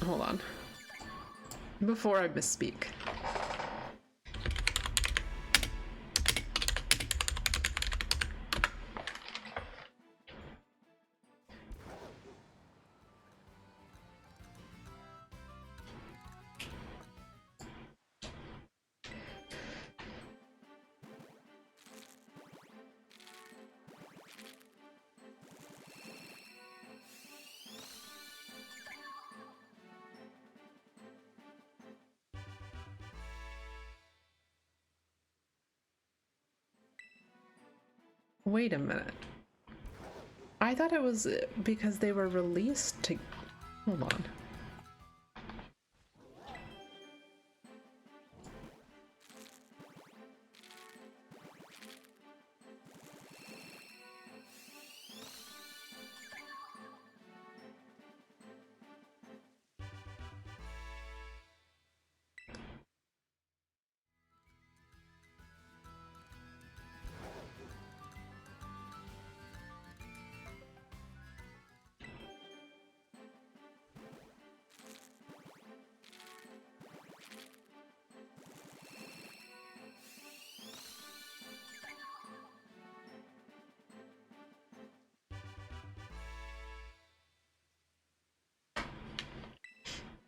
Speaker 1: Hold on. Before I misspeak. Wait a minute. I thought it was because they were released to... Hold on.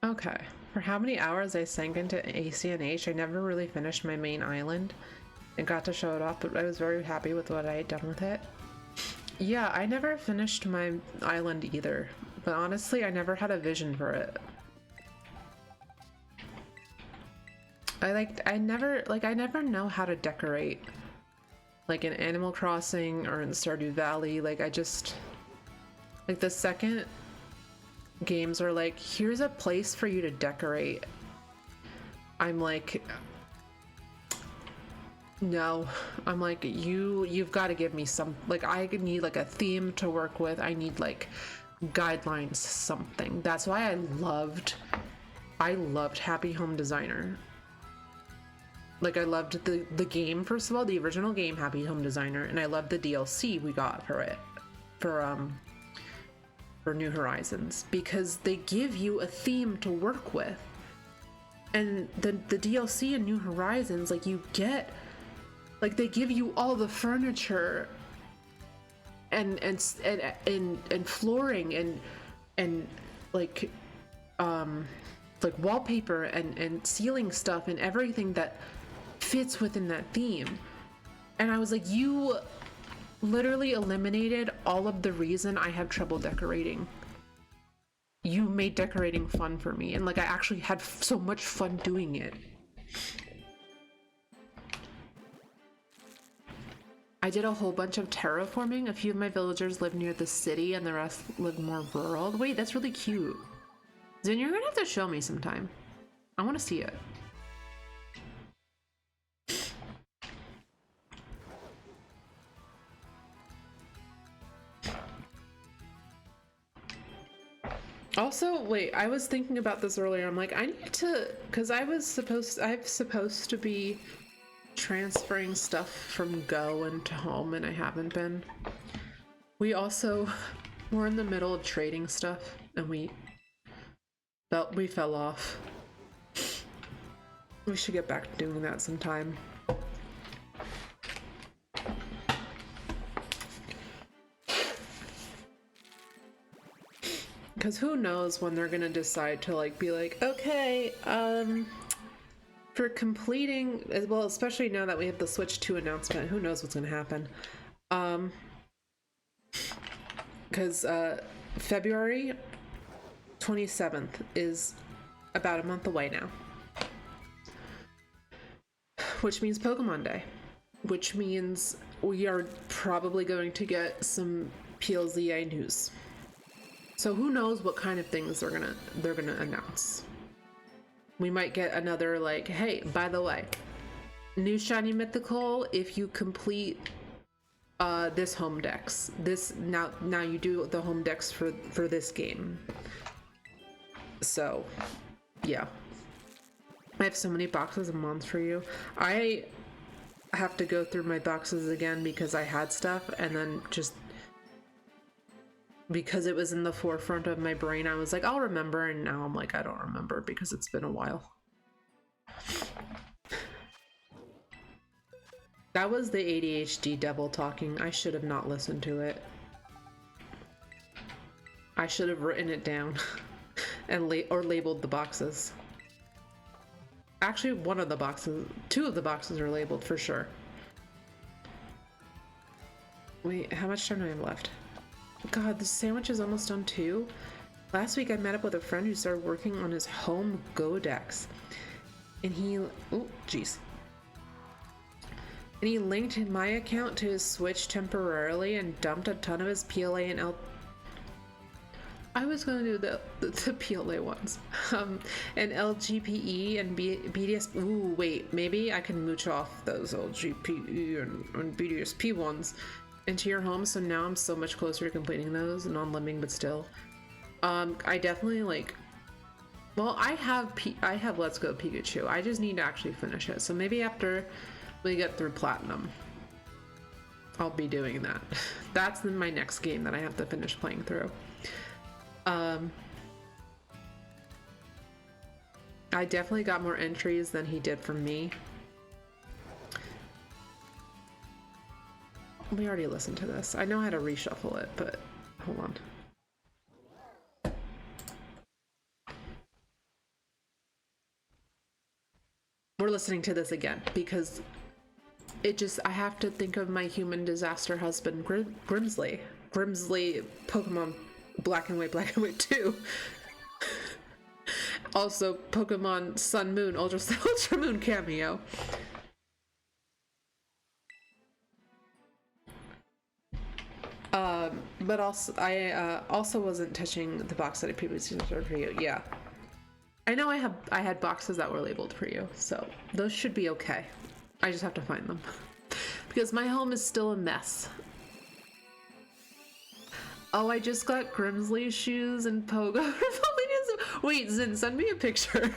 Speaker 1: Okay. For how many hours I sank into ACNH, I never really finished my main island and got to show it off, but I was very happy with what I had done with it. Yeah, I never finished my island either, but honestly, I never had a vision for it. I never know how to decorate. Like in Animal Crossing or in Stardew Valley, like the second games are like, here's a place for you to decorate, I'm like, no. I'm like, you've got to give me some, like, I need like a theme to work with. I need like guidelines, something. That's why I loved Happy Home Designer. Like, I loved the game, first of all, the original game, Happy Home Designer, and I loved the DLC we got for it, for New Horizons, because they give you a theme to work with. And the DLC in New Horizons, like, you get, like, they give you all the furniture and flooring and like wallpaper and ceiling stuff and everything that fits within that theme. And I was like, you literally eliminated all of the reason I have trouble decorating. You made decorating fun for me, and like, I actually had so much fun doing it. I did a whole bunch of terraforming. A few of my villagers live near the city and the rest live more rural. Wait, that's really cute. Zen, you're gonna have to show me sometime. I want to see it. Also, wait, I was thinking about this earlier. I'm like, I need to, because I'm supposed to be transferring stuff from Go into Home, and I haven't been. We're in the middle of trading stuff, and we fell off. We should get back to doing that sometime. Because who knows when they're gonna decide to like be like, okay, for completing, as well, especially now that we have the Switch 2 announcement, who knows what's gonna happen. Because February 27th is about a month away now, which means Pokemon Day, which means we are probably going to get some PLA news. So who knows what kind of things they're gonna announce. We might get another like, hey, by the way, New shiny mythical if you complete this home dex. This now you do the home dex for this game. So, yeah. I have so many boxes a month for you. I have to go through my boxes again because I had stuff, and then just because it was in the forefront of my brain, I was like, I'll remember, and now I'm like, I don't remember because it's been a while. That was the ADHD devil talking. I should have not listened to it. I should have written it down and labeled the boxes. Actually, one of the boxes, two of the boxes are labeled for sure. Wait, how much time do I have left? God, the sandwich is almost done too. Last week I met up with a friend who started working on his home Godex. And he, oh, jeez. And he linked my account to his Switch temporarily and dumped a ton of his PLA and I was gonna do the PLA ones. And LGPE and BDS. Ooh, wait, maybe I can mooch off those LGPE and BDSP ones into your home. So now I'm so much closer to completing those, non-living, but still. I definitely like. Well, I have Let's Go Pikachu. I just need to actually finish it. So maybe after we get through Platinum, I'll be doing that. That's my next game that I have to finish playing through. I definitely got more entries than he did from me. We already listened to this. I know how to reshuffle it, but hold on. We're listening to this again because it just, I have to think of my human disaster husband, Grimsley. Grimsley, Pokemon Black and White 2. Also, Pokemon Sun Moon, Ultra Moon cameo. But also, I also wasn't touching the box that I previously reserved for you. Yeah. I know I had boxes that were labeled for you, so those should be okay. I just have to find them. Because my home is still a mess. Oh, I just got Grimsley's shoes and Pogo. Wait, Zin, send me a picture.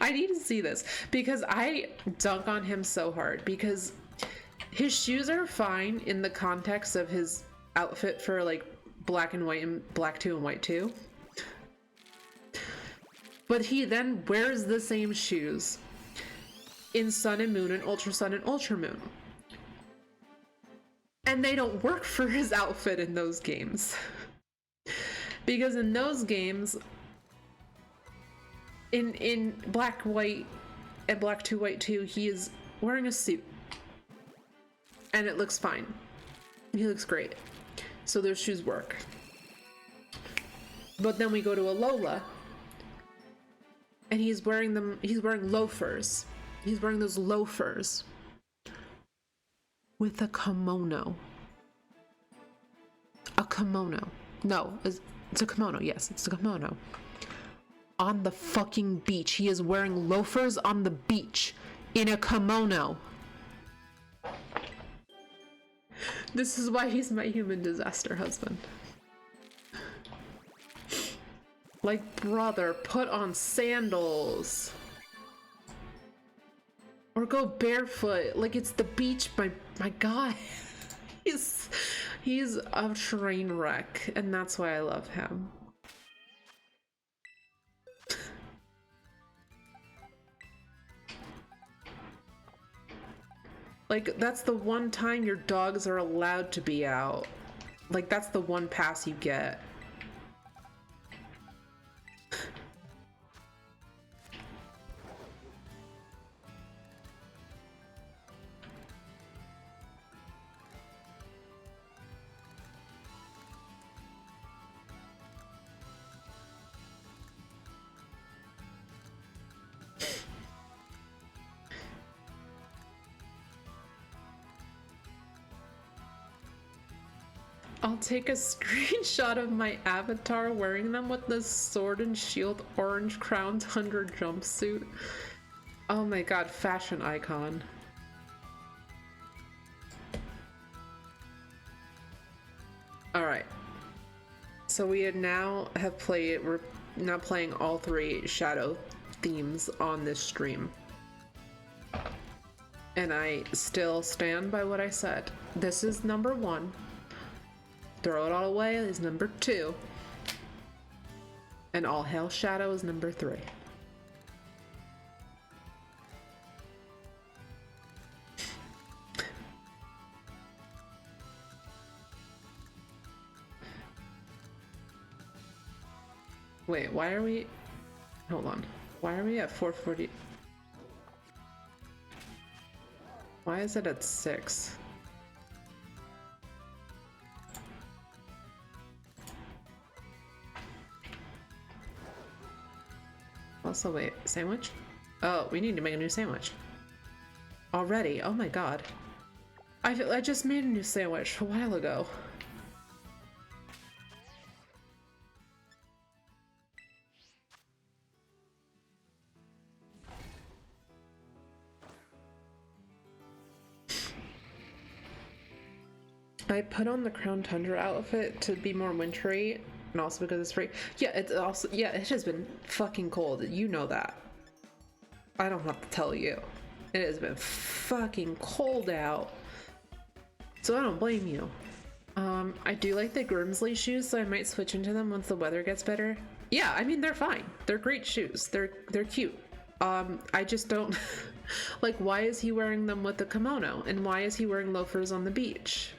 Speaker 1: I need to see this because I dunk on him so hard because his shoes are fine in the context of his outfit for like Black and White and Black 2 and White 2. But he then wears the same shoes in Sun and Moon and Ultra Sun and Ultra Moon. And they don't work for his outfit in those games. Because in those games, in Black, White, and Black 2, White 2, he is wearing a suit. And it looks fine. He looks great. So those shoes work. But then we go to Alola, and he's wearing loafers. He's wearing those loafers with a kimono. A kimono. No, it's a kimono. Yes, it's a kimono. On the fucking beach. He is wearing loafers on the beach in a kimono. This is why he's my human disaster husband. Like, brother, put on sandals. Or go barefoot. Like, it's the beach, my guy. He's a train wreck, and that's why I love him. Like, that's the one time your dogs are allowed to be out. Like, that's the one pass you get. I'll take a screenshot of my avatar wearing them with the sword and shield orange crown tundra jumpsuit. Oh my god, fashion icon. Alright. So we're now playing all 3 shadow themes on this stream. And I still stand by what I said. This is number 1. Throw It All Away is number 2. And All Hail Shadow is number 3. Wait, why are we... Hold on. Why are we at 440? Why is it at 6? Also, wait, sandwich? Oh, we need to make a new sandwich. Already? Oh my god. I just made a new sandwich a while ago. I put on the Crown Tundra outfit to be more wintry, and also because it's free. Yeah, it's also, yeah, it has been fucking cold. You know that. I don't have to tell you. It has been fucking cold out. So I don't blame you. I do like the Grimsley shoes, so I might switch into them once the weather gets better. Yeah, I mean, they're fine. They're great shoes. They're cute. I just don't like, why is he wearing them with the kimono? And why is he wearing loafers on the beach?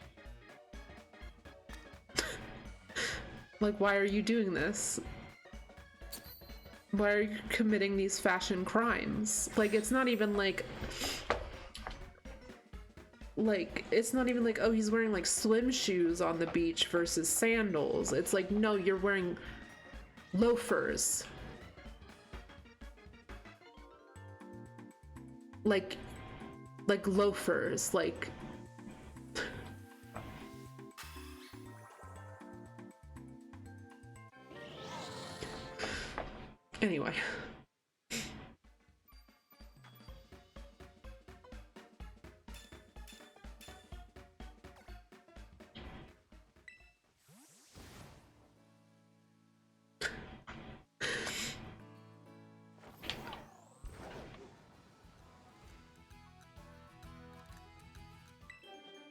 Speaker 1: Like, why are you doing this? Why are you committing these fashion crimes? Like, it's not even like, it's not even like, oh, he's wearing like swim shoes on the beach versus sandals. It's like, no, you're wearing loafers. Like loafers, like... Anyway.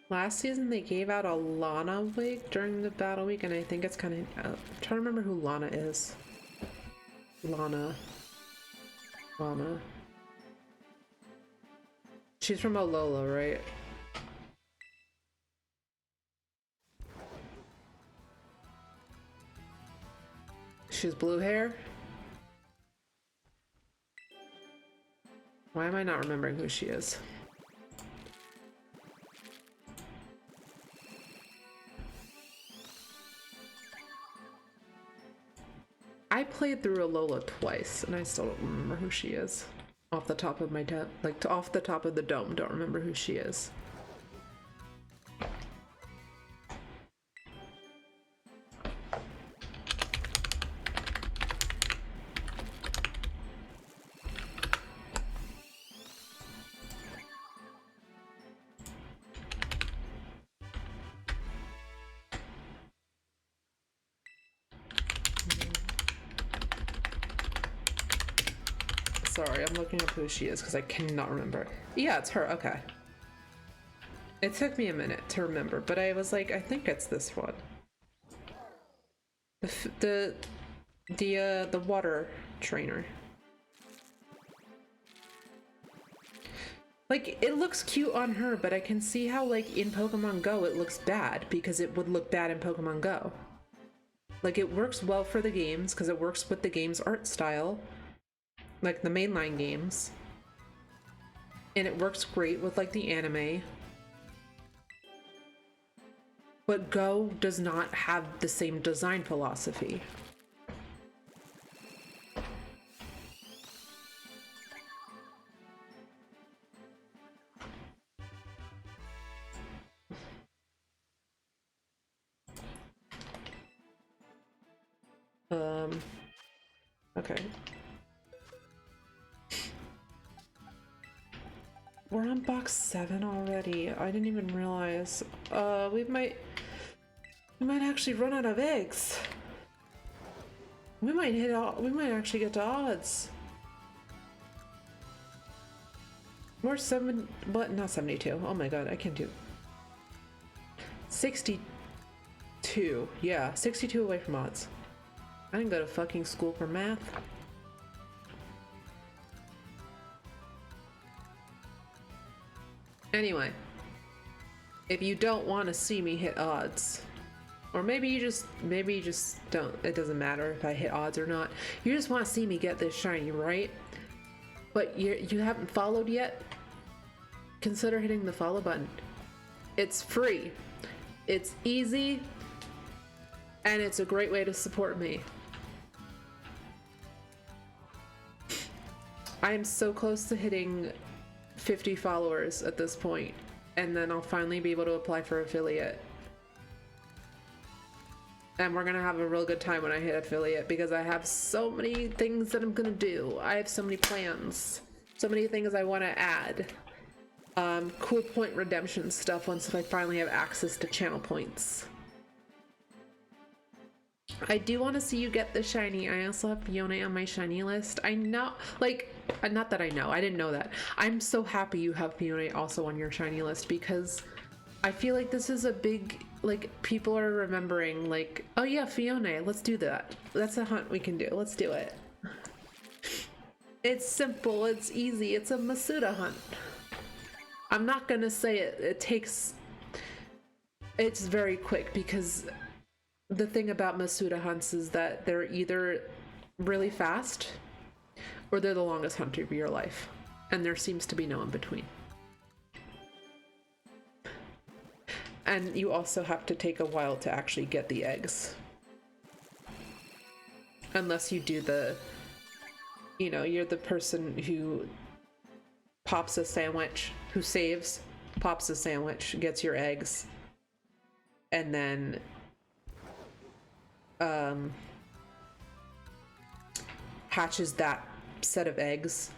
Speaker 1: Last season they gave out a Lana wig during the battle week, and I think it's kind of... I'm trying to remember who Lana is. Lana. She's from Alola, right? She's blue hair? Why am I not remembering who she is? I played through Alola twice, and I still don't remember who she is. Off the top of my head, like off the top of the dome, don't remember who she is. Sorry, I'm looking up who she is because I cannot remember. Yeah, it's her. Okay. It took me a minute to remember, but I was like, I think it's this one. The water trainer. Like, it looks cute on her, but I can see how, like, in Pokemon Go it looks bad because it would look bad in Pokemon Go. Like, it works well for the games because it works with the game's art style. Like the mainline games, and it works great with like the anime, but Go does not have the same design philosophy. Okay. We're on box 7 already. I didn't even realize. We might actually run out of eggs. We might actually get to odds. We're not 72. Oh my god, I can't do 62. Yeah, 62 away from odds. I didn't go to fucking school for math. Anyway, if you don't want to see me hit odds, or maybe you just don't, it doesn't matter if I hit odds or not. You just want to see me get this shiny, right? But you haven't followed yet? Consider hitting the follow button. It's free. It's easy. And it's a great way to support me. I am so close to hitting 50 followers at this point, and then I'll finally be able to apply for affiliate. And we're gonna have a real good time when I hit affiliate because I have so many things that I'm gonna do. I have so many plans, so many things I want to add. Cool point redemption stuff once I finally have access to channel points. I do want to see you get the shiny. I also have Phione on my shiny list. I know, like, not that I know, I didn't know that. I'm so happy you have Phione also on your shiny list because I feel like this is a big, like, people are remembering, like, oh yeah, Phione, let's do that. That's a hunt we can do. Let's do it. It's simple, it's easy, it's a Masuda hunt. I'm not gonna say it's very quick because the thing about Masuda hunts is that they're either really fast or they're the longest hunt of your life. And there seems to be no in between. And you also have to take a while to actually get the eggs. Unless you do the, you know, you're the person who pops a sandwich, who saves, pops a sandwich, gets your eggs, and then hatches that set of eggs,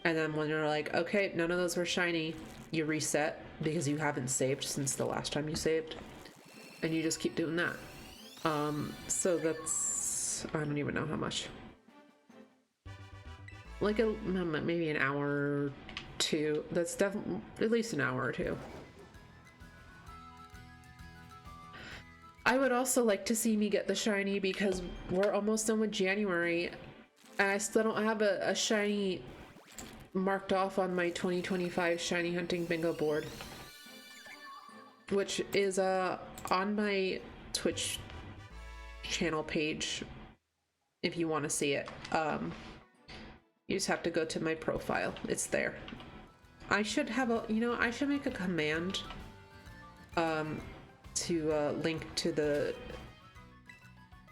Speaker 1: and then when you're like, okay, none of those were shiny, you reset because you haven't saved since the last time you saved, and you just keep doing that. So that's, I don't even know how much, like maybe an hour or two. That's definitely at least an hour or two. I would also like to see me get the shiny because we're almost done with January and I still don't have a shiny marked off on my 2025 shiny hunting bingo board, which is on my Twitch channel page if you want to see it. You just have to go to my profile. It's there. I should have a, you know, I should make a command to link to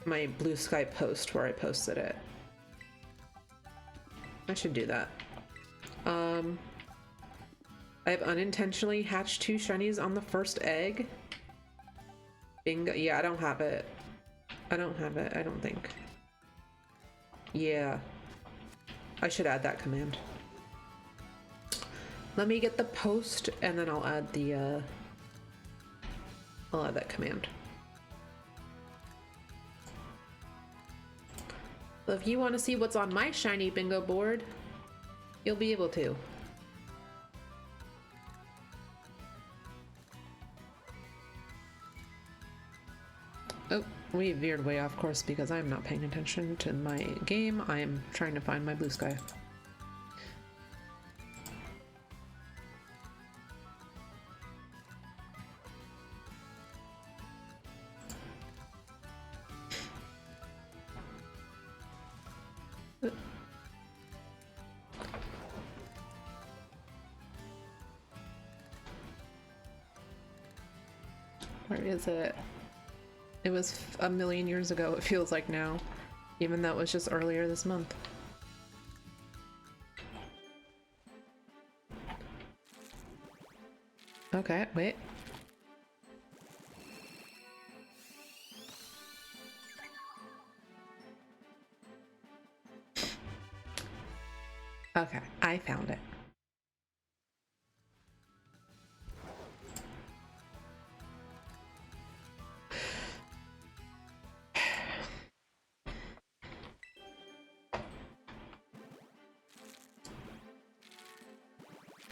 Speaker 1: my Blue Sky post where I posted it. I should do that. I have unintentionally hatched 2 shinies on the first egg. Bingo. Yeah, I don't have it. I don't have it, I don't think. Yeah. I should add that command. Let me get the post and then I'll add the I'll add that command. Well, if you want to see what's on my shiny bingo board, you'll be able to. Oh, we veered way off course because I'm not paying attention to my game. I am trying to find my Blue Sky. Where is it? It was a million years ago, it feels like now. Even though it was just earlier this month. Okay, wait. Okay, I found it.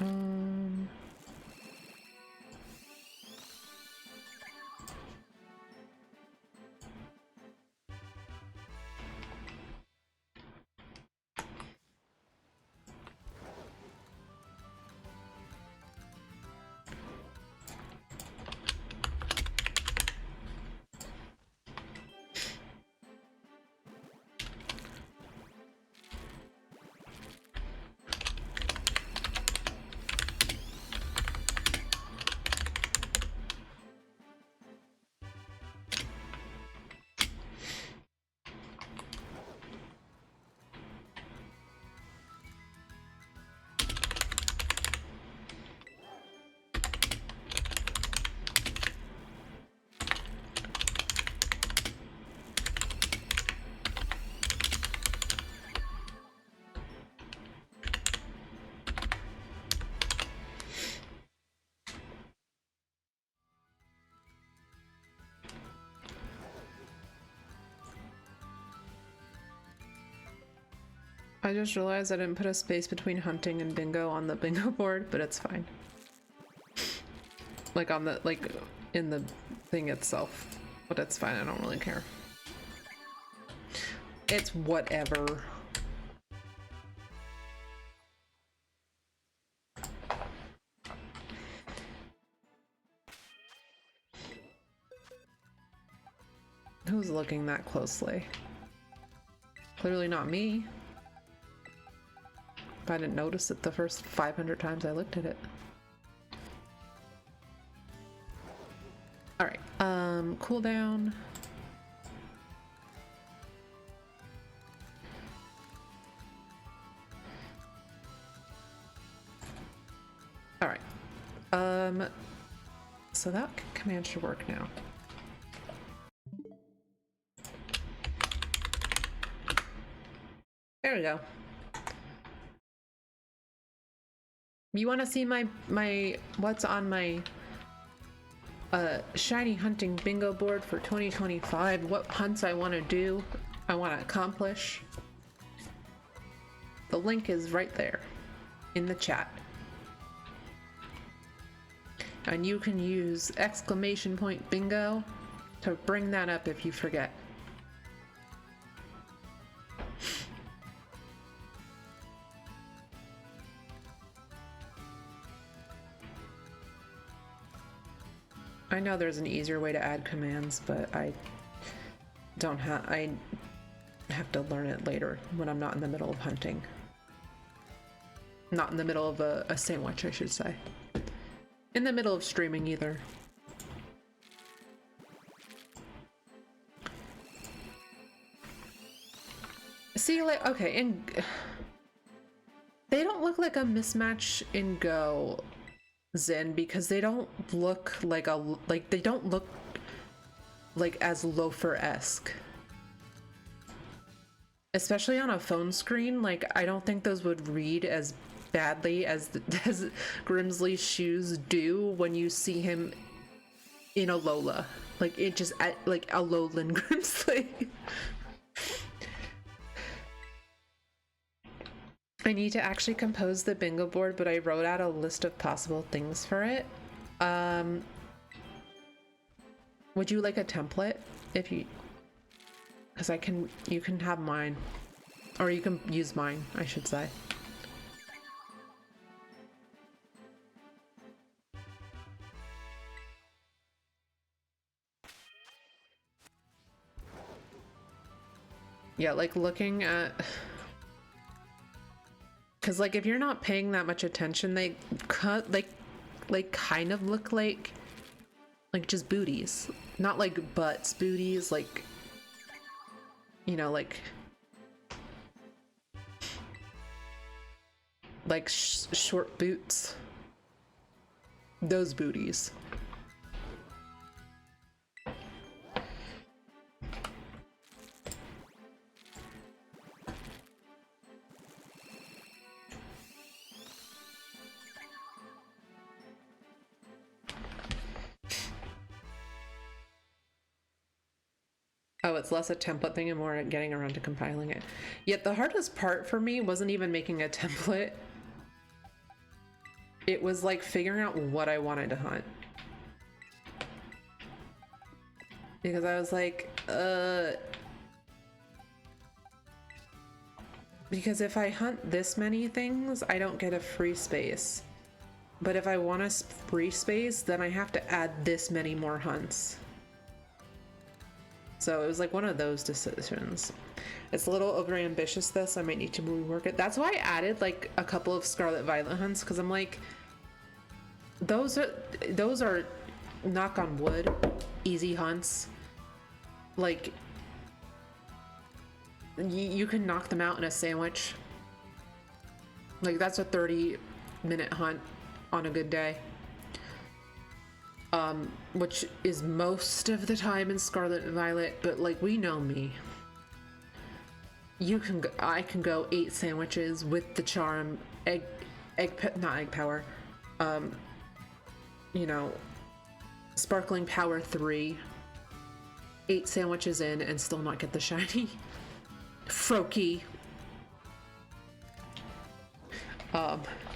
Speaker 1: Um, I just realized I didn't put a space between hunting and bingo on the bingo board, but it's fine. Like on the, like in the thing itself, but it's fine, I don't really care. It's whatever. Who's looking that closely? Clearly not me. If I didn't notice it the first 500 times I looked at it. All right, cooldown. All right, so that command should work now. There we go. You want to see my what's on my shiny hunting bingo board for 2025? What hunts I want to do, I want to accomplish? The link is right there in the chat. And you can use !bingo to bring that up if you forget. I know there's an easier way to add commands, but I have to learn it later when I'm not in the middle of hunting. Not in the middle of a sandwich, I should say. In the middle of streaming either. See, like, okay, and they don't look like a mismatch in Go, Zen, because they don't look like they don't look like as loafer-esque. Especially on a phone screen, like I don't think those would read as badly as Grimsley's shoes do when you see him in a Lola. Like it just like a lowland Grimsley. I need to actually compose the bingo board, but I wrote out a list of possible things for it. Would you like a template? If you, because you can have mine, or you can use mine, I should say. Yeah, like looking at, because like if you're not paying that much attention, they cut like kind of look like just booties, not like butts, booties, like, you know, like short boots, those booties. Oh, it's less a template thing and more getting around to compiling it. Yet the hardest part for me wasn't even making a template. it was like figuring out what I wanted to hunt. Because I was like, because if I hunt this many things, I don't get a free space. But if I want a free space, then I have to add this many more hunts. So it was like one of those decisions. It's a little overambitious, this. I might need to rework it. That's why I added like a couple of Scarlet Violet hunts, because I'm like, those are knock on wood, easy hunts. Like, you can knock them out in a sandwich. Like, that's a 30-minute hunt on a good day. Which is most of the time in Scarlet and Violet, but like, we know me. I can go 8 sandwiches with the charm, not egg power, you know, sparkling power 3, 8 sandwiches in and still not get the shiny. Froakie.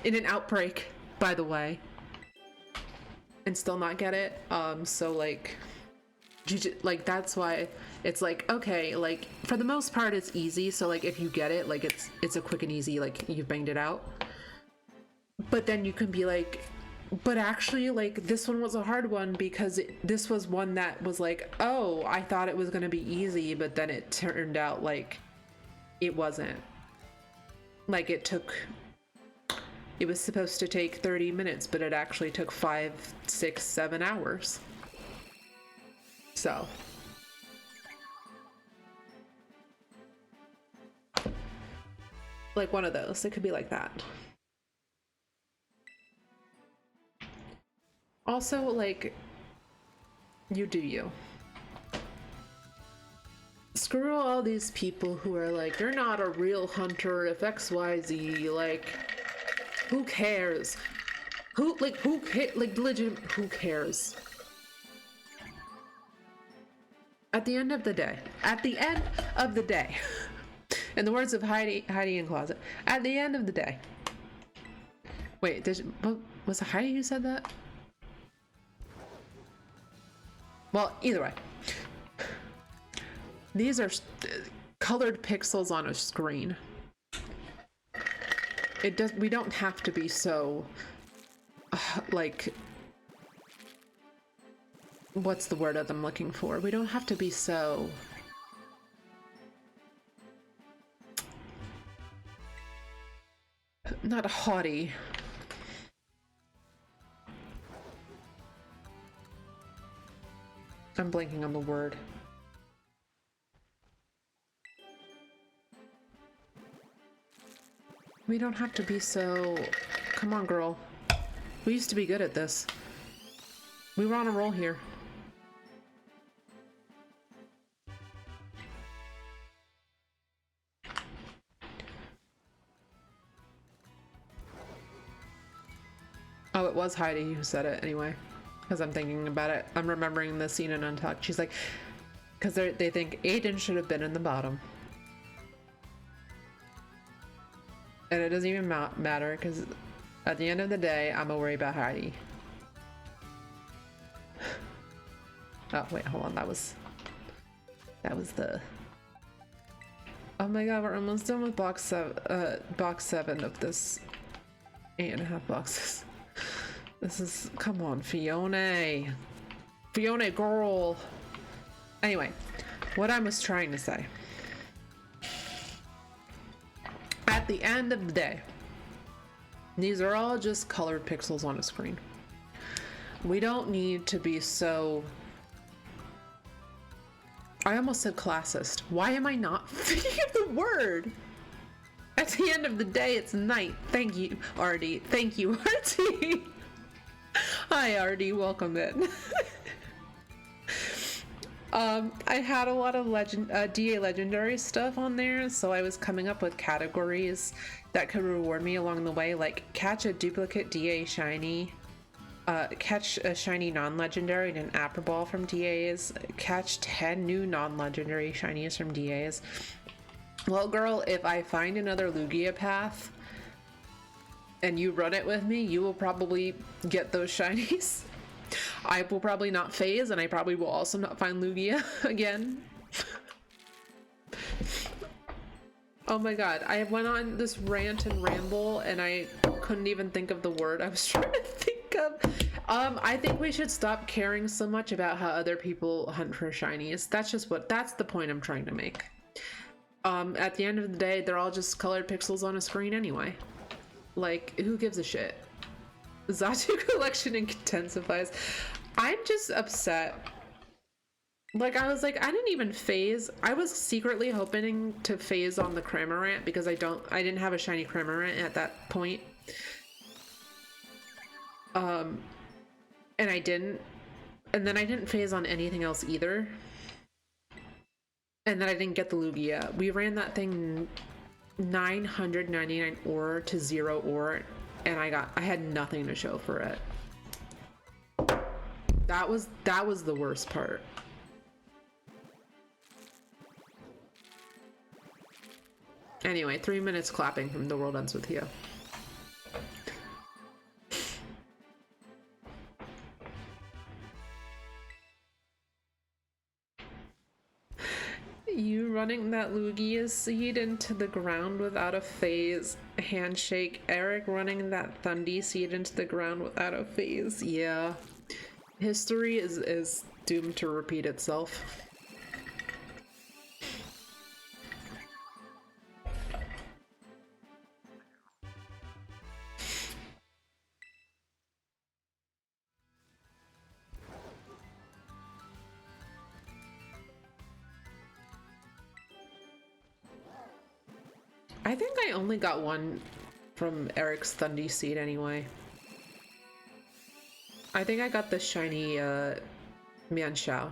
Speaker 1: In an outbreak, by the way. And still not get it. So like that's why it's like, okay, like for the most part it's easy, so like if you get it, like it's a quick and easy, like you've banged it out. But then you can be like, but actually like this one was a hard one, because this was one that was like, oh, I thought it was gonna be easy, but then it turned out like it wasn't. Like it was supposed to take 30 minutes, but it actually took 5, 6, 7 hours. So. Like one of those. It could be like that. Also, like, you do you. Screw all these people who are like, you're not a real hunter if XYZ, like, who cares? Who cares? At the end of the day, in the words of Heidi in Closet, at the end of the day. Wait, was it Heidi who said that? Well, either way. These are colored pixels on a screen. We don't have to be so like, what's the word that I'm looking for? We don't have to be so not haughty. I'm blanking on the word. We don't have to be so... Come on, girl. We used to be good at this. We were on a roll here. Oh, it was Heidi who said it anyway. Because I'm thinking about it. I'm remembering the scene in Untucked. She's like... Because they think Aiden should have been in the bottom. And it doesn't even matter, because at the end of the day, I'm gonna worry about Heidi. Oh, wait, hold on. That was the... Oh my god, we're almost done with box 7 of this 8.5 boxes. This is... Come on, Phione. Phione, girl. Anyway, what I was trying to say. At the end of the day, these are all just colored pixels on a screen. We don't need to be so... I almost said classist. Why am I not thinking of the word? At the end of the day, it's night. Thank you, Artie. Thank you, Artie. Hi, Artie. Welcome in. I had a lot of DA legendary stuff on there, so I was coming up with categories that could reward me along the way, like catch a duplicate DA shiny, catch a shiny non-legendary and an Apple Ball from DAs, catch 10 new non-legendary shinies from DAs. Well, girl, if I find another Lugia path, and you run it with me, you will probably get those shinies. I will probably not phase, and I probably will also not find Lugia again. Oh my god, I went on this rant and ramble, and I couldn't even think of the word I was trying to think of. I think we should stop caring so much about how other people hunt for shinies. That's the point I'm trying to make. At the end of the day, they're all just colored pixels on a screen anyway. Like, who gives a shit? Zatu collection intensifies. I'm just upset. Like, I was like, I didn't even phase. I was secretly hoping to phase on the Cramorant because I didn't have a shiny Cramorant at that point. And I didn't. And then I didn't phase on anything else either. And then I didn't get the Lugia. We ran that thing 999 ore to 0 ore, and I had nothing to show for it. That was the worst part. Anyway, 3 minutes clapping from The World Ends With You. You running that Lugia seed into the ground without a phase. Handshake. Eric running that Thundy seed into the ground without a phase. Yeah. History is doomed to repeat itself. I think I only got one from Eric's Thundy seed anyway. I think I got the shiny Mianxiao.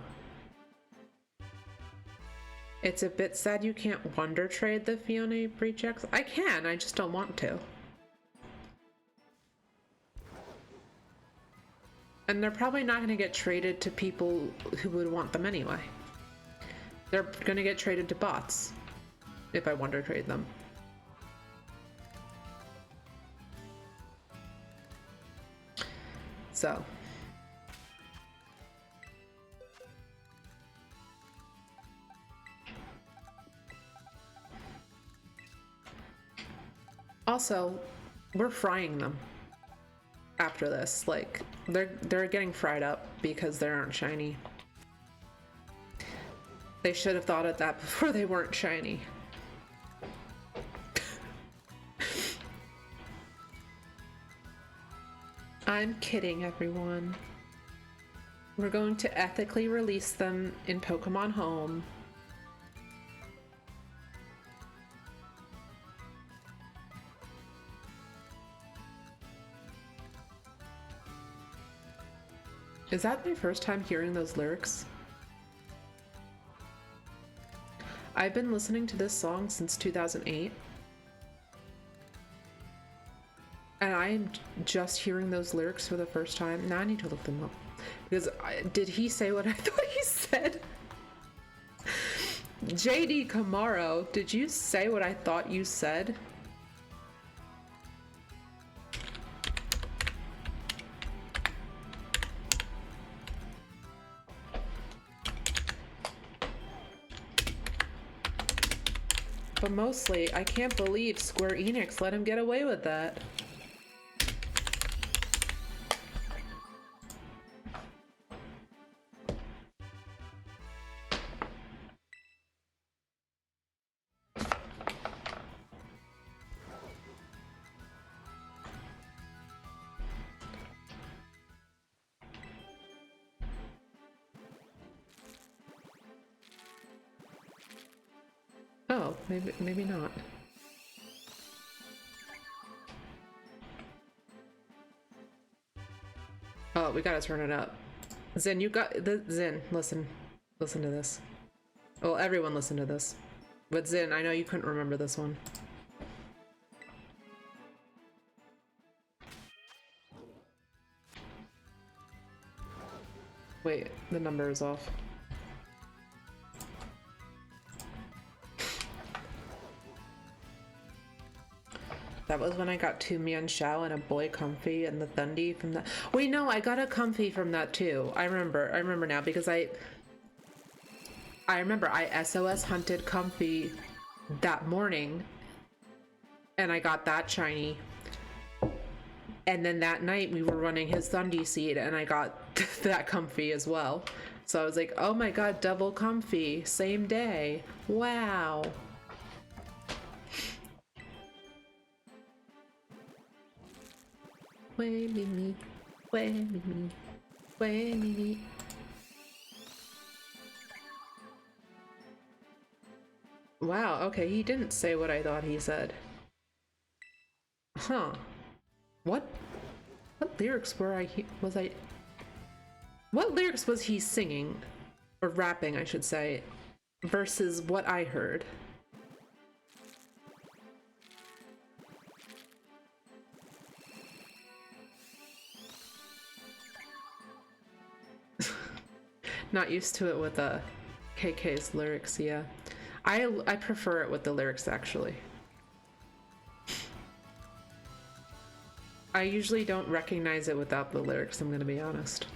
Speaker 1: It's a bit sad you can't wonder trade the Phione pre-checks. I can, I just don't want to. And they're probably not going to get traded to people who would want them anyway. They're going to get traded to bots if I wonder trade them. So. Also, we're frying them after this. Like, they're getting fried up because they aren't shiny. They should have thought of that before they weren't shiny. I'm kidding, everyone. We're going to ethically release them in Pokemon Home. Is that my first time hearing those lyrics? I've been listening to this song since 2008. And I'm just hearing those lyrics for the first time. Now I need to look them up. Because did he say what I thought he said? JD Camaro, did you say what I thought you said? But mostly, I can't believe Square Enix let him get away with that. Oh, maybe not. Oh, we gotta turn it up. Zen, Zen, listen to this. Well, everyone listen to this. But Zen, I know you couldn't remember this one. Wait, the number is off. That was when I got two Mian Shao and a boy comfy and the Thundy from that. Wait, no, I got a comfy from that too. I remember now because I remember I SOS hunted comfy that morning and I got that shiny. And then that night we were running his Thundy seed and I got that comfy as well. So I was like, oh my god, double comfy, same day. Wow. Way me, way me, way me. Wow, okay, he didn't say what I thought he said. Huh. What lyrics were what lyrics was he singing? Or rapping, I should say, versus what I heard? Not used to it with KK's lyrics, yeah. I prefer it with the lyrics, actually. I usually don't recognize it without the lyrics, I'm gonna be honest.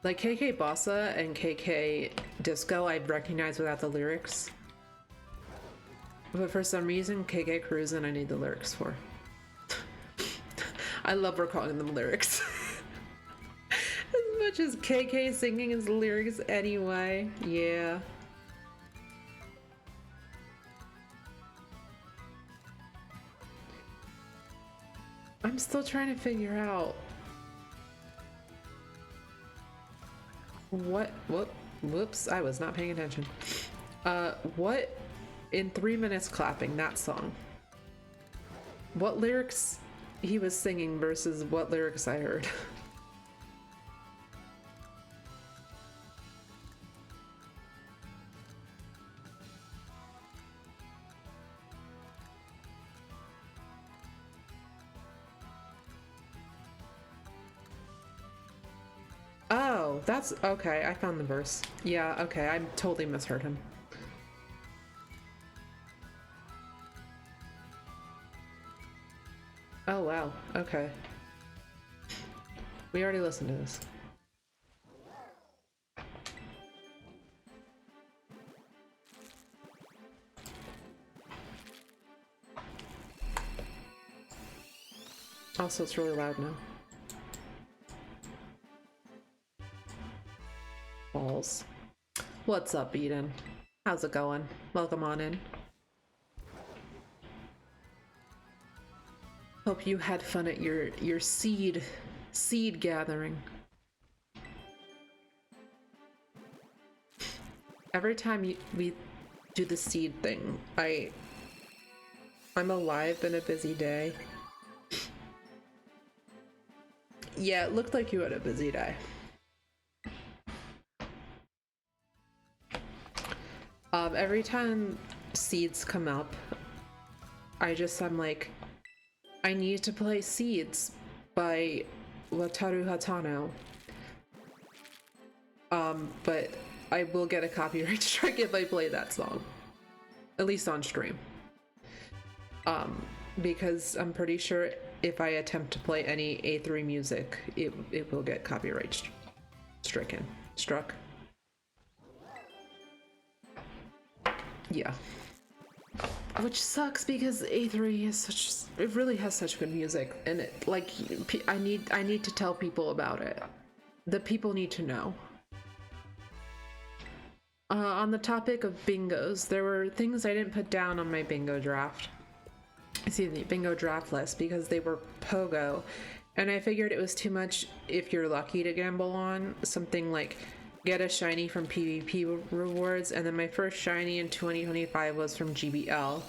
Speaker 1: Like KK Bossa and KK Disco, I'd recognize without the lyrics. But for some reason, KK Cruisin' I need the lyrics for. I love recalling them lyrics. As much as KK singing his lyrics anyway, yeah. I'm still trying to figure out whoops, I was not paying attention. What in 3 minutes clapping that song? What lyrics he was singing versus what lyrics I heard? Oh, that's okay. I found the verse. Yeah, okay. I totally misheard him. Oh, wow. Okay. We already listened to this. Also, it's really loud now. Balls. What's up, Eden? How's it going? Welcome on in. Hope you had fun at your seed gathering. Every time we do the seed thing, I'm alive in a busy day. Yeah, it looked like you had a busy day. Every time seeds come up, I'm like, I need to play Seeds by Wataru Hatano. But I will get a copyright strike if I play that song. At least on stream. Because I'm pretty sure if I attempt to play any A3 music, it will get copyright struck. Yeah. Which sucks because A3 is it really has such good music, and it, like, I need to tell people about it. The people need to know. On the topic of bingos, there were things I didn't put down on my bingo draft. Excuse me, bingo draft list because they were pogo, and I figured it was too much if you're lucky to gamble on something like get a shiny from PvP rewards, and then my first shiny in 2025 was from GBL,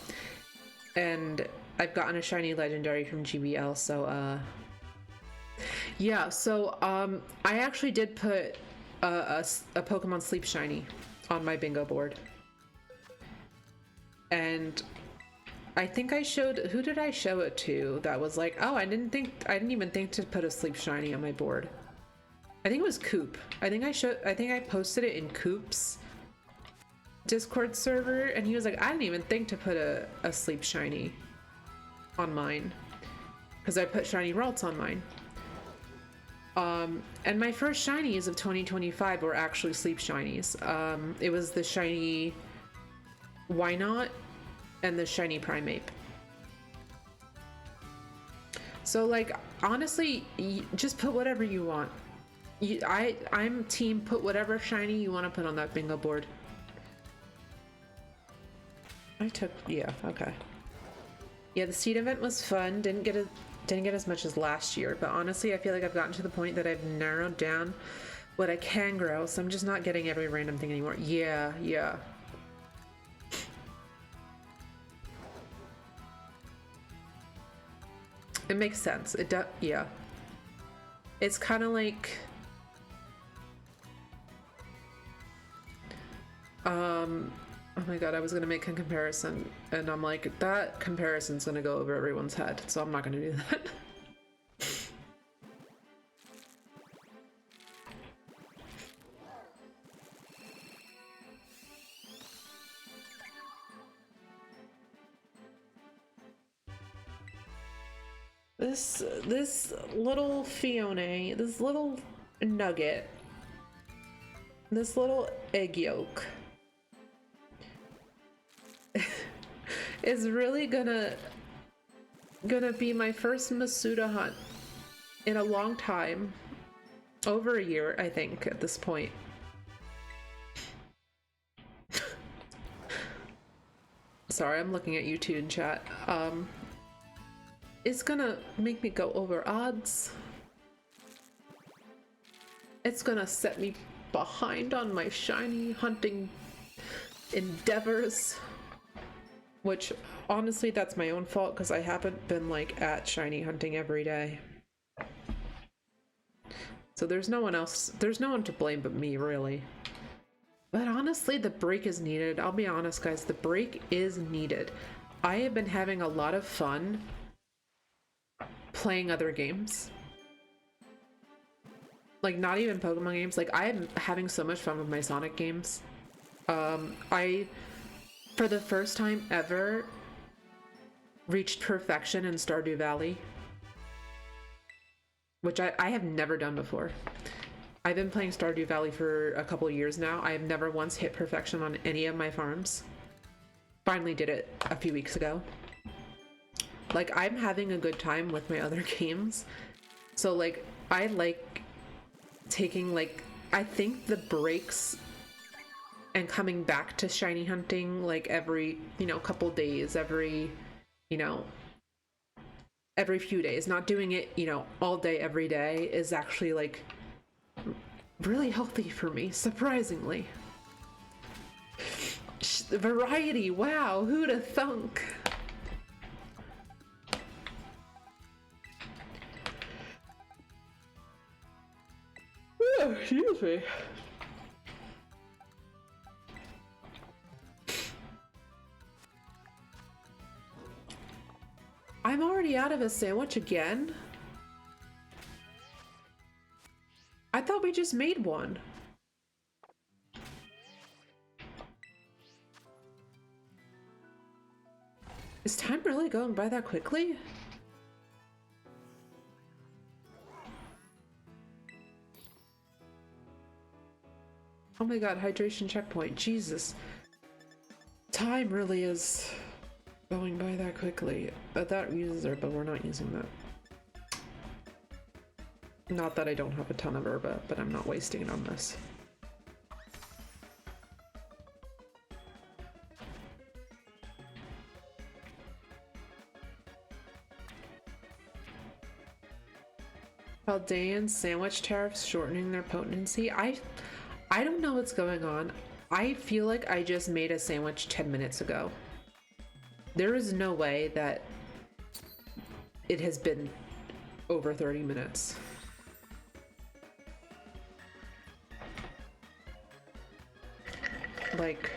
Speaker 1: and I've gotten a shiny legendary from GBL, so yeah, so I actually did put a Pokemon Sleep shiny on my bingo board, and I think I showed, who did I show it to that was like, oh, I didn't even think to put a Sleep shiny on my board. I think it was Coop. I think I posted it in Coop's Discord server, and he was like, I didn't even think to put a sleep shiny on mine, because I put shiny Ralts on mine. And my first shinies of 2025 were actually sleep shinies. It was the shiny Why Not and the shiny Primeape. So like, honestly, just put whatever you want. I'm team put whatever shiny you want to put on that bingo board. Yeah, okay. Yeah, the seed event was fun. Didn't get as much as last year, but honestly, I feel like I've gotten to the point that I've narrowed down what I can grow, so I'm just not getting every random thing anymore. Yeah. It makes sense. Yeah. It's kind of like, oh my god, I was gonna make a comparison, and I'm like, that comparison's gonna go over everyone's head, so I'm not gonna do that. This little Phione, this little nugget, this little egg yolk is really gonna be my first Masuda hunt in a long time. Over a year, I think, at this point. Sorry, I'm looking at you too in chat. It's gonna make me go over odds. It's gonna set me behind on my shiny hunting endeavors. Which, honestly, that's my own fault, because I haven't been, like, at shiny hunting every day. So there's no one to blame but me, really. But honestly, the break is needed. I'll be honest, guys, the break is needed. I have been having a lot of fun playing other games. Like, not even Pokemon games. Like, I am having so much fun with my Sonic games. I, for the first time ever, reached perfection in Stardew Valley. Which I have never done before. I've been playing Stardew Valley for a couple of years now. I have never once hit perfection on any of my farms. Finally did it a few weeks ago. Like, I'm having a good time with my other games. So, like, I like taking, like, I think the breaks and coming back to shiny hunting, like, every, couple days, every few days, not doing it, all day, every day, is actually, like, really healthy for me, surprisingly. Variety, wow, who'da thunk? Oh, excuse me. I'm already out of a sandwich again? I thought we just made one. Is time really going by that quickly? Oh my god, hydration checkpoint. Jesus. Time really is going by that quickly. But that uses herba, but we're not using that. Not that I don't have a ton of herba, but I'm not wasting it on this. Chaldean sandwich tariffs shortening their potency. I don't know what's going on. I feel like I just made a sandwich 10 minutes ago. There is no way that it has been over 30 minutes. Like,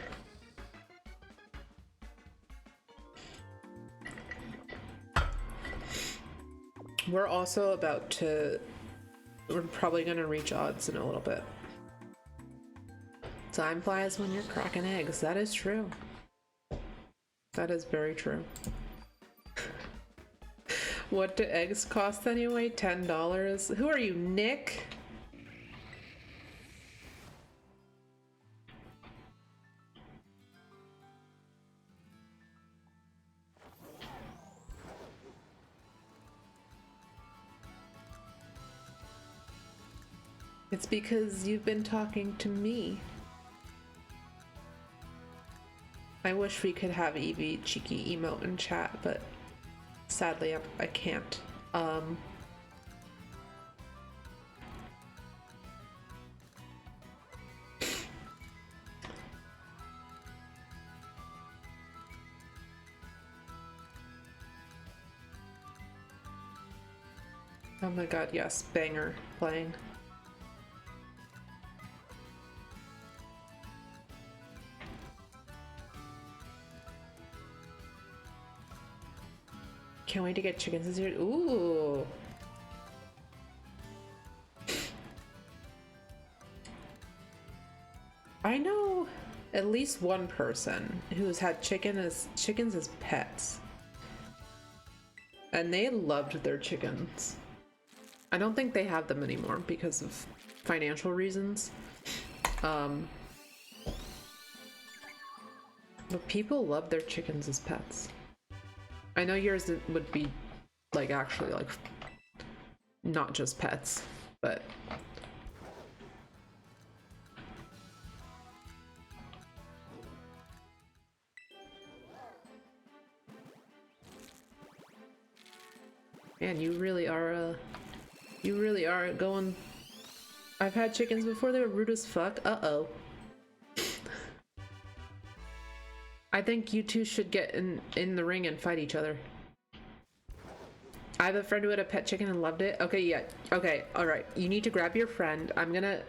Speaker 1: we're probably gonna reach odds in a little bit. Time flies when you're cracking eggs. That is true. That is very true. What do eggs cost anyway? $10? Who are you, Nick? It's because you've been talking to me. I wish we could have Eevee cheeky emote in chat, but sadly I can't. Oh my god, yes, banger playing. Can't wait to get chickens this year. Ooh. I know at least one person who's had chickens as pets. And they loved their chickens. I don't think they have them anymore because of financial reasons. But people love their chickens as pets. I know yours would be like actually like not just pets, but man, you really are going. I've had chickens before, they were rude as fuck. Uh-oh. I think you two should get in the ring and fight each other. I have a friend who had a pet chicken and loved it. Okay, yeah. Okay, all right. You need to grab your friend. I'm gonna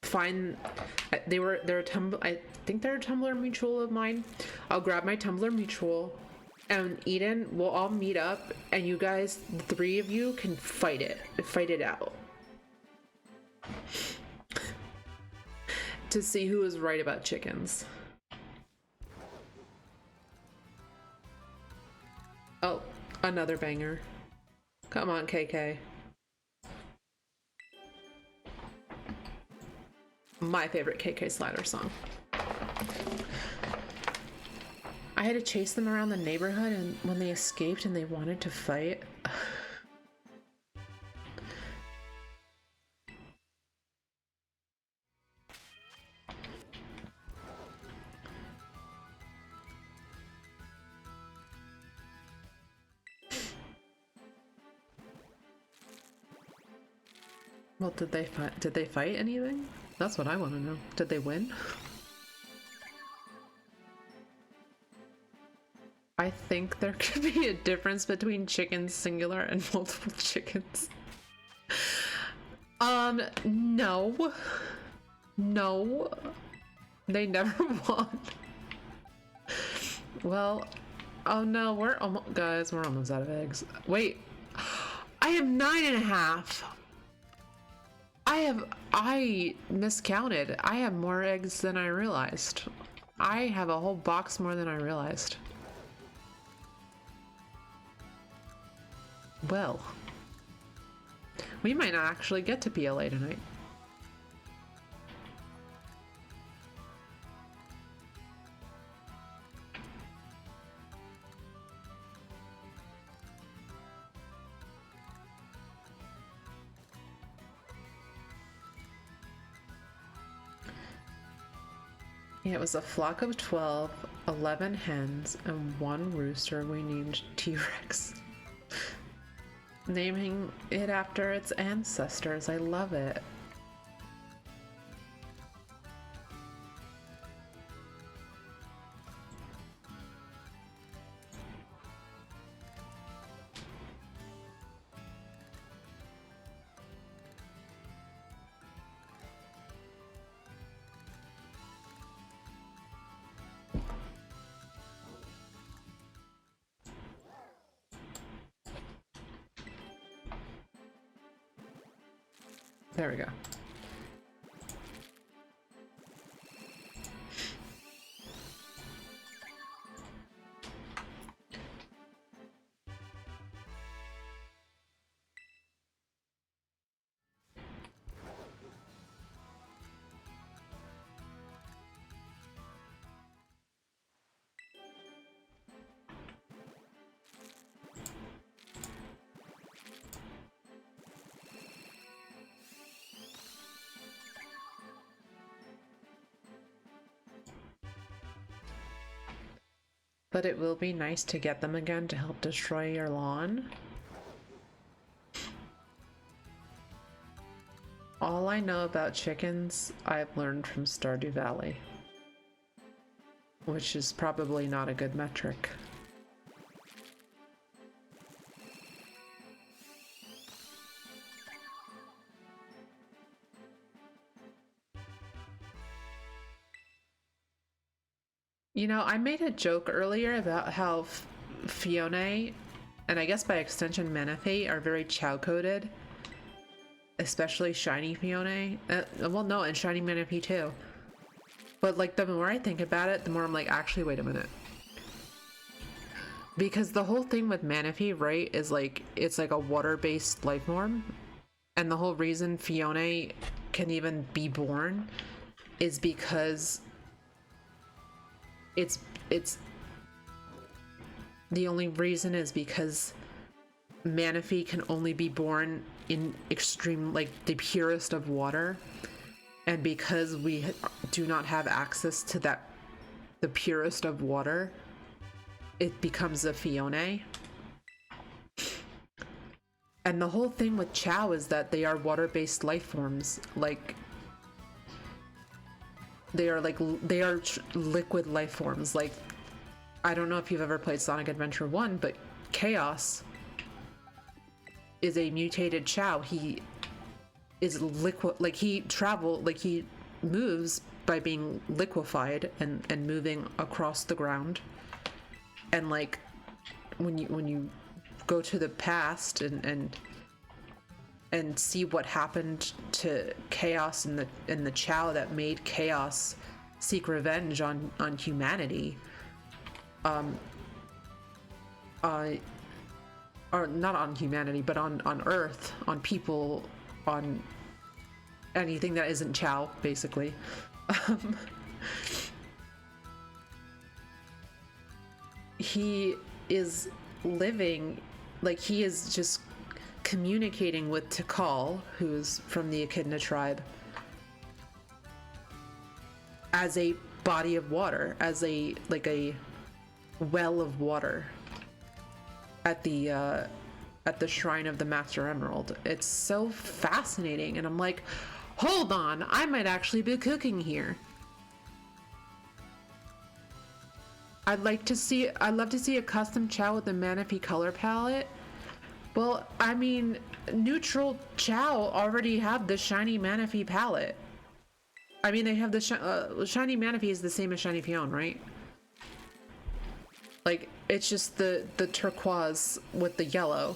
Speaker 1: find. They're a Tumblr. I think they're a Tumblr mutual of mine. I'll grab my Tumblr mutual, and Eden, we'll all meet up, and you guys, the three of you, can fight it out, to see who is right about chickens. Oh, another banger. Come on, KK. My favorite KK Slider song. I had to chase them around the neighborhood, and when they escaped and they wanted to fight. Well, did they fight anything? That's what I want to know. Did they win? I think there could be a difference between chickens singular and multiple chickens. No. No. They never won. Well, oh no, we're almost, guys, we're almost out of eggs. Wait, I have 9.5. I miscounted. I have more eggs than I realized. I have a whole box more than I realized. Well, we might not actually get to PLA tonight. Yeah, it was a flock of 12, 11 hens, and 1 rooster we named T-Rex. Naming it after its ancestors. I love it. There we go. But it will be nice to get them again to help destroy your lawn. All I know about chickens, I've learned from Stardew Valley. Which is probably not a good metric. You know, I made a joke earlier about how Phione, and I guess by extension Manaphy, are very chow-coded. Especially shiny Phione. Well, no, and shiny Manaphy too. But like, the more I think about it, the more I'm like, actually, wait a minute. Because the whole thing with Manaphy, right, is like, it's like a water-based life form. And the whole reason Phione can even be born is because it's the only reason is because Manaphy can only be born in extreme, like the purest of water, and because we do not have access to that, the purest of water, it becomes a Phione. And the whole thing with Chow is that they are water-based life forms. Like, they are liquid life forms. Like, I don't know if you've ever played Sonic Adventure 1, but Chaos is a mutated Chow. He is liquid, like he moves by being liquefied and moving across the ground. And like, when you go to the past and see what happened to Chaos and the Chow that made Chaos seek revenge on humanity, or not on humanity, but on Earth, on people, on anything that isn't Chow, basically. He is living, like, he is just communicating with Tikal, who's from the Echidna tribe, as a body of water, as a well of water at the shrine of the Master Emerald. It's so fascinating, and I'm like, hold on, I might actually be cooking here. I'd love to see a custom Chow with a Manaphy color palette. Well, I mean, neutral Chow already have the shiny Manaphy palette. I mean, they have the shiny Manaphy is the same as shiny Phione, right? Like, it's just the turquoise with the yellow.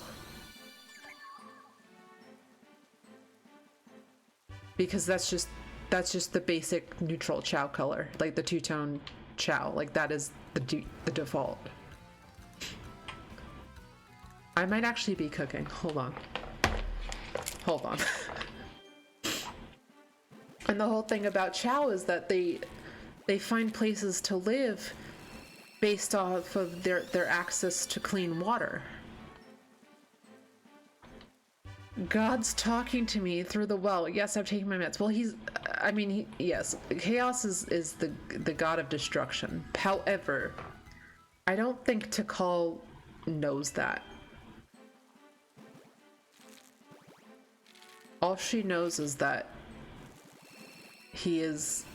Speaker 1: Because that's just the basic neutral Chow color, like the two-tone Chow. Like, that is the default. I might actually be cooking. Hold on. And the whole thing about Chow is that they find places to live based off of their access to clean water. God's talking to me through the well. Yes, I've taken my meds. Well, yes, Chaos is the god of destruction. However, I don't think Tikal knows that. All she knows is that he is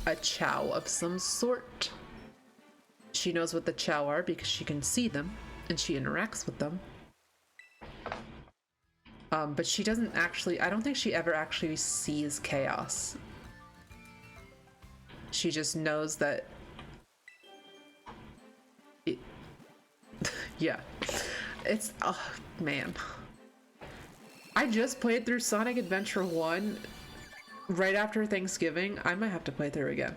Speaker 1: a Chow of some sort. She knows what the Chow are because she can see them and she interacts with them. But she doesn't actually, I don't think she ever actually sees Chaos. She just knows that yeah. It's, oh man. I just played through Sonic Adventure 1 right after Thanksgiving. I might have to play through again.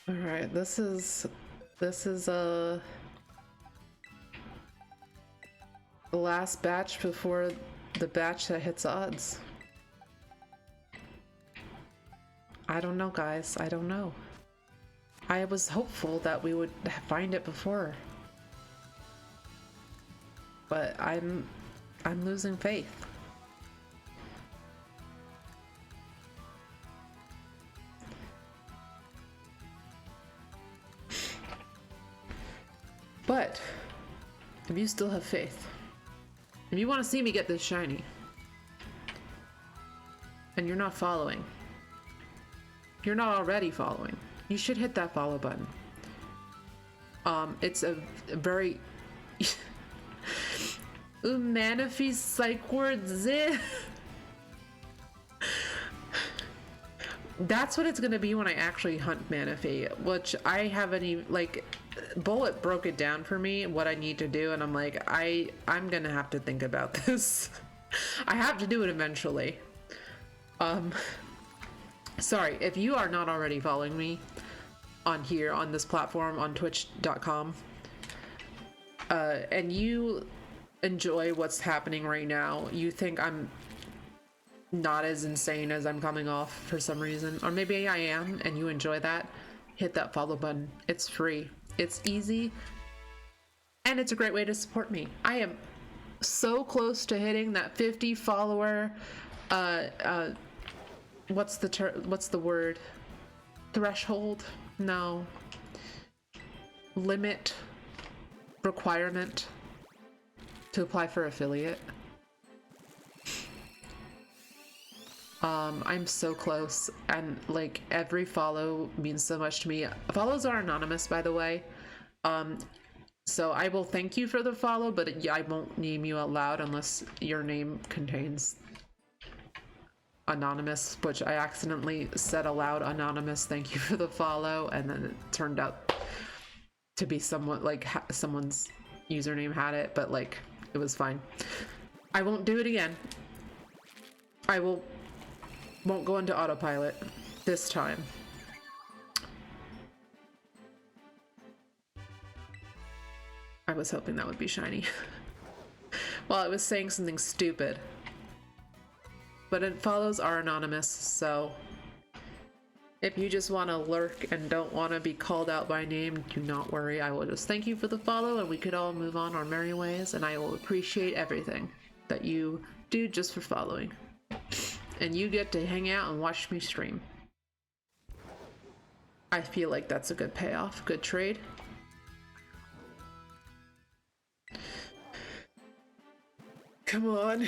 Speaker 1: All right, this is The last batch before the batch that hits odds. I don't know, guys. I don't know. I was hopeful that we would find it before. But I'm losing faith. But if you still have faith, if you want to see me get this shiny, and you're not following, you're not already following, you should hit that follow button. It's a very Manaphy psych word zit. That's what it's gonna be when I actually hunt Manaphy, which I haven't even, like, Bullet broke it down for me what I need to do, and I'm like, I'm gonna have to think about this. I have to do it eventually. Sorry, if you are not already following me on here, on this platform, on twitch.com, and you enjoy what's happening right now, you think I'm not as insane as I'm coming off for some reason, or maybe I am, and you enjoy that, hit that follow button. It's free, it's easy, and it's a great way to support me. I am so close to hitting that 50 follower, what's the word? Threshold? No. Limit? Requirement to apply for affiliate. I'm so close, and like every follow means so much to me. Follows are anonymous, by the way. So I will thank you for the follow, but I won't name you out loud unless your name contains anonymous, which I accidentally said aloud anonymous, thank you for the follow, and then it turned out to be somewhat like someone's username had it, but like it was fine. I won't do it again. I won't go into autopilot this time. I was hoping that would be shiny. Well, I was saying something stupid. But it follows are anonymous, so if you just want to lurk and don't want to be called out by name, do not worry. I will just thank you for the follow, and we could all move on our merry ways, and I will appreciate everything that you do just for following. And you get to hang out and watch me stream. I feel like that's a good payoff, good trade. Come on.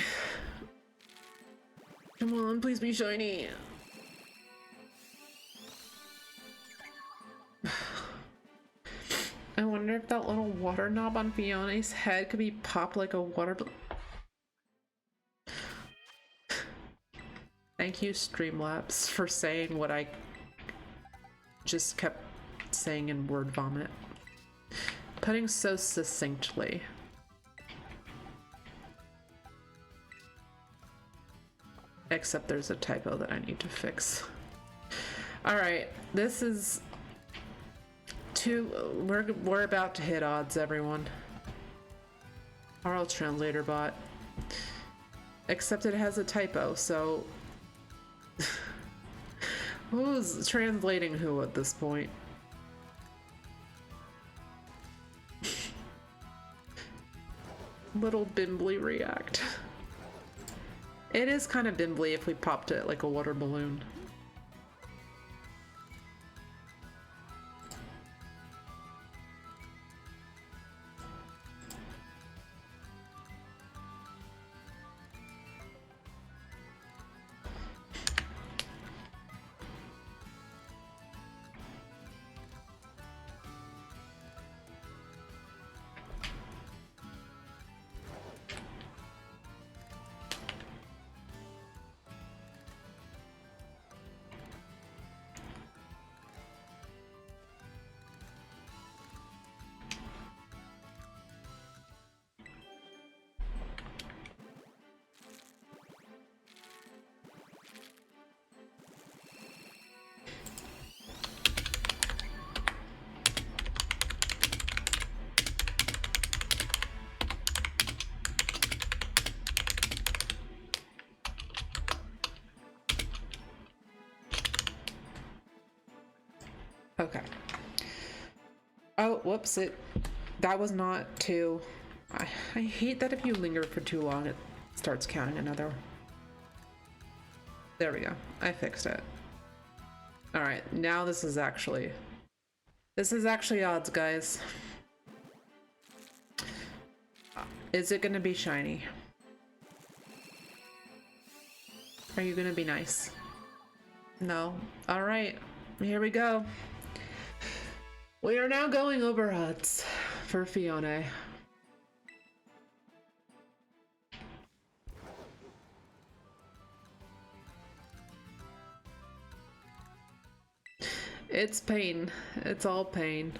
Speaker 1: Come on, please be shiny. I wonder if that little water knob on Fione's head could be popped like a water balloon. Thank you, Streamlabs, for saying what I just kept saying in word vomit. Putting so succinctly. Except there's a typo that I need to fix. Alright, this is we're about to hit odds, everyone. RL translator bot. Except it has a typo, so who's translating who at this point? Little bimbly react. It is kind of bimbly if we popped it like a water balloon. Okay. Oh, whoops, that was not too... I hate that if you linger for too long, it starts counting another. There we go. I fixed it. Alright, now this is actually odds, guys. Is it gonna be shiny? Are you gonna be nice? No. Alright, here we go. We are now going over odds for Phione. It's pain. It's all pain.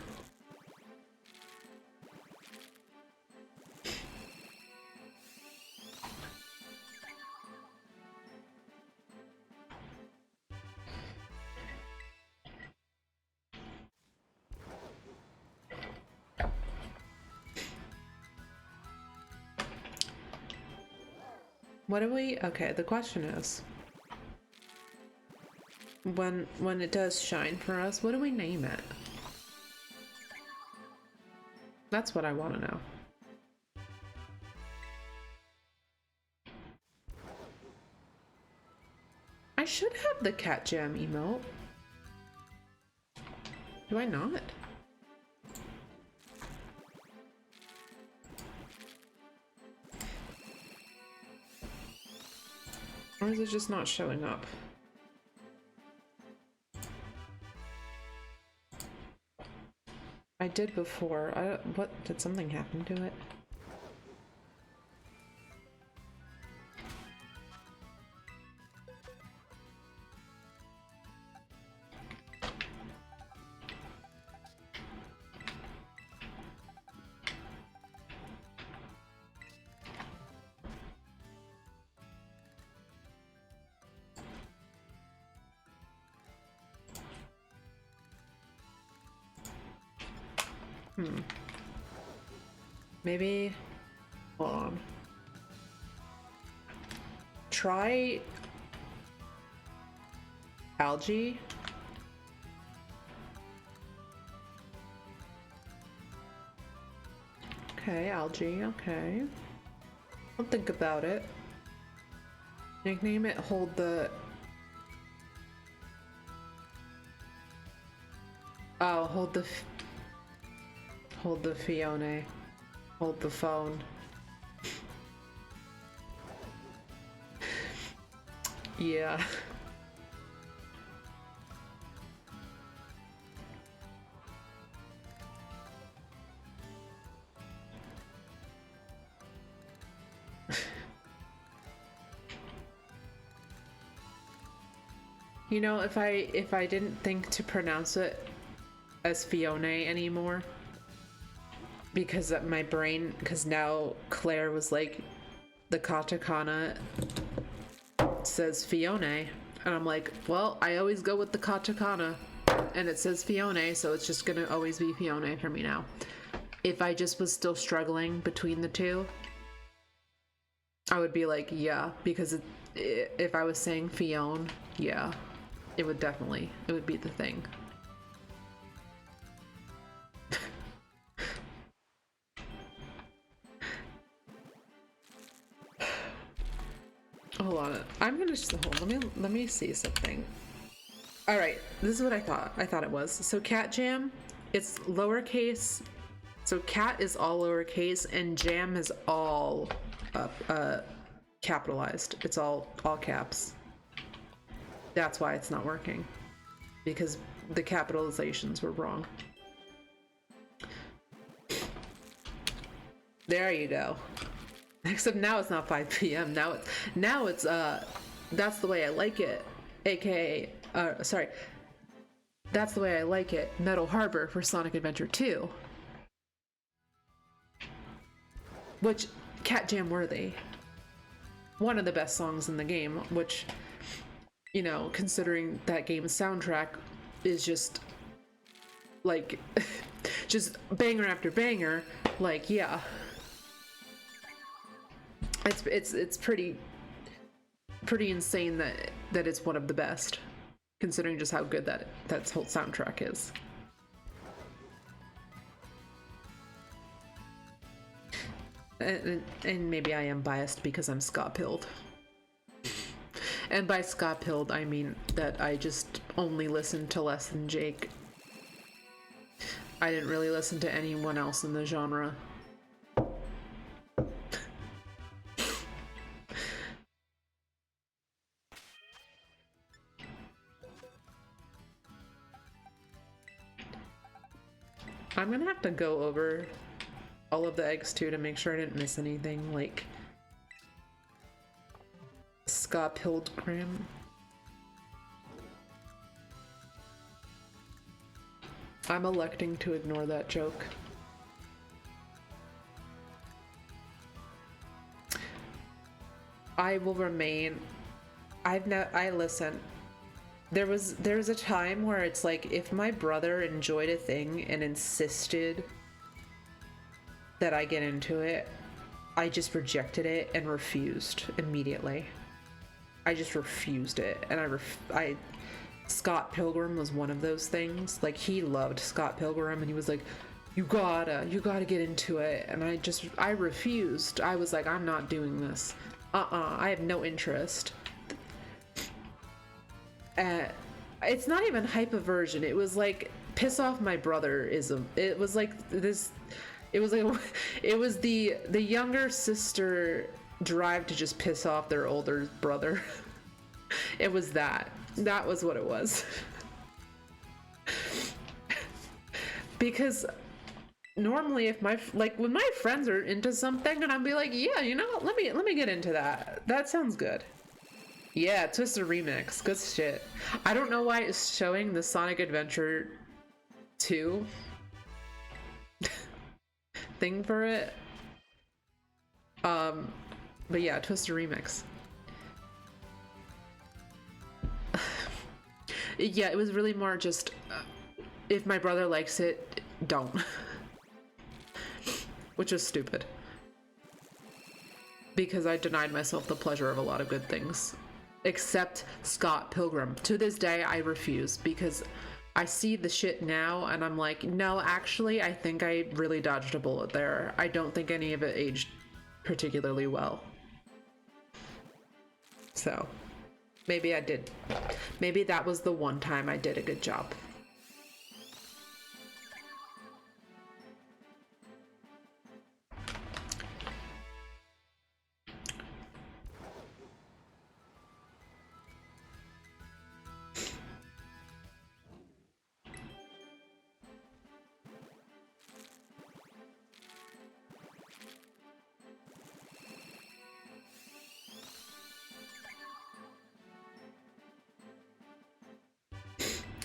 Speaker 1: What do we... Okay, the question is... When it does shine for us, what do we name it? That's what I want to know. I should have the cat jam emote. Do I not? Or is it just not showing up? I did before. What did something happen to it? Maybe, hold on. Try algae. Okay, algae, okay. I'll think about it. Nickname it, hold the... Oh, hold the Phione. Hold the phone. Yeah. You know, if I didn't think to pronounce it as Phione anymore, because my brain, because now Claire was like, the katakana says Phione, and I'm like, well, I always go with the katakana, and it says Phione, so it's just gonna always be Phione for me now. If I just was still struggling between the two, I would be like, yeah, because if I was saying Phione, yeah, it would be the thing. Hold on, I'm gonna just let me see something. All right, this is what I thought. I thought it was. So cat jam, it's lowercase. So cat is all lowercase and jam is all capitalized. It's all caps. That's why it's not working, because the capitalizations were wrong. There you go. Except now it's not 5 p.m. Now it's That's the Way I Like It, aka sorry. That's the Way I Like It, Meadow Harbor for Sonic Adventure 2. Which, cat jam worthy. One of the best songs in the game, which, you know, considering that game's soundtrack is just like just banger after banger, like, yeah. It's pretty insane that it's one of the best, considering just how good that whole soundtrack is. And maybe I am biased because I'm ska-pilled. And by ska-pilled, I mean that I just only listened to Less Than Jake. I didn't really listen to anyone else in the genre. I'm gonna have to go over all of the eggs too to make sure I didn't miss anything, like ska-pilled-gram. I'm electing to ignore that joke. I will remain. I listen. There's a time where it's like if my brother enjoyed a thing and insisted that I get into it, I just rejected it and refused immediately. I just refused it, and Scott Pilgrim was one of those things. Like, he loved Scott Pilgrim, and he was like, you gotta get into it. And I refused. I was like, I'm not doing this. I have no interest. It's not even hype-aversion. It was like, piss off my brother-ism. It was like this, it was the younger sister drive to just piss off their older brother. It was that. That was what it was. Because normally if when my friends are into something and I'll be like, yeah, you know what, let me get into that. That sounds good. Yeah, Twister Remix. Good shit. I don't know why it's showing the Sonic Adventure 2 thing for it. But yeah, Twister Remix. Yeah, it was really more just, if my brother likes it, don't. Which is stupid. Because I denied myself the pleasure of a lot of good things. Except Scott Pilgrim. To this day, I refuse, because I see the shit now and I'm like, no, actually, I think I really dodged a bullet there. I don't think any of it aged particularly well. So, maybe I did. Maybe that was the one time I did a good job.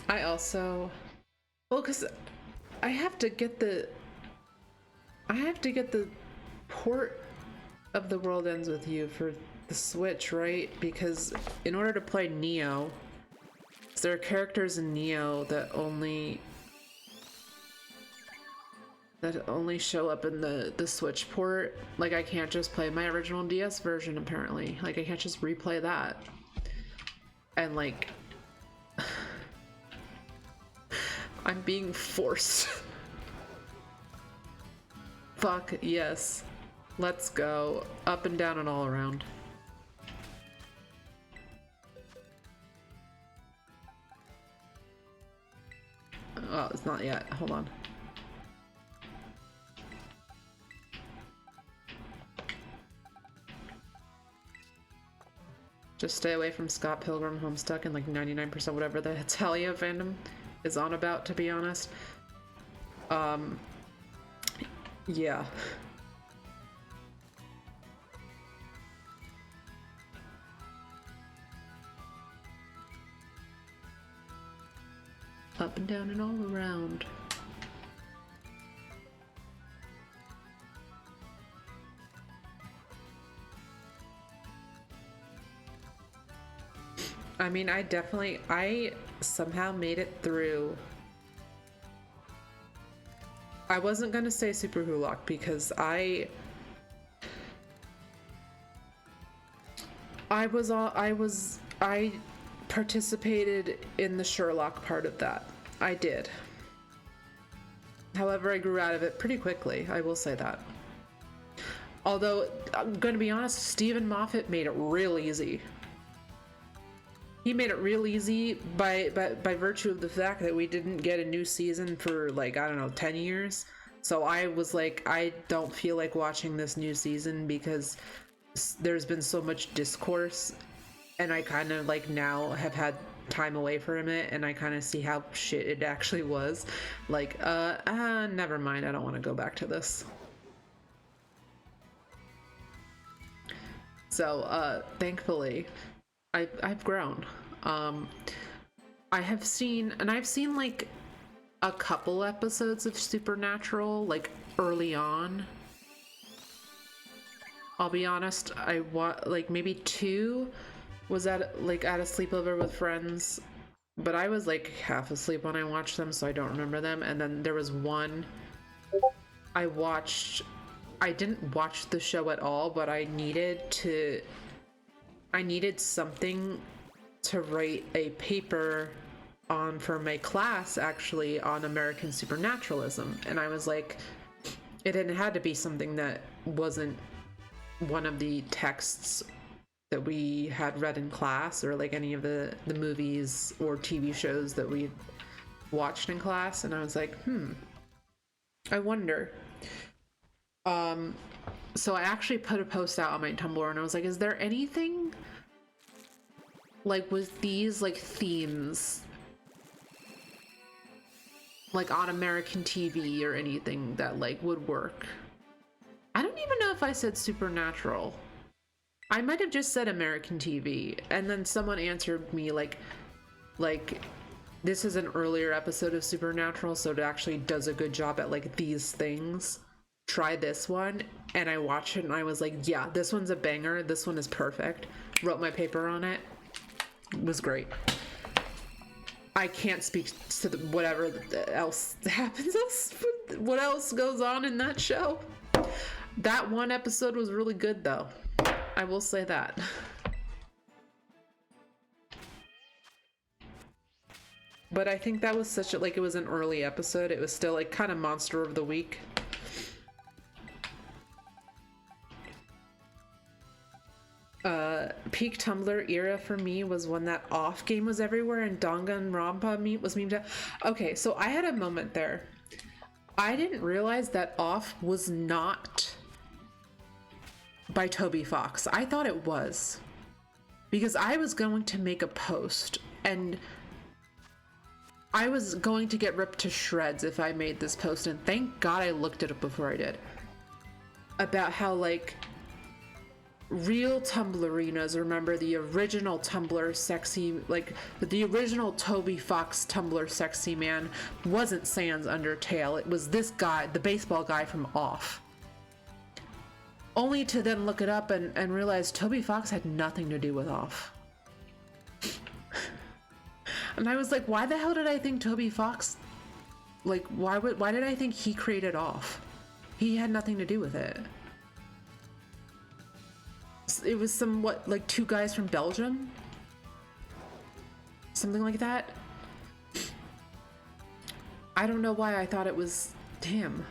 Speaker 1: I also, well, because I have to get the port of The World Ends With You for the Switch, right? Because in order to play Neo, there are characters in Neo that only show up in the Switch port. Like, I can't just play my original DS version, apparently. Like, I can't just replay that. And like, I'm being forced. Fuck yes. Let's go. Up and down and all around. Oh, it's not yet. Hold on. Just stay away from Scott Pilgrim, Homestuck, and like 99% whatever the Italia fandom is on about, to be honest. Yeah. Up and down and all around. I mean, I somehow made it through. I wasn't gonna say Super Hulock because I participated in the Sherlock part of that. I did. However, I grew out of it pretty quickly, I will say that. Although, I'm gonna be honest, Stephen Moffat made it real easy. He made it real easy by virtue of the fact that we didn't get a new season for like, I don't know, 10 years. So I was like, I don't feel like watching this new season because there's been so much discourse, and I kind of like now have had time away from it, and I kind of see how shit it actually was. Like, never mind, I don't want to go back to this. So, thankfully, I've grown. I have seen, and I've seen like a couple episodes of Supernatural, like early on. I'll be honest, like maybe two was at a sleepover with friends, but I was like half asleep when I watched them, so I don't remember them. And then there was one I watched. I didn't watch the show at all, but I needed something to write a paper on for my class, actually, on American supernaturalism. And I was like, it had to be something that wasn't one of the texts that we had read in class, or like any of the movies or TV shows that we watched in class. And I was like, I wonder. So I actually put a post out on my Tumblr, and I was like, is there anything like with these like themes like on American TV or anything that like would work? I don't even know if I said Supernatural. I might have just said American TV, and then someone answered me like this is an earlier episode of Supernatural, so it actually does a good job at like these things. Try this one. And I watched it and I was like, yeah, this one's a banger. This one is perfect. Wrote my paper on it. It was great. I can't speak to whatever else happens, what else goes on in that show. That one episode was really good though. I will say that. But I think that was such a, like, it was an early episode. It was still like kind of monster of the week. Peak Tumblr era for me was when that off game was everywhere and Danganronpa was memed out. Okay, so I had a moment there. I didn't realize that off was not by Toby Fox. I thought it was, because I was going to make a post and I was going to get ripped to shreds if I made this post, and thank God I looked it up before I did, about how like real Tumblrinas remember the original Tumblr sexy, like the original Toby Fox Tumblr sexy man wasn't Sans Undertale. It was this guy, the baseball guy from Off. Only to then look it up and realize Toby Fox had nothing to do with Off. And I was like, why the hell did I think Toby Fox, like, why did I think he created Off? He had nothing to do with it. It was somewhat like two guys from Belgium, something like that. I don't know why I thought it was him.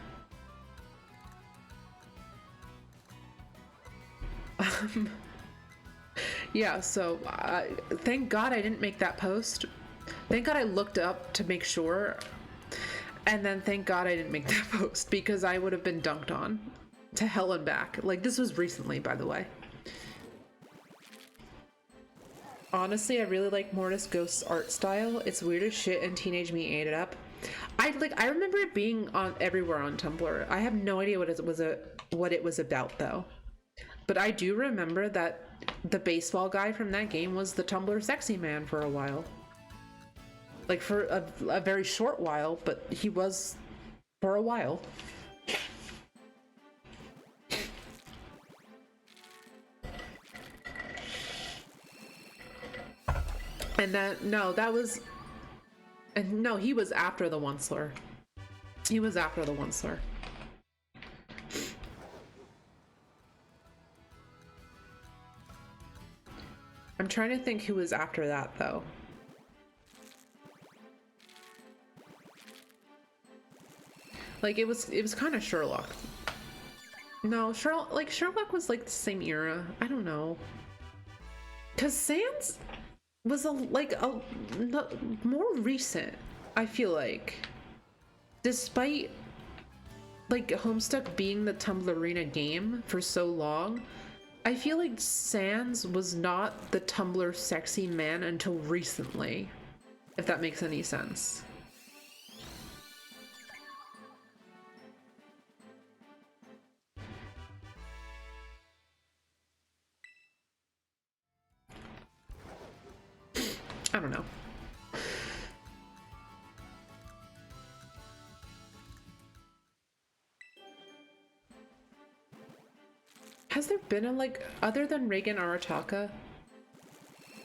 Speaker 1: Yeah, so thank God I didn't make that post. Thank God I looked up to make sure, and then thank God I didn't make that post, because I would have been dunked on to hell and back. Like, this was recently, by the way. Honestly, I really like Mortis Ghost's art style. It's weird as shit, and Teenage Me ate it up. I remember it being on everywhere on Tumblr. I have no idea what it was about though. But I do remember that the baseball guy from that game was the Tumblr sexy man for a while. Like for a very short while, but he was for a while. And no, he was after the Onceler. He was after the Onceler. I'm trying to think who was after that, though. Like, it was kind of Sherlock. No, Sherlock was like the same era. I don't know. Cause Sans was more recent, I feel like. Despite like Homestuck being the Tumblrina game for so long, I feel like Sans was not the Tumblr sexy man until recently, if that makes any sense. I don't know. Has there been a, like, other than Reagan Arataka,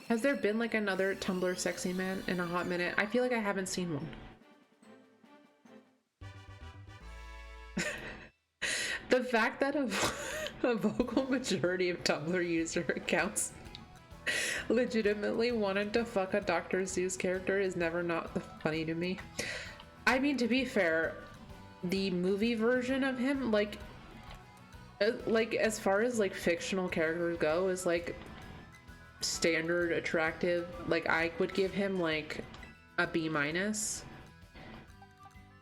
Speaker 1: has there been like another Tumblr sexy man in a hot minute? I feel like I haven't seen one. The fact that a vocal majority of Tumblr user accounts legitimately wanted to fuck a Dr. Seuss character is never not funny to me. I mean, to be fair, the movie version of him, like as far as like fictional characters go, is like standard attractive. Like I would give him like a B-.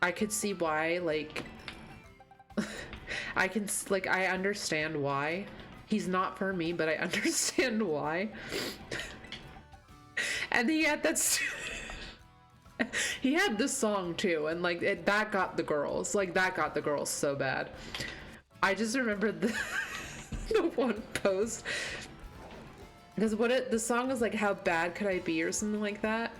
Speaker 1: I could see why, like I understand why. He's not for me, but I understand why. And he had he had this song too, and like that got the girls. Like that got the girls so bad. I just remember the one post, because the song was like, "How bad could I be?" or something like that.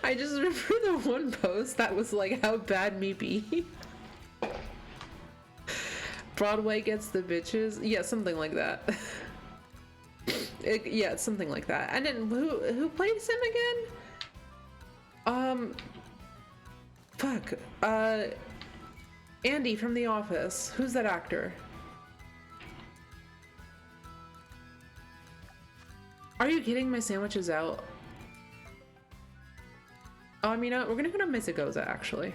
Speaker 1: I just remember the one post that was like, "How bad me be?" Broadway gets the bitches. Yeah, something like that. Yeah, it's something like that. And then who plays him again? Fuck. Andy from The Office. Who's that actor? Are you kidding? My sandwich is out. Oh, I mean, we're gonna go to Mizagoza actually,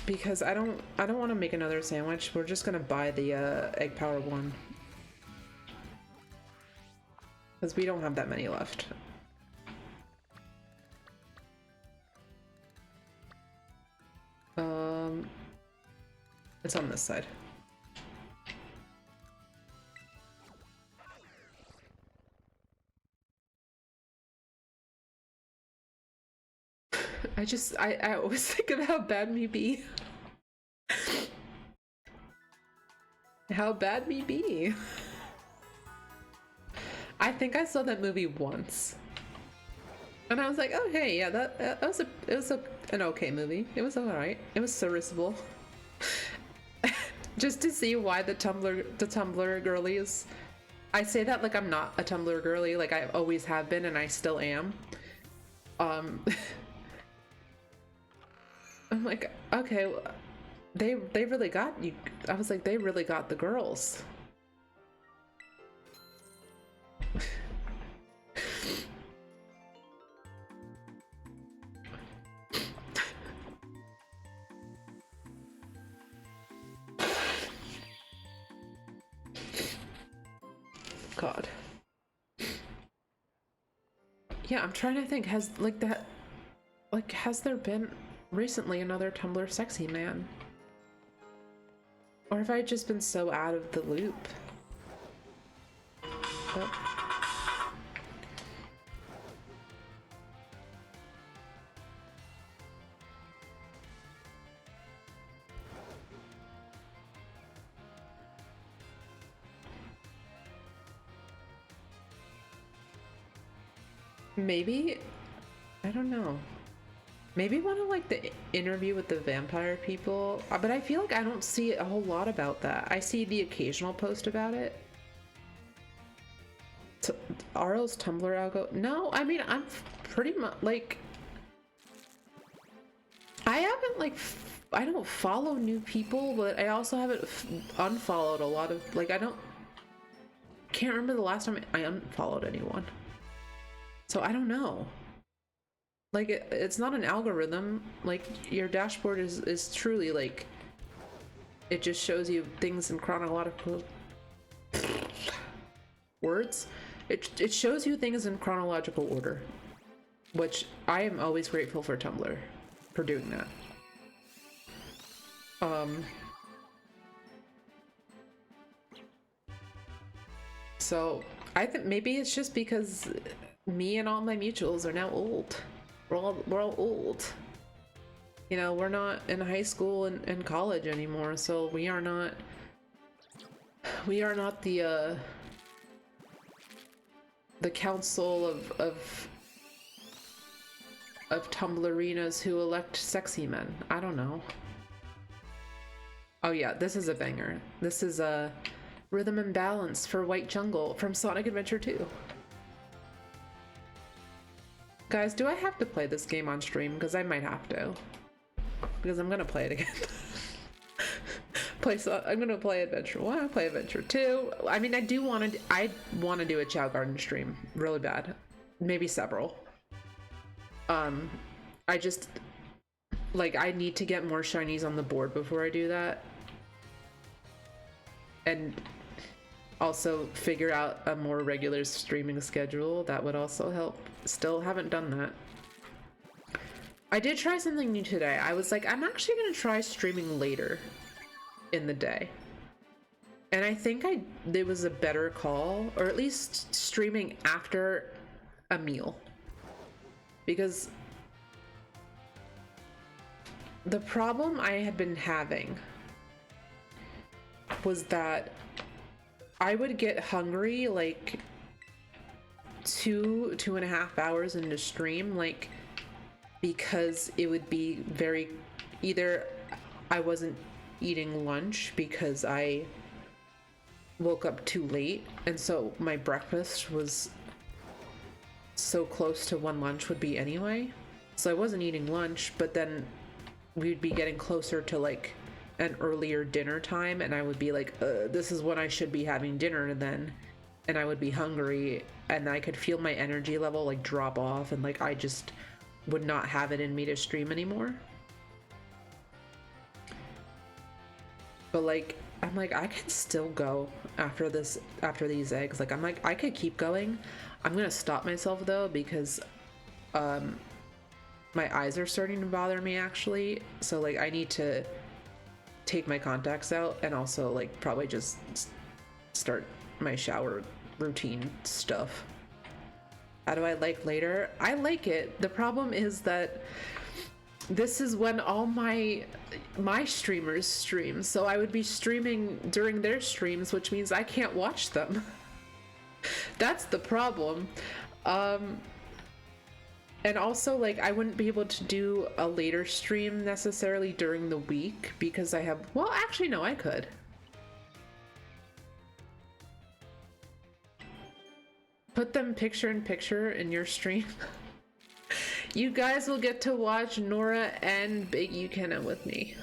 Speaker 1: because I don't want to make another sandwich. We're just gonna buy the egg power one, because we don't have that many left. It's on this side. I always think of How Bad Me Be. How Bad Me Be. I think I saw that movie once, and I was like, oh hey, yeah, that was an okay movie. It was alright. It was serviceable. Just to see why the Tumblr girlies. I say that like I'm not a Tumblr girly, like I always have been and I still am. I'm like, okay, they really got you. I was like, they really got the girls. God. Yeah, I'm trying to think, has there been recently another Tumblr sexy man? Or have I just been so out of the loop? Oh. Maybe, I don't know. Maybe one of like the interview with the vampire people, but I feel like I don't see a whole lot about that. I see the occasional post about it. RL's Tumblr algo? No, I mean, I'm pretty much like, I haven't like, I don't follow new people, but I also haven't unfollowed a lot of, like, can't remember the last time I unfollowed anyone. So I don't know. Like it's not an algorithm. Like your dashboard is truly like it just shows you things in chronological words. It shows you things in chronological order, which I am always grateful for Tumblr for doing that. So I think maybe it's just because me and all my mutuals are now old. We're all old. You know, we're not in high school and college anymore, so we are not the council of Tumblrinas who elect sexy men. I don't know. Oh yeah, this is a banger. This is a Rhythm and Balance for White Jungle from Sonic Adventure 2. Guys, do I have to play this game on stream? Because I might have to. Because I'm gonna play it again. I'm gonna play Adventure 1, play Adventure 2. I mean, I want to do a Chow Garden stream really bad. Maybe several. I just, like, I need to get more shinies on the board before I do that. And also figure out a more regular streaming schedule. That would also help. Still haven't done that. I did try something new today. I was like, I'm actually gonna try streaming later in the day. And I think it was a better call, or at least streaming after a meal. Because the problem I had been having was that I would get hungry like 2.5 hours into stream, like, because it would be very, either I wasn't eating lunch because I woke up too late, and so my breakfast was so close to when lunch would be anyway, so I wasn't eating lunch, but then we'd be getting closer to like an earlier dinner time, and I would be like, this is when I should be having dinner then, and I would be hungry, and I could feel my energy level like drop off, and like I just would not have it in me to stream anymore. But like, I'm like, I can still go after these eggs. Like, I'm like, I could keep going. I'm gonna stop myself though, because my eyes are starting to bother me actually. So like, I need to take my contacts out, and also like probably just start my shower routine stuff. How do I like later? I like it. The problem is that this is when all my streamers stream, so I would be streaming during their streams, which means I can't watch them. That's the problem. And also, like, I wouldn't be able to do a later stream necessarily during the week because I have, well, actually no, I could. Put them picture in picture in your stream. You guys will get to watch Nora and Big Ukenna with me.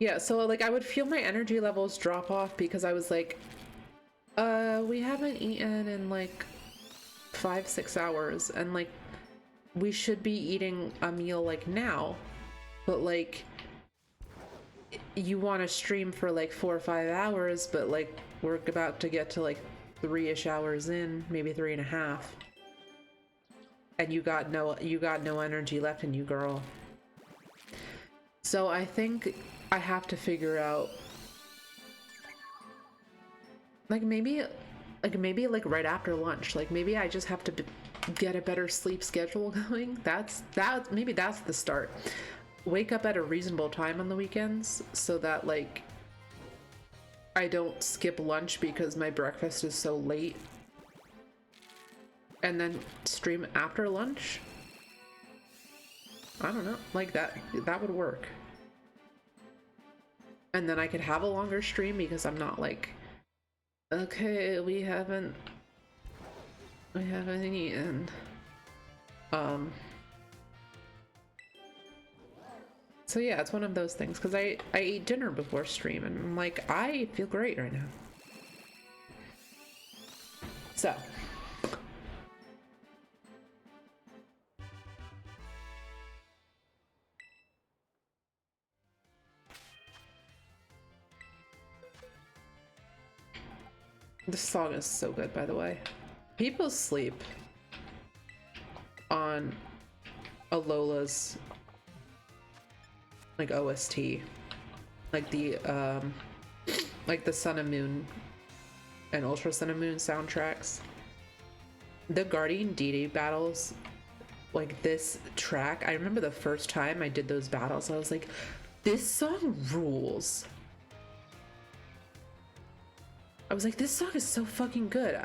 Speaker 1: Yeah, so like I would feel my energy levels drop off because I was like, we haven't eaten in like 5-6 hours, and like we should be eating a meal like now, but like you want to stream for like 4 or 5 hours, but like we're about to get to like 3-ish hours in, maybe 3.5, and you got no energy left in you, girl. So I think I have to figure out like maybe right after lunch, like maybe I just have to get a better sleep schedule going. Maybe that's the start. Wake up at a reasonable time on the weekends so that like I don't skip lunch because my breakfast is so late, and then stream after lunch. I don't know, like that would work. And then I could have a longer stream because I'm not like, okay, we haven't eaten. So yeah, it's one of those things because I ate dinner before stream and I'm like, I feel great right now. So this song is so good, by the way. People sleep on Alola's like OST, like the Sun and Moon and Ultra Sun and Moon soundtracks. The Guardian DD battles, like this track, I remember the first time I did those battles, I was like, this song rules. I was like, this song is so fucking good.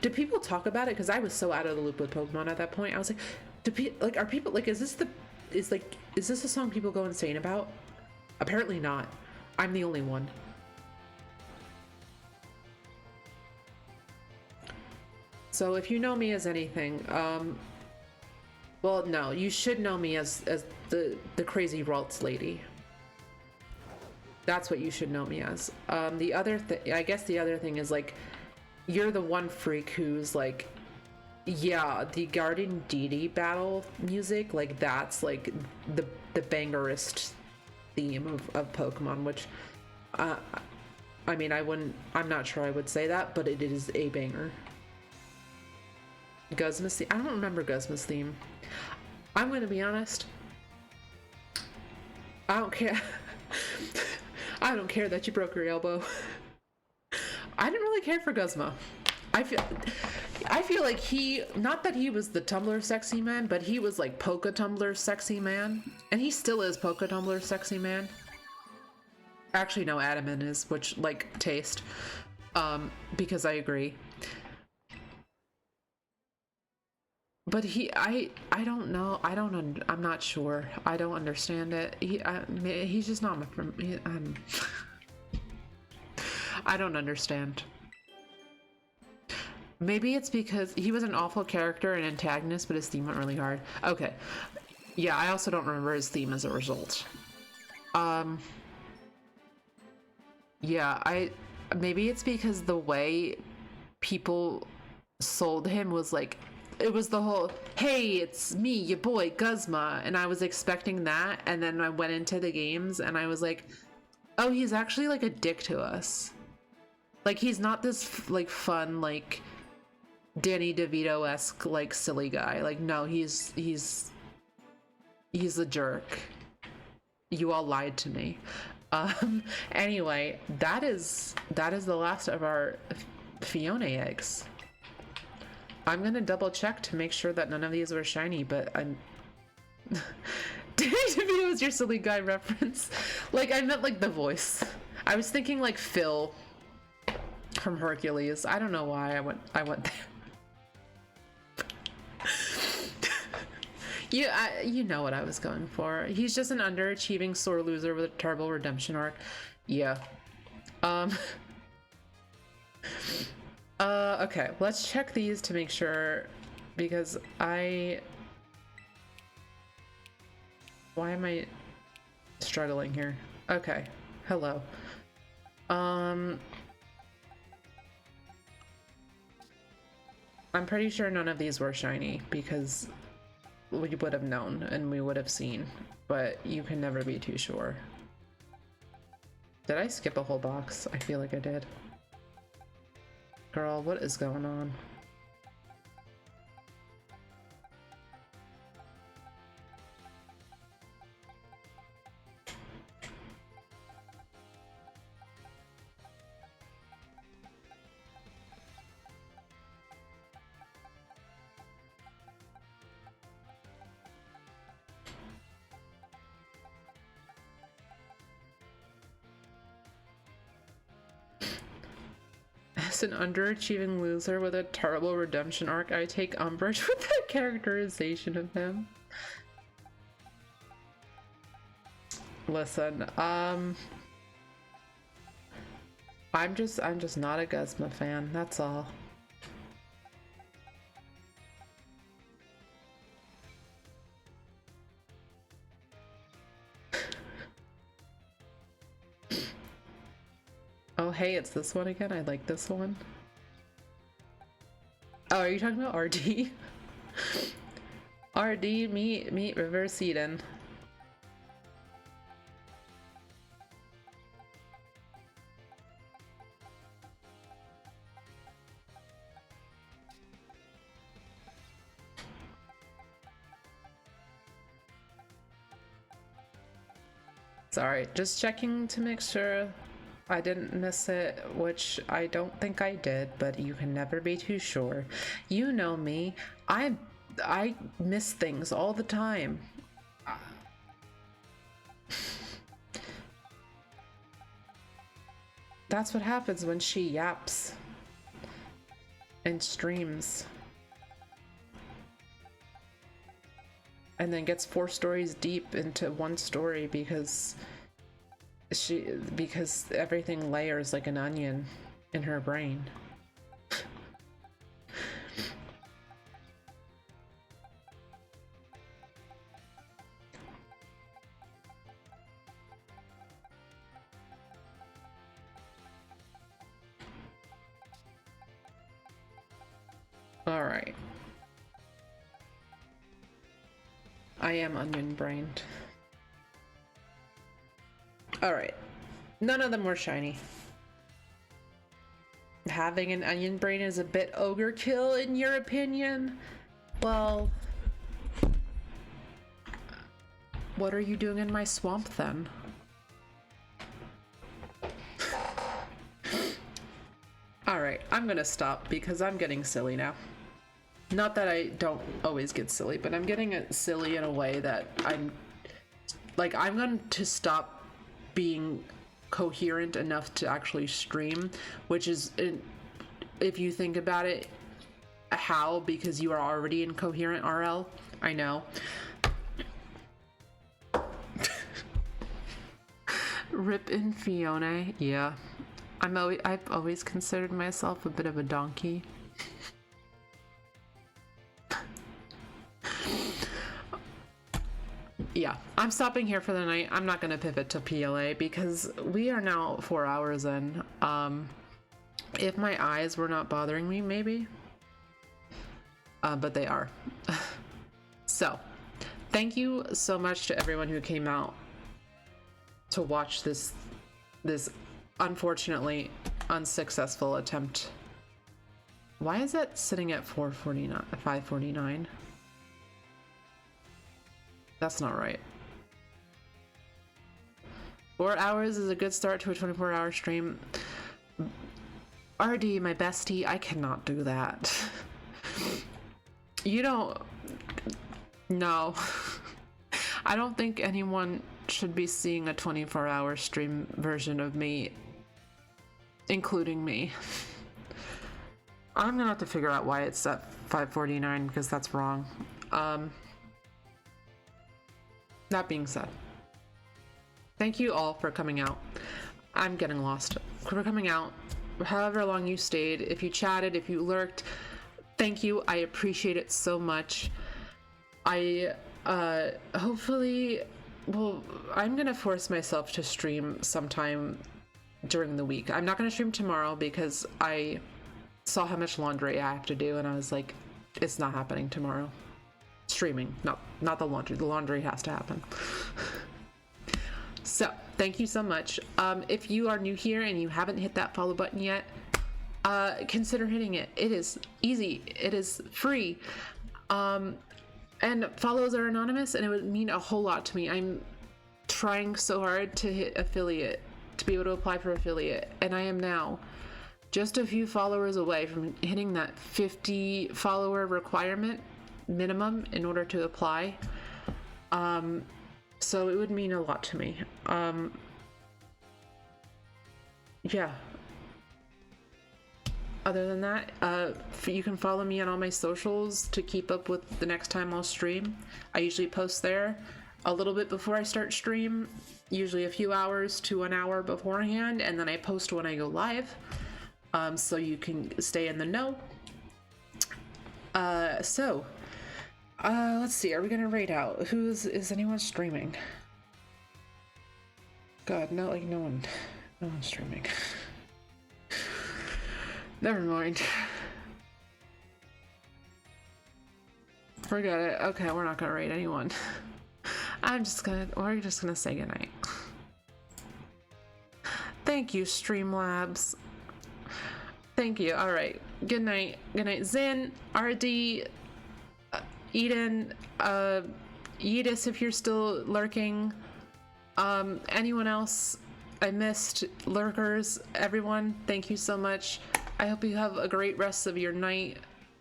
Speaker 1: Do people talk about it? Because I was so out of the loop with Pokemon at that point. I was like, are people like, is this a song people go insane about? Apparently not. I'm the only one. So if you know me as anything, well, no, you should know me as the crazy Ralts lady. That's what you should know me as. The other thing, I guess the other thing is like, you're the one freak who's like, yeah, the Guardian DD battle music, like that's like the bangerist theme of Pokemon, which, I mean, I'm not sure I would say that, but it is a banger. Guzma's theme, I don't remember Guzma's theme. I'm gonna be honest, I don't care. I don't care that you broke your elbow. I didn't really care for Guzma. I feel like not that he was the Tumblr sexy man, but he was like Poke Tumblr sexy man. And he still is Poke Tumblr sexy man. Actually, no, Adaman is, which, like, taste. Because I agree. But I don't know. I'm not sure. I don't understand it. He's just not my friend. I don't understand. Maybe it's because he was an awful character and antagonist, but his theme went really hard. Okay. Yeah, I also don't remember his theme as a result. Yeah, maybe it's because the way people sold him was like, it was the whole, hey, it's me, your boy, Guzma, and I was expecting that, and then I went into the games, and I was like, oh, he's actually, like, a dick to us. Like, he's not this, like, fun, like, Danny DeVito-esque, like, silly guy. Like, no, he's a jerk. You all lied to me. Anyway, that is the last of our Phione eggs. I'm gonna double check to make sure that none of these were shiny, but I'm... Danny DeVito was your silly guy reference. Like, I meant, like, the voice. I was thinking, like, Phil from Hercules. I don't know why I went there. You know what I was going for. He's just an underachieving sore loser with a terrible redemption arc. Yeah. Okay, let's check these to make sure, because why am I struggling here? Okay, hello. I'm pretty sure none of these were shiny, because we would have known and we would have seen, but you can never be too sure. Did I skip a whole box? I feel like I did. Girl, what is going on? As an underachieving loser with a terrible redemption arc, I take umbrage with that characterization of him. Listen, I'm just not a Guzma fan, that's all. Oh, hey, it's this one again. I like this one. Oh, are you talking about RD? RD, meet Reverse Eden. Sorry, just checking to make sure I didn't miss it, which I don't think I did, but you can never be too sure. You know me. I miss things all the time. That's what happens when she yaps and streams. And then gets 4 stories deep into one story because everything layers like an onion in her brain. All right. I am onion brained. All right. None of them were shiny. Having an onion brain is a bit ogre kill in your opinion? Well, what are you doing in my swamp then? All right, I'm gonna stop because I'm getting silly now. Not that I don't always get silly, but I'm getting silly in a way that I'm going to stop being coherent enough to actually stream, which is, if you think about it, how, because you are already incoherent, RL. I know. Rip in Phione. Yeah. I've always considered myself a bit of a donkey. Yeah, I'm stopping here for the night. I'm not gonna pivot to PLA because we are now 4 hours in. If my eyes were not bothering me, maybe. But they are. So, thank you so much to everyone who came out to watch this unfortunately unsuccessful attempt. Why is that sitting at 549? That's not right. 4 hours is a good start to a 24-hour stream. RD, my bestie, I cannot do that. You don't... No. I don't think anyone should be seeing a 24-hour stream version of me, including me. I'm gonna have to figure out why it's at 549 because that's wrong. That being said, thank you all for coming out. I'm getting lost. For coming out, however long you stayed, if you chatted, if you lurked, thank you. I appreciate it so much. I hopefully, well, I'm gonna force myself to stream sometime during the week. I'm not gonna stream tomorrow because I saw how much laundry I have to do and I was like, it's not happening tomorrow. Streaming, not the laundry. The laundry has to happen. So thank you so much. If you are new here and you haven't hit that follow button yet, consider hitting it. It is easy, it is free, and follows are anonymous, and it would mean a whole lot to me. I'm trying so hard to hit affiliate, to be able to apply for affiliate, and I am now just a few followers away from hitting that 50 follower requirement minimum in order to apply. So it would mean a lot to me. Yeah. Other than that, you can follow me on all my socials to keep up with the next time I'll stream. I usually post there a little bit before I start stream, usually a few hours to an hour beforehand, and then I post when I go live, so you can stay in the know. Let's see, are we gonna rate out? Is anyone streaming? God, not like no one's streaming. Never mind. Forget it. Okay, we're not gonna raid anyone. We're just gonna say goodnight. Thank you, Streamlabs. Thank you. All right. Good night. Good night, Zin, RD, Eden, Yedis, if you're still lurking. Anyone else I missed, lurkers, everyone, thank you so much. I hope you have a great rest of your night,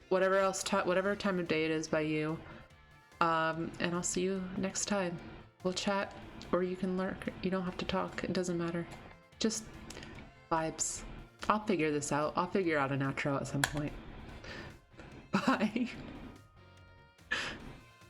Speaker 1: whatever time of day it is by you. And I'll see you next time. We'll chat, or you can lurk. You don't have to talk. It doesn't matter. Just vibes. I'll figure this out. I'll figure out an outro at some point. Bye.